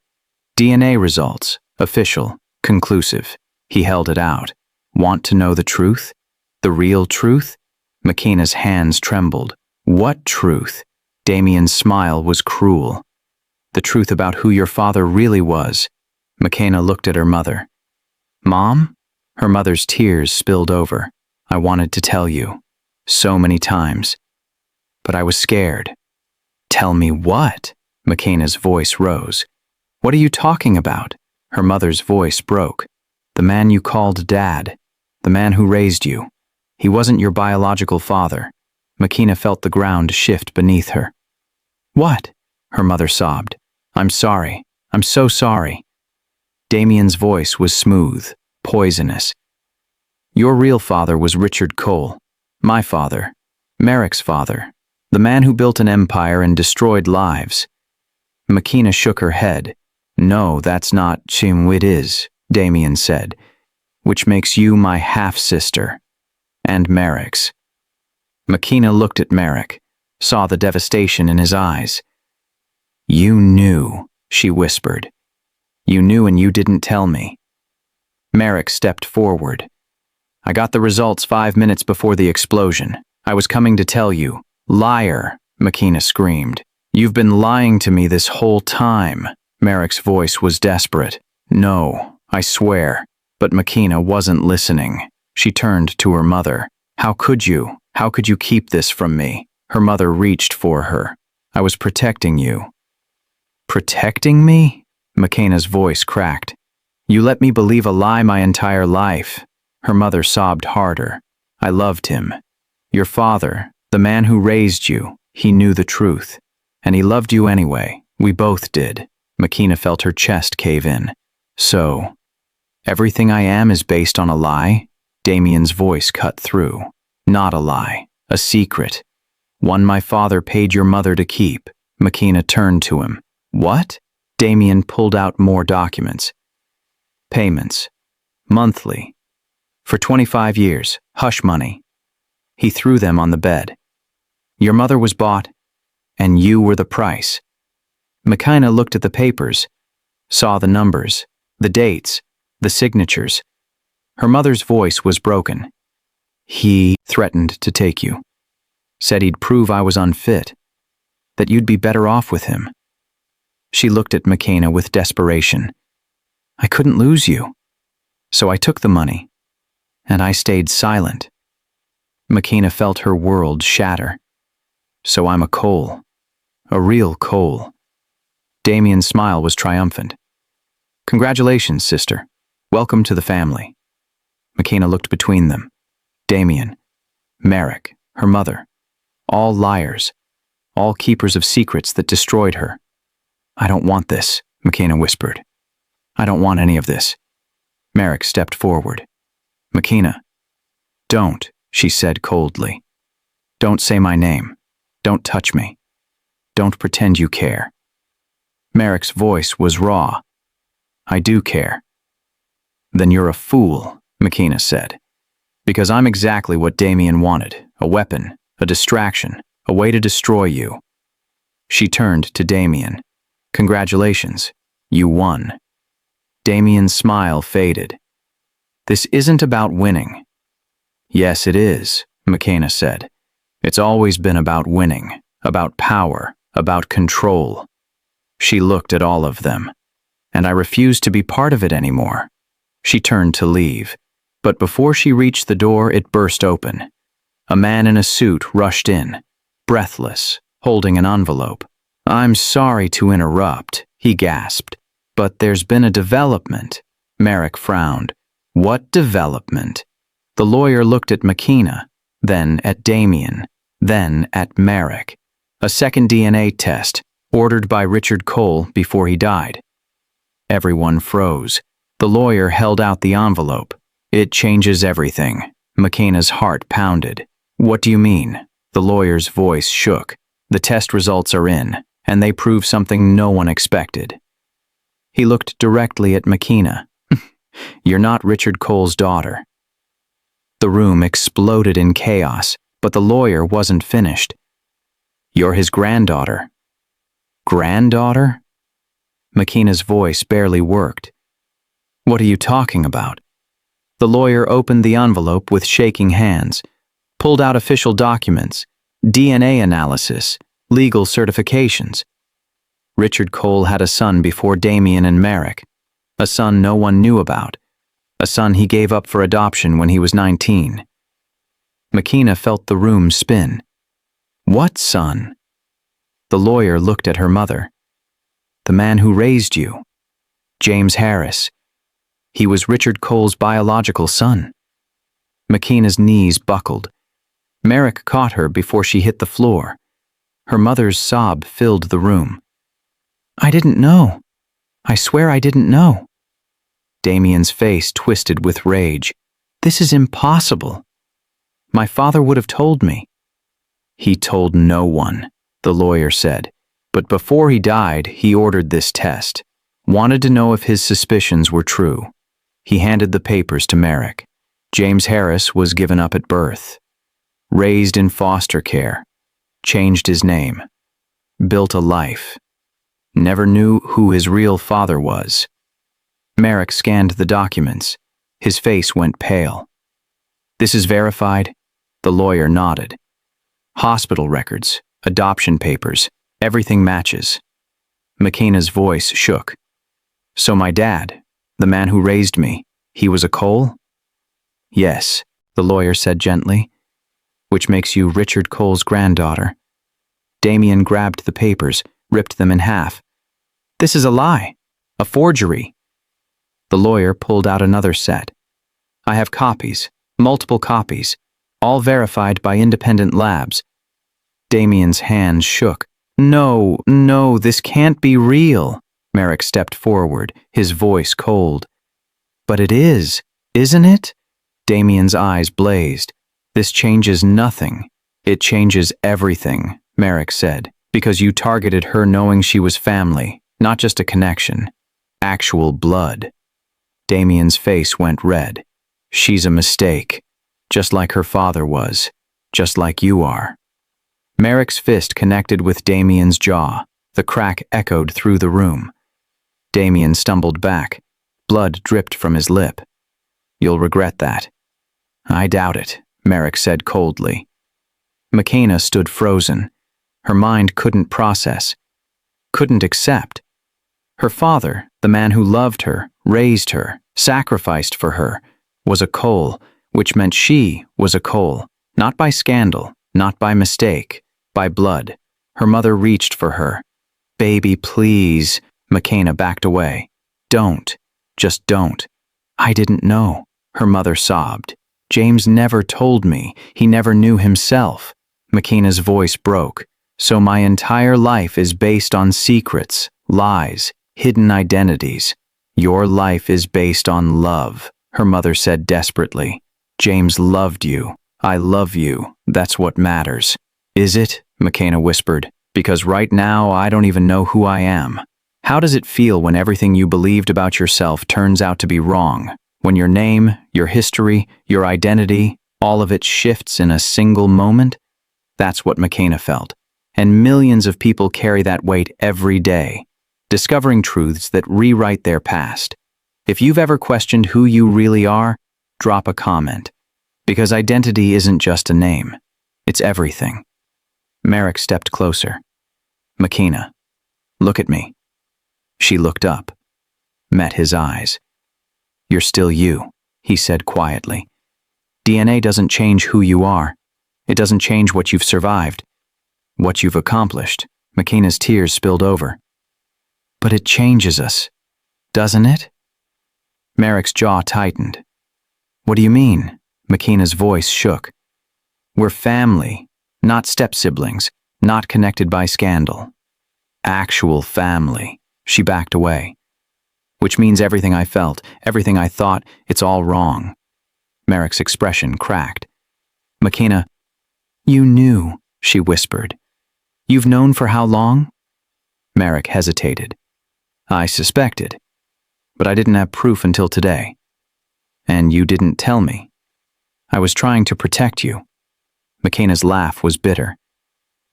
A: DNA results, official, conclusive. He held it out. Want to know the truth? The real truth? McKenna's hands trembled. What truth? Damien's smile was cruel. The truth about who your father really was. McKenna looked at her mother. Mom? Her mother's tears spilled over. I wanted to tell you. So many times. But I was scared. Tell me what? McKenna's voice rose. What are you talking about? Her mother's voice broke. The man you called Dad. The man who raised you. He wasn't your biological father. McKenna felt the ground shift beneath her. What? Her mother sobbed. I'm sorry. I'm so sorry. Damien's voice was smooth, poisonous. Your real father was Richard Cole. My father. Merrick's father. The man who built an empire and destroyed lives. McKenna shook her head. No, that's not Chimwit is, Damien said, which makes you my half-sister. And Merrick's. McKenna looked at Merrick, saw the devastation in his eyes. You knew, she whispered. You knew and you didn't tell me. Merrick stepped forward. I got the results 5 minutes before the explosion. I was coming to tell you. Liar, McKenna screamed. You've been lying to me this whole time. Merrick's voice was desperate. No, I swear. But McKenna wasn't listening. She turned to her mother. How could you? How could you keep this from me? Her mother reached for her. I was protecting you. Protecting me? McKenna's voice cracked. You let me believe a lie my entire life. Her mother sobbed harder. I loved him. Your father, the man who raised you, he knew the truth. And he loved you anyway. We both did. McKenna felt her chest cave in. So, everything I am is based on a lie? Damien's voice cut through. Not a lie. A secret. One my father paid your mother to keep. McKenna turned to him. What? Damien pulled out more documents. Payments. Monthly. For 25 years. Hush money. He threw them on the bed. Your mother was bought, and you were the price. McKenna looked at the papers, saw the numbers, the dates, the signatures. Her mother's voice was broken. He threatened to take you. Said he'd prove I was unfit, that you'd be better off with him. She looked at McKenna with desperation. I couldn't lose you. So I took the money, and I stayed silent. McKenna felt her world shatter. So I'm a Cole. A real Cole. Damien's smile was triumphant. Congratulations, sister. Welcome to the family. McKenna looked between them. Damien, Merrick, her mother. All liars. All keepers of secrets that destroyed her. I don't want this, McKenna whispered. I don't want any of this. Merrick stepped forward. McKenna. Don't, she said coldly. Don't say my name. Don't touch me. Don't pretend you care. Merrick's voice was raw. I do care. Then you're a fool, McKenna said. Because I'm exactly what Damien wanted. A weapon, a distraction, a way to destroy you. She turned to Damien. Congratulations. You won. Damien's smile faded. This isn't about winning. Yes, it is, McKenna said. It's always been about winning, about power, about control. She looked at all of them. And I refused to be part of it anymore. She turned to leave. But before she reached the door, it burst open. A man in a suit rushed in, breathless, holding an envelope. I'm sorry to interrupt, he gasped. But there's been a development. Merrick frowned. What development? The lawyer looked at McKenna, then at Damien, then at Merrick. A second DNA test, ordered by Richard Cole before he died. Everyone froze. The lawyer held out the envelope. It changes everything. McKenna's heart pounded. What do you mean? The lawyer's voice shook. The test results are in, and they prove something no one expected. He looked directly at McKenna. You're not Richard Cole's daughter. The room exploded in chaos, but the lawyer wasn't finished. You're his granddaughter. Granddaughter? McKenna's voice barely worked. What are you talking about? The lawyer opened the envelope with shaking hands, pulled out official documents, DNA analysis, legal certifications. Richard Cole had a son before Damien and Merrick, a son no one knew about, a son he gave up for adoption when he was 19. McKenna felt the room spin. What son? The lawyer looked at her mother. The man who raised you, James Harris. He was Richard Cole's biological son. McKenna's knees buckled. Merrick caught her before she hit the floor. Her mother's sob filled the room. I didn't know. I swear I didn't know. Damien's face twisted with rage. This is impossible. My father would have told me. He told no one, the lawyer said. But before he died, he ordered this test. Wanted to know if his suspicions were true. He handed the papers to Merrick. James Harris was given up at birth. Raised in foster care. Changed his name. Built a life. Never knew who his real father was. Merrick scanned the documents. His face went pale. This is verified? The lawyer nodded. Hospital records, adoption papers, everything matches. McKenna's voice shook. So my dad, the man who raised me, he was a Cole? Yes, the lawyer said gently. Which makes you Richard Cole's granddaughter. Damien grabbed the papers, ripped them in half. This is a lie, a forgery. The lawyer pulled out another set. I have copies, multiple copies, all verified by independent labs. Damien's hands shook. No, this can't be real. Merrick stepped forward, his voice cold. But it is, isn't it? Damien's eyes blazed. This changes nothing. It changes everything, Merrick said, because you targeted her knowing she was family, not just a connection. Actual blood. Damien's face went red. She's a mistake, just like her father was, just like you are. Merrick's fist connected with Damien's jaw. The crack echoed through the room. Damien stumbled back. Blood dripped from his lip. You'll regret that. I doubt it, Merrick said coldly. McKenna stood frozen. Her mind couldn't process, couldn't accept. Her father, the man who loved her, raised her, sacrificed for her, was a Cole, which meant she was a Cole, not by scandal, not by mistake, by blood. Her mother reached for her. Baby, please. McKenna backed away. Don't. Just don't. I didn't know. Her mother sobbed. James never told me. He never knew himself. McKenna's voice broke. So my entire life is based on secrets, lies, hidden identities. Your life is based on love, her mother said desperately. James loved you. I love you. That's what matters. Is it? McKenna whispered. Because right now I don't even know who I am. How does it feel when everything you believed about yourself turns out to be wrong? When your name, your history, your identity, all of it shifts in a single moment? That's what McKenna felt. And millions of people carry that weight every day, discovering truths that rewrite their past. If you've ever questioned who you really are, drop a comment. Because identity isn't just a name. It's everything. Merrick stepped closer. McKenna, look at me. She looked up, met his eyes. You're still you, he said quietly. DNA doesn't change who you are. It doesn't change what you've survived, what you've accomplished. McKenna's tears spilled over. But it changes us, doesn't it? Merrick's jaw tightened. What do you mean? McKenna's voice shook. We're family, not step-siblings, not connected by scandal. Actual family. She backed away. Which means everything I felt, everything I thought, it's all wrong. Merrick's expression cracked. McKenna, you knew, she whispered. You've known for how long? Merrick hesitated. I suspected, but I didn't have proof until today. And you didn't tell me. I was trying to protect you. McKenna's laugh was bitter.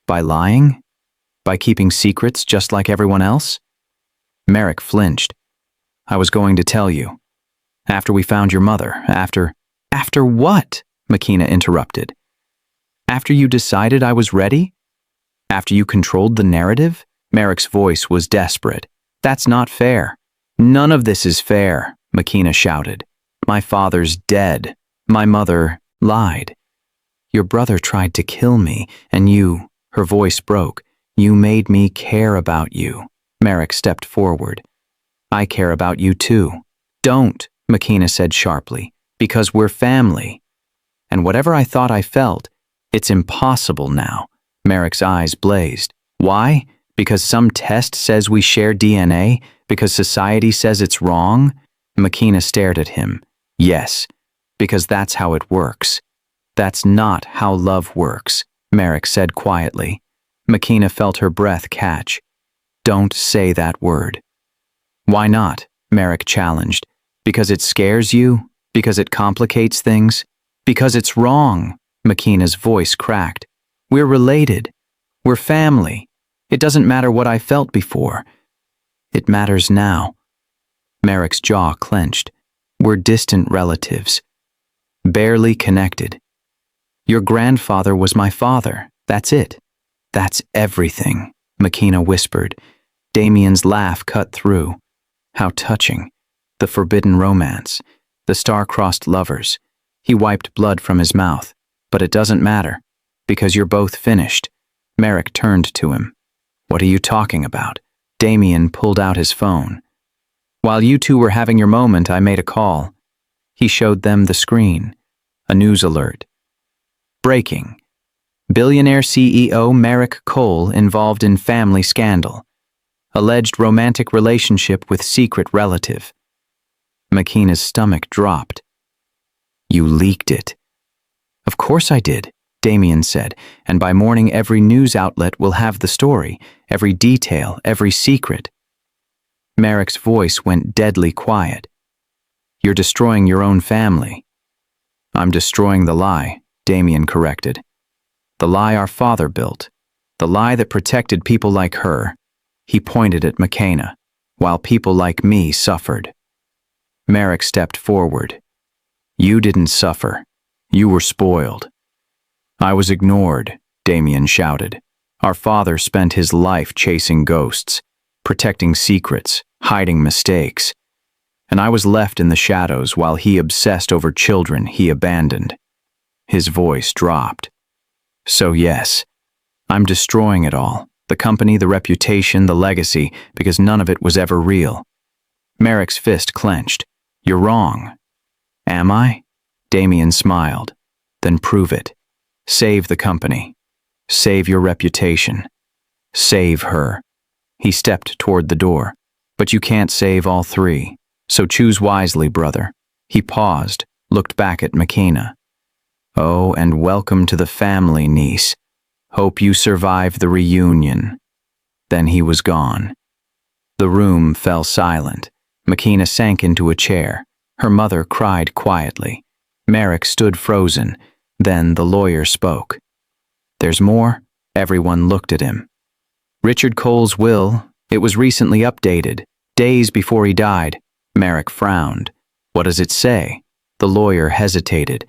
A: By lying? By keeping secrets just like everyone else? Merrick flinched. I was going to tell you. After we found your mother, after what? McKenna interrupted. After you decided I was ready? After you controlled the narrative? Merrick's voice was desperate. That's not fair. None of this is fair, McKenna shouted. My father's dead. My mother lied. Your brother tried to kill me, and you, her voice broke, you made me care about you. Merrick stepped forward. I care about you too. Don't, McKenna said sharply, because we're family. And whatever I thought I felt, it's impossible now. Merrick's eyes blazed. Why? Because some test says we share DNA? Because society says it's wrong? McKenna stared at him. Yes, because that's how it works. That's not how love works, Merrick said quietly. McKenna felt her breath catch. Don't say that word. Why not? Merrick challenged. Because it scares you? Because it complicates things? Because it's wrong. McKenna's voice cracked. We're related. We're family. It doesn't matter what I felt before. It matters now. Merrick's jaw clenched. We're distant relatives. Barely connected. Your grandfather was my father. That's it. That's everything, McKenna whispered. Damien's laugh cut through. How touching. The forbidden romance. The star-crossed lovers. He wiped blood from his mouth. But it doesn't matter. Because you're both finished. Merrick turned to him. What are you talking about? Damien pulled out his phone. While you two were having your moment, I made a call. He showed them the screen. A news alert. Breaking. Billionaire CEO Merrick Cole involved in family scandal. Alleged romantic relationship with secret relative. McKenna's stomach dropped. You leaked it. Of course I did, Damien said, and by morning every news outlet will have the story, every detail, every secret. Merrick's voice went deadly quiet. You're destroying your own family. I'm destroying the lie, Damien corrected. The lie our father built. The lie that protected people like her. He pointed at McKenna, while people like me suffered. Merrick stepped forward. You didn't suffer. You were spoiled. I was ignored, Damien shouted. Our father spent his life chasing ghosts, protecting secrets, hiding mistakes. And I was left in the shadows while he obsessed over children he abandoned. His voice dropped. So yes, I'm destroying it all. The company, the reputation, the legacy, because none of it was ever real. Merrick's fist clenched. You're wrong. Am I? Damien smiled. Then prove it. Save the company. Save your reputation. Save her. He stepped toward the door. But you can't save all three. So choose wisely, brother. He paused, looked back at McKenna. Oh, and welcome to the family, niece. Hope you survive the reunion. Then he was gone. The room fell silent. McKenna sank into a chair. Her mother cried quietly. Merrick stood frozen. Then the lawyer spoke. "There's more?" Everyone looked at him. "Richard Cole's will, it was recently updated, days before he died." Merrick frowned. "What does it say?" The lawyer hesitated.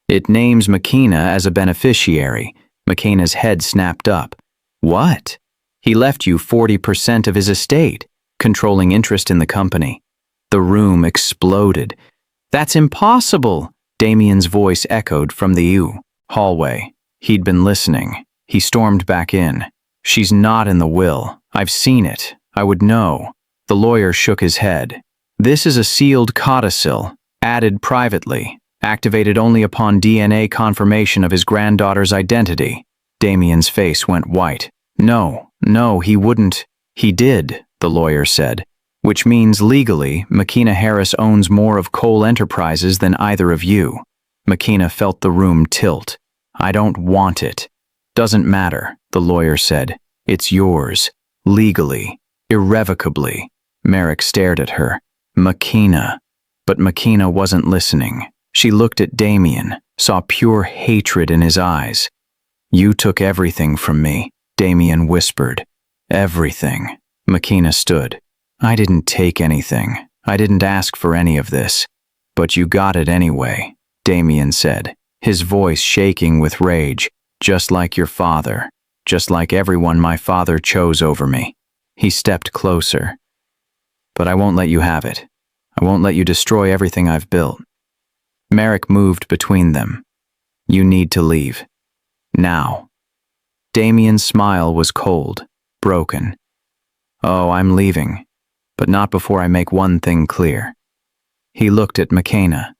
A: "It names McKenna as a beneficiary." McKenna's head snapped up. "What?" "He left you 40% of his estate, controlling interest in the company." The room exploded. "That's impossible!" Damien's voice echoed from the hallway. He'd been listening. He stormed back in. "She's not in the will. I've seen it. I would know." The lawyer shook his head. "This is a sealed codicil, added privately, activated only upon DNA confirmation of his granddaughter's identity." Damien's face went white. No, he wouldn't." "He did," the lawyer said. "Which means legally, McKenna Harris owns more of Cole Enterprises than either of you." McKenna felt the room tilt. "I don't want it." "Doesn't matter," the lawyer said. "It's yours. Legally. Irrevocably." Merrick stared at her. "McKenna." But McKenna wasn't listening. She looked at Damien, saw pure hatred in his eyes. "You took everything from me," Damien whispered. "Everything." McKenna stood. "I didn't take anything. I didn't ask for any of this." "But you got it anyway," Damien said, his voice shaking with rage. "Just like your father. Just like everyone my father chose over me." He stepped closer. "But I won't let you have it. I won't let you destroy everything I've built." Merrick moved between them. "You need to leave. Now." Damien's smile was cold, broken. "Oh, I'm leaving, but not before I make one thing clear." He looked at McKenna.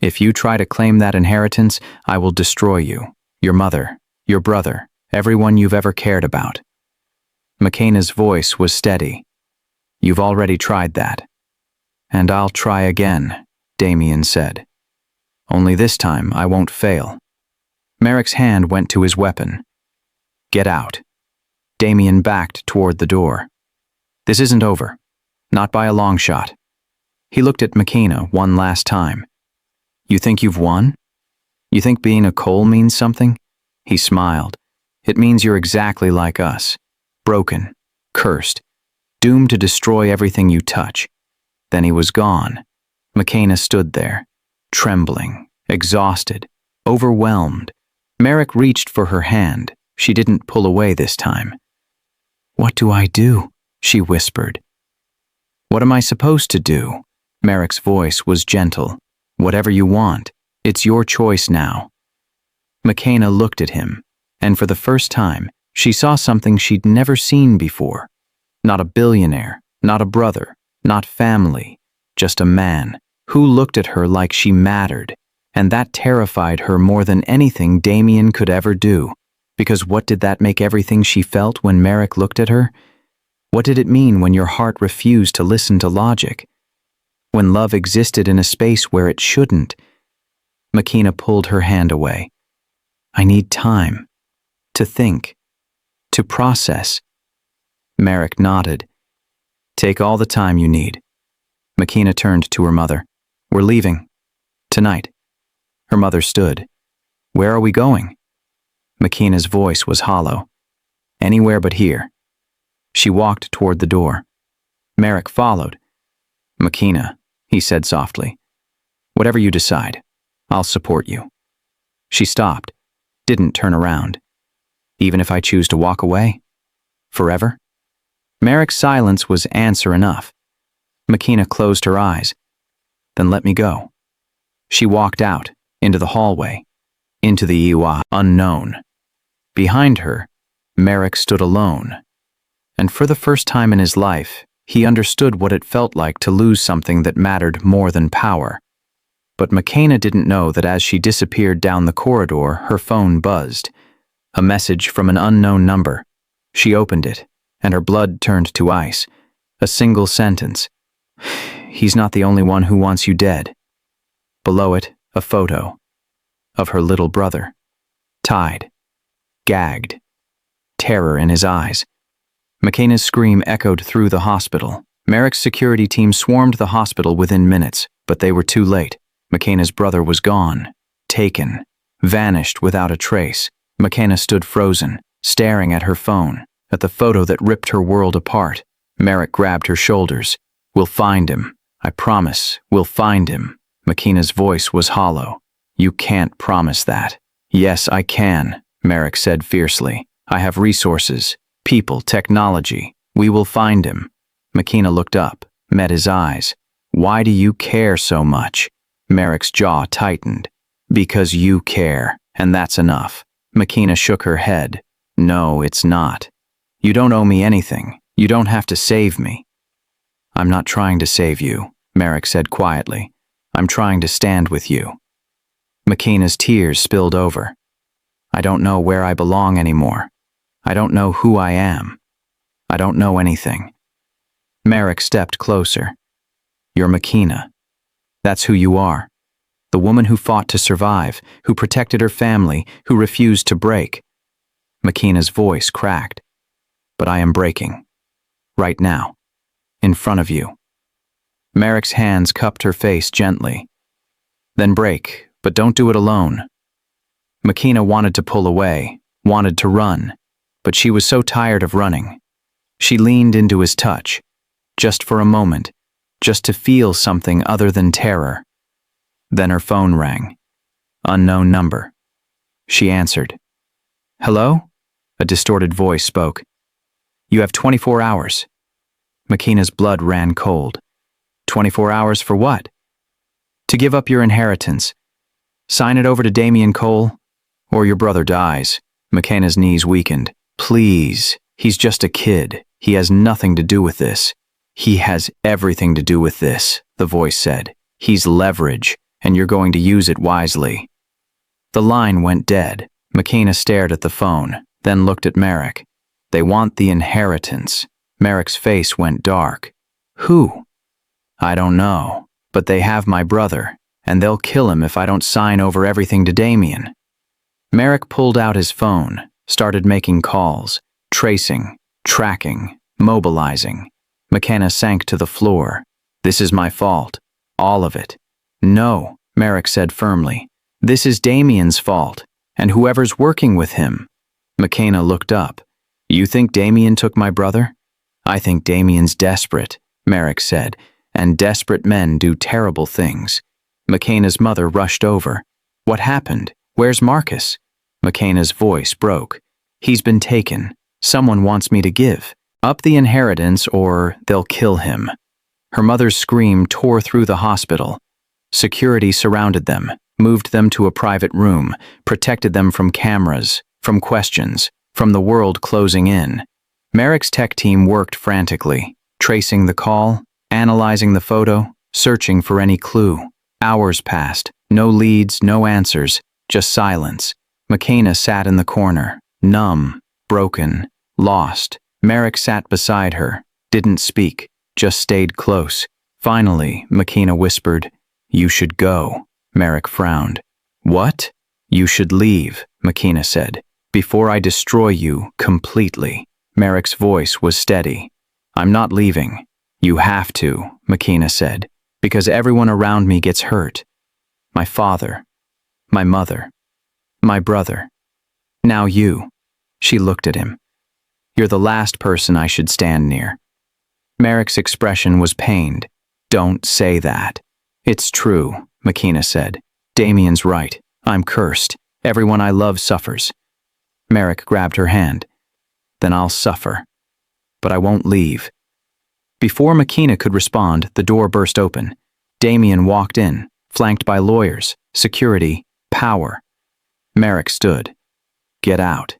A: "If you try to claim that inheritance, I will destroy you, your mother, your brother, everyone you've ever cared about." McKenna's voice was steady. "You've already tried that." "And I'll try again," Damien said. "Only this time I won't fail." Merrick's hand went to his weapon. "Get out." Damien backed toward the door. "This isn't over. Not by a long shot." He looked at McKenna one last time. "You think you've won? You think being a Cole means something?" He smiled. "It means you're exactly like us. Broken, cursed, doomed to destroy everything you touch." Then he was gone. McKenna stood there, trembling, exhausted, overwhelmed. Merrick reached for her hand. She didn't pull away this time. "What do I do?" she whispered. "What am I supposed to do?" Merrick's voice was gentle. "Whatever you want. It's your choice now." McKenna looked at him, and for the first time, she saw something she'd never seen before. Not a billionaire, not a brother, not family, just a man who looked at her like she mattered, and that terrified her more than anything Damien could ever do. Because what did that make everything she felt when Merrick looked at her? What did it mean when your heart refused to listen to logic? When love existed in a space where it shouldn't? McKenna pulled her hand away. "I need time. To think. To process." Merrick nodded. "Take all the time you need." McKenna turned to her mother. "We're leaving. Tonight." Her mother stood. "Where are we going?" McKenna's voice was hollow. "Anywhere but here." She walked toward the door. Merrick followed. "McKenna," he said softly, "whatever you decide, I'll support you." She stopped, didn't turn around. "Even if I choose to walk away? Forever?" Merrick's silence was answer enough. McKenna closed her eyes. "Then let me go." She walked out, into the hallway, into the unknown. Behind her, Merrick stood alone. And for the first time in his life, he understood what it felt like to lose something that mattered more than power. But McKenna didn't know that as she disappeared down the corridor, her phone buzzed. A message from an unknown number. She opened it, and her blood turned to ice. A single sentence. "He's not the only one who wants you dead." Below it, a photo of her little brother, tied, gagged, terror in his eyes. McKenna's scream echoed through the hospital. Merrick's security team swarmed the hospital within minutes, but they were too late. McKenna's brother was gone, taken, vanished without a trace. McKenna stood frozen, staring at her phone, at the photo that ripped her world apart. Merrick grabbed her shoulders. "We'll find him. I promise, we'll find him." McKenna's voice was hollow. "You can't promise that." "Yes, I can," Merrick said fiercely. "I have resources, people, technology. We will find him." McKenna looked up, met his eyes. "Why do you care so much?" Merrick's jaw tightened. "Because you care, and that's enough." McKenna shook her head. "No, it's not. You don't owe me anything. You don't have to save me." "I'm not trying to save you," Merrick said quietly. "I'm trying to stand with you." McKenna's tears spilled over. "I don't know where I belong anymore. I don't know who I am. I don't know anything." Merrick stepped closer. "You're McKenna. That's who you are. The woman who fought to survive, who protected her family, who refused to break." McKenna's voice cracked. "But I am breaking. Right now. In front of you." Merrick's hands cupped her face gently. "Then break, but don't do it alone." McKenna wanted to pull away, wanted to run, but she was so tired of running. She leaned into his touch, just for a moment, just to feel something other than terror. Then her phone rang. Unknown number. She answered. "Hello?" A distorted voice spoke. "You have 24 hours. McKenna's blood ran cold. 24 hours for what? "To give up your inheritance. Sign it over to Damien Cole, or your brother dies." McKenna's knees weakened. "Please, he's just a kid. He has nothing to do with this." "He has everything to do with this," the voice said. "He's leverage, and you're going to use it wisely." The line went dead. McKenna stared at the phone, then looked at Merrick. "They want the inheritance." Merrick's face went dark. "Who?" "I don't know, but they have my brother, and they'll kill him if I don't sign over everything to Damien." Merrick pulled out his phone, started making calls, tracing, tracking, mobilizing. McKenna sank to the floor. "This is my fault. All of it." "No," Merrick said firmly. "This is Damien's fault, and whoever's working with him." McKenna looked up. "You think Damien took my brother?" "I think Damien's desperate," Merrick said, "and desperate men do terrible things." McKenna's mother rushed over. "What happened? Where's Marcus?" McKenna's voice broke. "He's been taken. Someone wants me to give up the inheritance or they'll kill him." Her mother's scream tore through the hospital. Security surrounded them, moved them to a private room, protected them from cameras, from questions, from the world closing in. Merrick's tech team worked frantically, tracing the call, analyzing the photo, searching for any clue. Hours passed, no leads, no answers, just silence. McKenna sat in the corner, numb, broken, lost. Merrick sat beside her, didn't speak, just stayed close. Finally, McKenna whispered, "You should go." Merrick frowned. "What?" "You should leave," McKenna said, "before I destroy you completely." Merrick's voice was steady. "I'm not leaving." "You have to," McKenna said, "because everyone around me gets hurt. My father, my mother, my brother. Now you." She looked at him. "You're the last person I should stand near." Merrick's expression was pained. "Don't say that." "It's true," McKenna said. "Damien's right. I'm cursed. Everyone I love suffers." Merrick grabbed her hand. "Then I'll suffer. But I won't leave." Before McKenna could respond, the door burst open. Damien walked in, flanked by lawyers, security, power. Merrick stood. "Get out."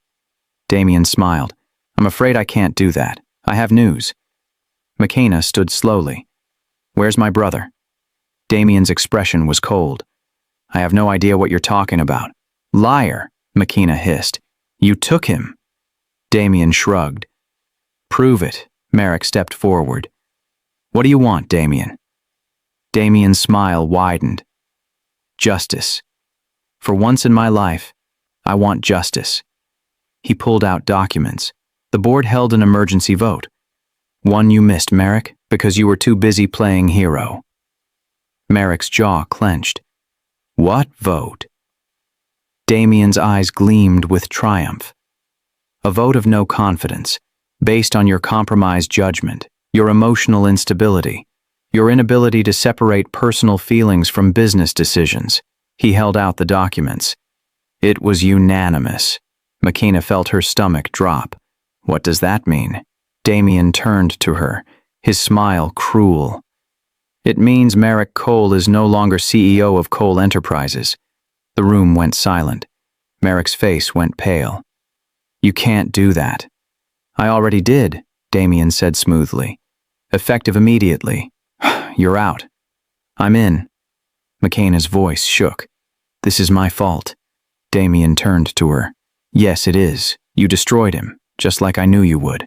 A: Damien smiled. "I'm afraid I can't do that. I have news." McKenna stood slowly. "Where's my brother?" Damien's expression was cold. "I have no idea what you're talking about." "Liar," McKenna hissed. "You took him." Damien shrugged. "Prove it." Merrick stepped forward. "What do you want, Damien?" Damien's smile widened. "Justice. For once in my life, I want justice." He pulled out documents. The board held an emergency vote. One you missed, Merrick, because you were too busy playing hero. Merrick's jaw clenched. What vote? Damien's eyes gleamed with triumph. A vote of no confidence, based on your compromised judgment, your emotional instability, your inability to separate personal feelings from business decisions. He held out the documents. It was unanimous. Makina felt her stomach drop. What does that mean? Damien turned to her, his smile cruel. It means Merrick Cole is no longer CEO of Cole Enterprises. The room went silent. Merrick's face went pale. You can't do that. I already did, Damien said smoothly. Effective immediately. You're out. I'm in. Makina's voice shook. This is my fault. Damien turned to her. Yes, it is. You destroyed him, just like I knew you would.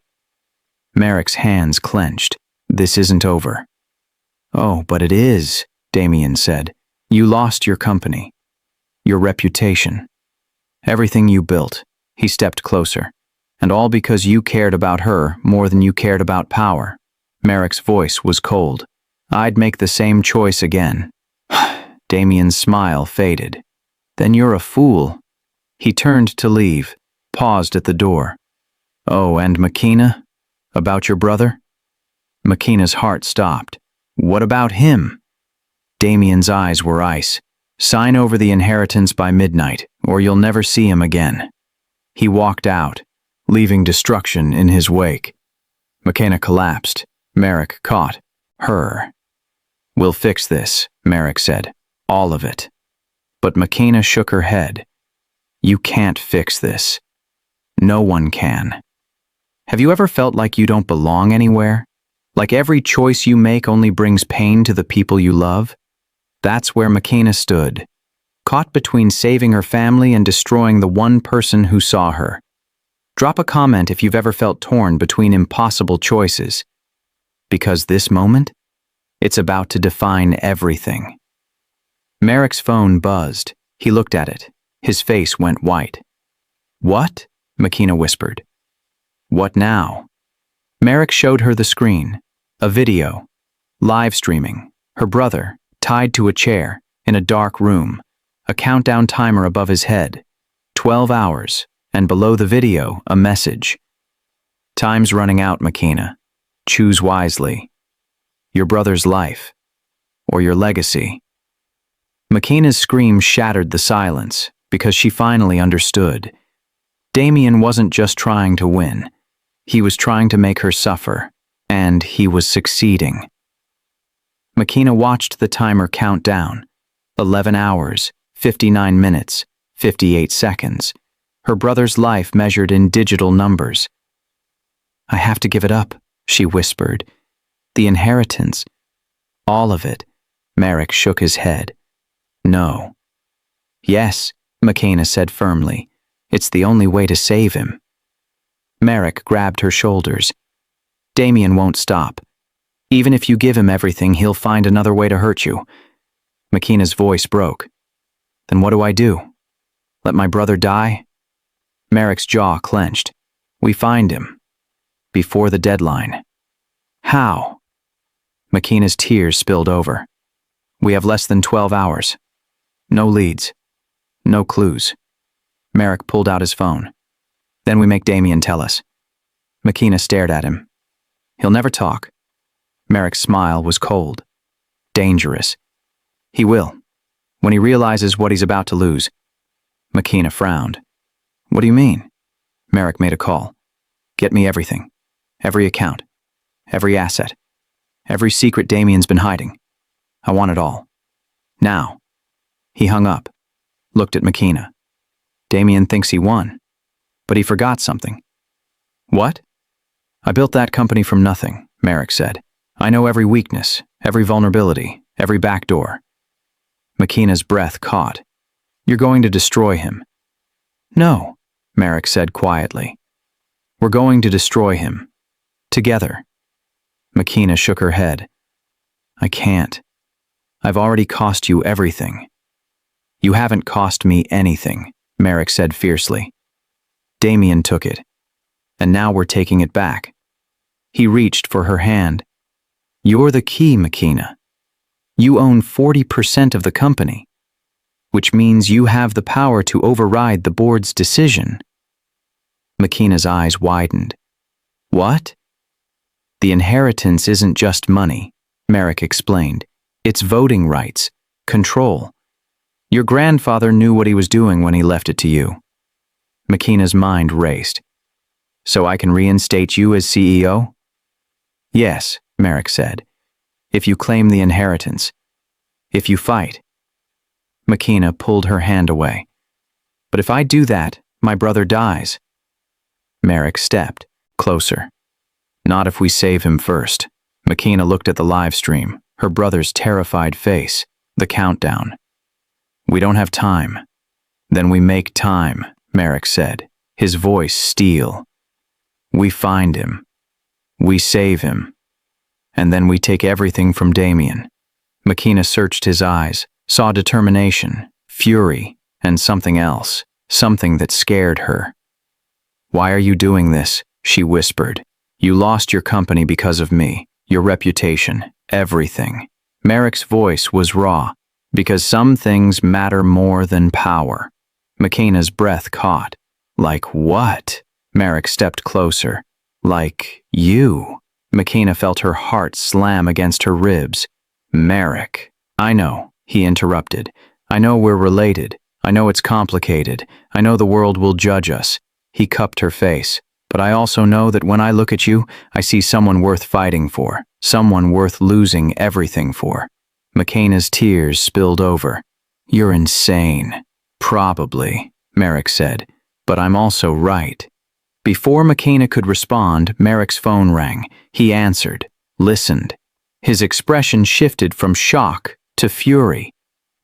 A: Merrick's hands clenched. This isn't over. Oh, but it is, Damien said. You lost your company. Your reputation. Everything you built. He stepped closer. And all because you cared about her more than you cared about power. Merrick's voice was cold. I'd make the same choice again. Damien's smile faded. Then you're a fool. He turned to leave, paused at the door. Oh, and Makina? About your brother? Makina's heart stopped. What about him? Damien's eyes were ice. Sign over the inheritance by midnight, or you'll never see him again. He walked out, leaving destruction in his wake. Makina collapsed. Merrick caught her. We'll fix this, Merrick said. All of it. But Makina shook her head. You can't fix this. No one can. Have you ever felt like you don't belong anywhere? Like every choice you make only brings pain to the people you love? That's where Makina stood, caught between saving her family and destroying the one person who saw her. Drop a comment if you've ever felt torn between impossible choices. Because this moment, it's about to define everything. Merrick's phone buzzed. He looked at it. His face went white. What? Makina whispered. What now? Merrick showed her the screen. A video. Live streaming. Her brother, tied to a chair, in a dark room. A countdown timer above his head. 12 hours. And below the video, a message. Time's running out, Makina. Choose wisely. Your brother's life. Or your legacy. Makina's scream shattered the silence, because she finally understood. Damien wasn't just trying to win. He was trying to make her suffer, and he was succeeding. Makina watched the timer count down. 11 hours, 59 minutes, 58 seconds. Her brother's life measured in digital numbers. I have to give it up, she whispered. The inheritance. All of it. Merrick shook his head. No. Yes, Makina said firmly. It's the only way to save him. Merrick grabbed her shoulders. Damien won't stop. Even if you give him everything, he'll find another way to hurt you. Makina's voice broke. Then what do I do? Let my brother die? Merrick's jaw clenched. We find him. Before the deadline. How? Makina's tears spilled over. We have less than 12 hours. No leads. No clues. Merrick pulled out his phone. Then we make Damien tell us. Makina stared at him. He'll never talk. Merrick's smile was cold. Dangerous. He will. When he realizes what he's about to lose. Makina frowned. What do you mean? Merrick made a call. Get me everything. Every account. Every asset. Every secret Damien's been hiding. I want it all. Now. He hung up. Looked at Makina. Damien thinks he won. But he forgot something. What? I built that company from nothing, Merrick said. I know every weakness, every vulnerability, every backdoor. Makina's breath caught. You're going to destroy him. No, Merrick said quietly. We're going to destroy him. Together. Makina shook her head. I can't. I've already cost you everything. You haven't cost me anything, Merrick said fiercely. Damien took it. And now we're taking it back. He reached for her hand. You're the key, Makina. You own 40% of the company, which means you have the power to override the board's decision. Makina's eyes widened. What? The inheritance isn't just money, Merrick explained. It's voting rights, control. Your grandfather knew what he was doing when he left it to you. Makina's mind raced. So I can reinstate you as CEO? Yes, Merrick said. If you claim the inheritance. If you fight. Makina pulled her hand away. But if I do that, my brother dies. Merrick stepped closer. Not if we save him first. Makina looked at the live stream, her brother's terrified face, the countdown. We don't have time. Then we make time, Merrick said, his voice steel. We find him. We save him. And then we take everything from Damien. Makina searched his eyes, saw determination, fury, and something else, something that scared her. Why are you doing this? She whispered. You lost your company because of me, your reputation, everything. Merrick's voice was raw, because some things matter more than power. Makina's breath caught. Like what? Merrick stepped closer. Like you. Makina felt her heart slam against her ribs. Merrick. I know, he interrupted. I know we're related. I know it's complicated. I know the world will judge us. He cupped her face. But I also know that when I look at you, I see someone worth fighting for, someone worth losing everything for. Makina's tears spilled over. You're insane. Probably, Merrick said. But I'm also right. Before Makina could respond, Merrick's phone rang. He answered, listened. His expression shifted from shock to fury.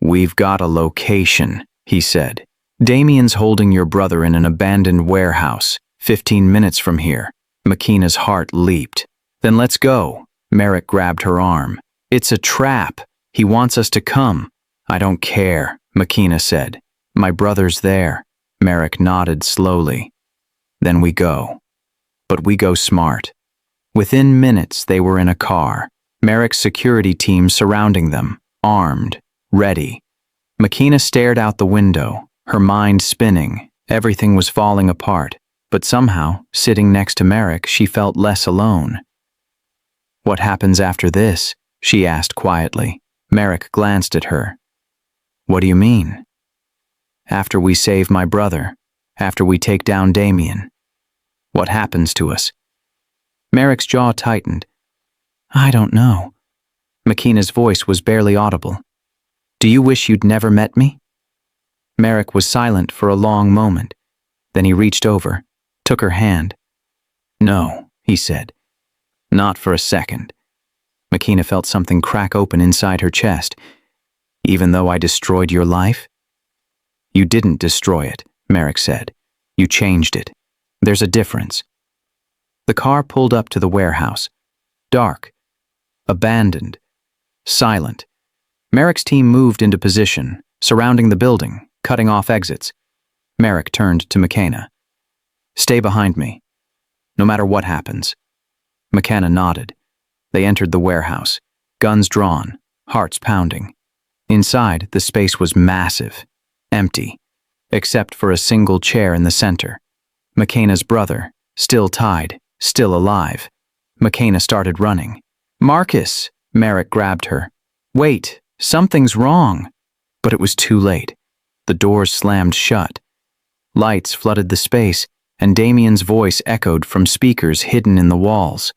A: We've got a location, he said. Damien's holding your brother in an abandoned warehouse, 15 minutes from here. Makina's heart leaped. Then let's go. Merrick grabbed her arm. It's a trap. He wants us to come. I don't care, Makina said. My brother's there. Merrick nodded slowly. Then we go. But we go smart. Within minutes, they were in a car. Merrick's security team surrounding them, armed, ready. Makina stared out the window, her mind spinning. Everything was falling apart. But somehow, sitting next to Merrick, she felt less alone. What happens after this? She asked quietly. Merrick glanced at her. What do you mean? After we save my brother, after we take down Damien, what happens to us? Merrick's jaw tightened. I don't know. Makina's voice was barely audible. Do you wish you'd never met me? Merrick was silent for a long moment. Then he reached over, took her hand. No, he said. Not for a second. Makina felt something crack open inside her chest. Even though I destroyed your life? You didn't destroy it, Merrick said. You changed it. There's a difference. The car pulled up to the warehouse. Dark. Abandoned. Silent. Merrick's team moved into position, surrounding the building, cutting off exits. Merrick turned to Makina. Stay behind me. No matter what happens. Makina nodded. They entered the warehouse, guns drawn, hearts pounding. Inside, the space was massive, empty, except for a single chair in the center. Makina's brother, still tied, still alive. Makina started running. Marcus! Merrick grabbed her. Wait, something's wrong. But it was too late. The doors slammed shut. Lights flooded the space, and Damien's voice echoed from speakers hidden in the walls.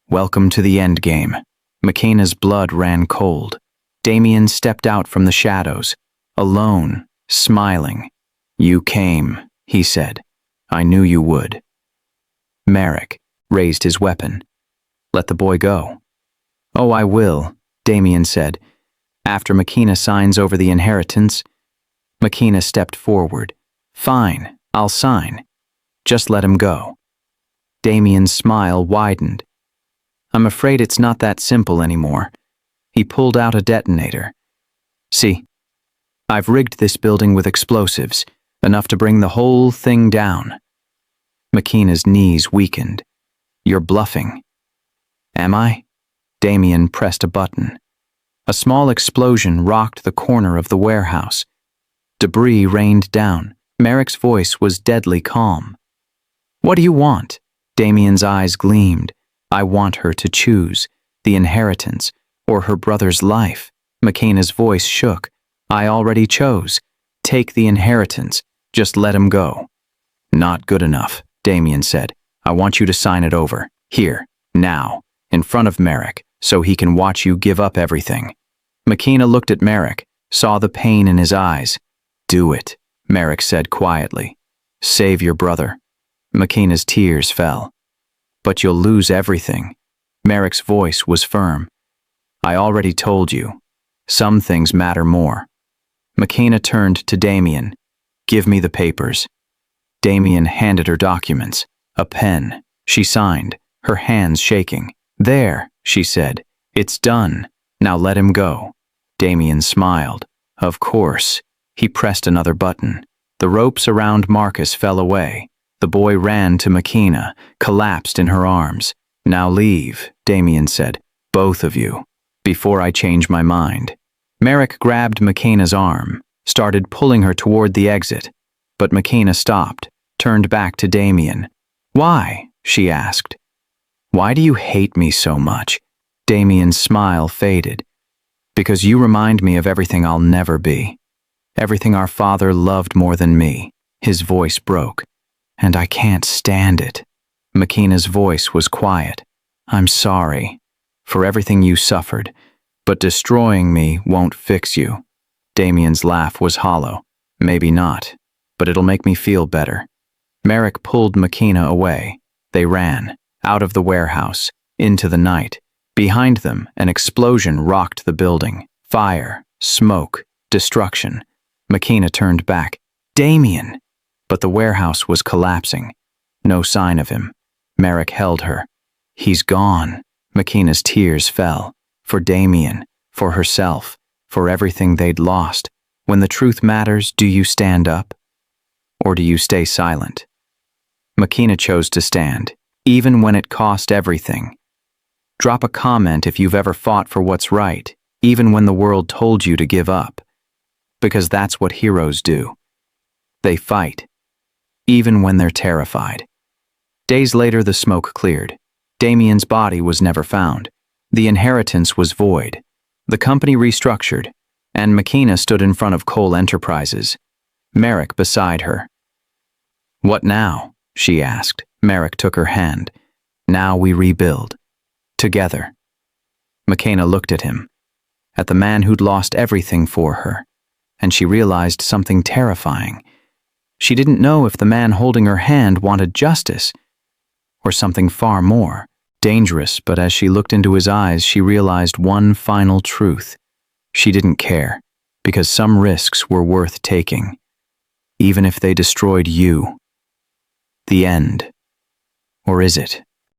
A: Welcome to the endgame. Makina's blood ran cold. Damien stepped out from the shadows, alone, smiling. You came, he said. I knew you would. Merrick raised his weapon. Let the boy go. Oh, I will, Damien said. After Makina signs over the inheritance. Makina stepped forward. Fine, I'll sign. Just let him go. Damien's smile widened. I'm afraid it's not that simple anymore. He pulled out a detonator. See, I've rigged this building with explosives, enough to bring the whole thing down. Makina's knees weakened. You're bluffing. Am I? Damien pressed a button. A small explosion rocked the corner of the warehouse. Debris rained down. Merrick's voice was deadly calm. What do you want? Damien's eyes gleamed. I want her to choose the inheritance or her brother's life. McKenna's voice shook. I already chose. Take the inheritance. Just let him go. Not good enough, Damien said. I want you to sign it over. Here, now, in front of Merrick, so he can watch you give up everything. McKenna looked at Merrick, saw the pain in his eyes. Do it, Merrick said quietly. Save your brother. McKenna's tears fell. But you'll lose everything. Merrick's voice was firm. I already told you. Some things matter more. McKenna turned to Damien. Give me the papers. Damien handed her documents. A pen. She signed, her hands shaking. There, she said. It's done. Now let him go. Damien smiled. Of course. He pressed another button. The ropes around Marcus fell away. The boy ran to McKenna, collapsed in her arms. Now leave, Damien said. Both of you. Before I change my mind. Merrick grabbed McKenna's arm, started pulling her toward the exit. But McKenna stopped, turned back to Damien. Why? She asked. Why do you hate me so much? Damien's smile faded. Because you remind me of everything I'll never be. Everything our father loved more than me. His voice broke. And I can't stand it. McKenna's voice was quiet. I'm sorry for everything you suffered, but destroying me won't fix you. Damien's laugh was hollow. Maybe not, but it'll make me feel better. Merrick pulled McKenna away. They ran, out of the warehouse, into the night. Behind them, an explosion rocked the building. Fire, smoke, destruction. McKenna turned back. Damien! But the warehouse was collapsing. No sign of him. Merrick held her. He's gone. McKenna's tears fell. For Damien, for herself, for everything they'd lost. When the truth matters, do you stand up? Or do you stay silent? McKenna chose to stand, even when it cost everything. Drop a comment if you've ever fought for what's right, even when the world told you to give up. Because that's what heroes do. They fight, even when they're terrified. Days later, the smoke cleared. Damien's body was never found. The inheritance was void. The company restructured, and McKenna stood in front of Cole Enterprises, Merrick beside her. What now? She asked. Merrick took her hand. Now we rebuild. Together. McKenna looked at him, at the man who'd lost everything for her, and she realized something terrifying. She didn't know if the man holding her hand wanted justice, or something far more dangerous, but as she looked into his eyes, she realized one final truth. She didn't care, because some risks were worth taking, even if they destroyed you. The end. Or is it?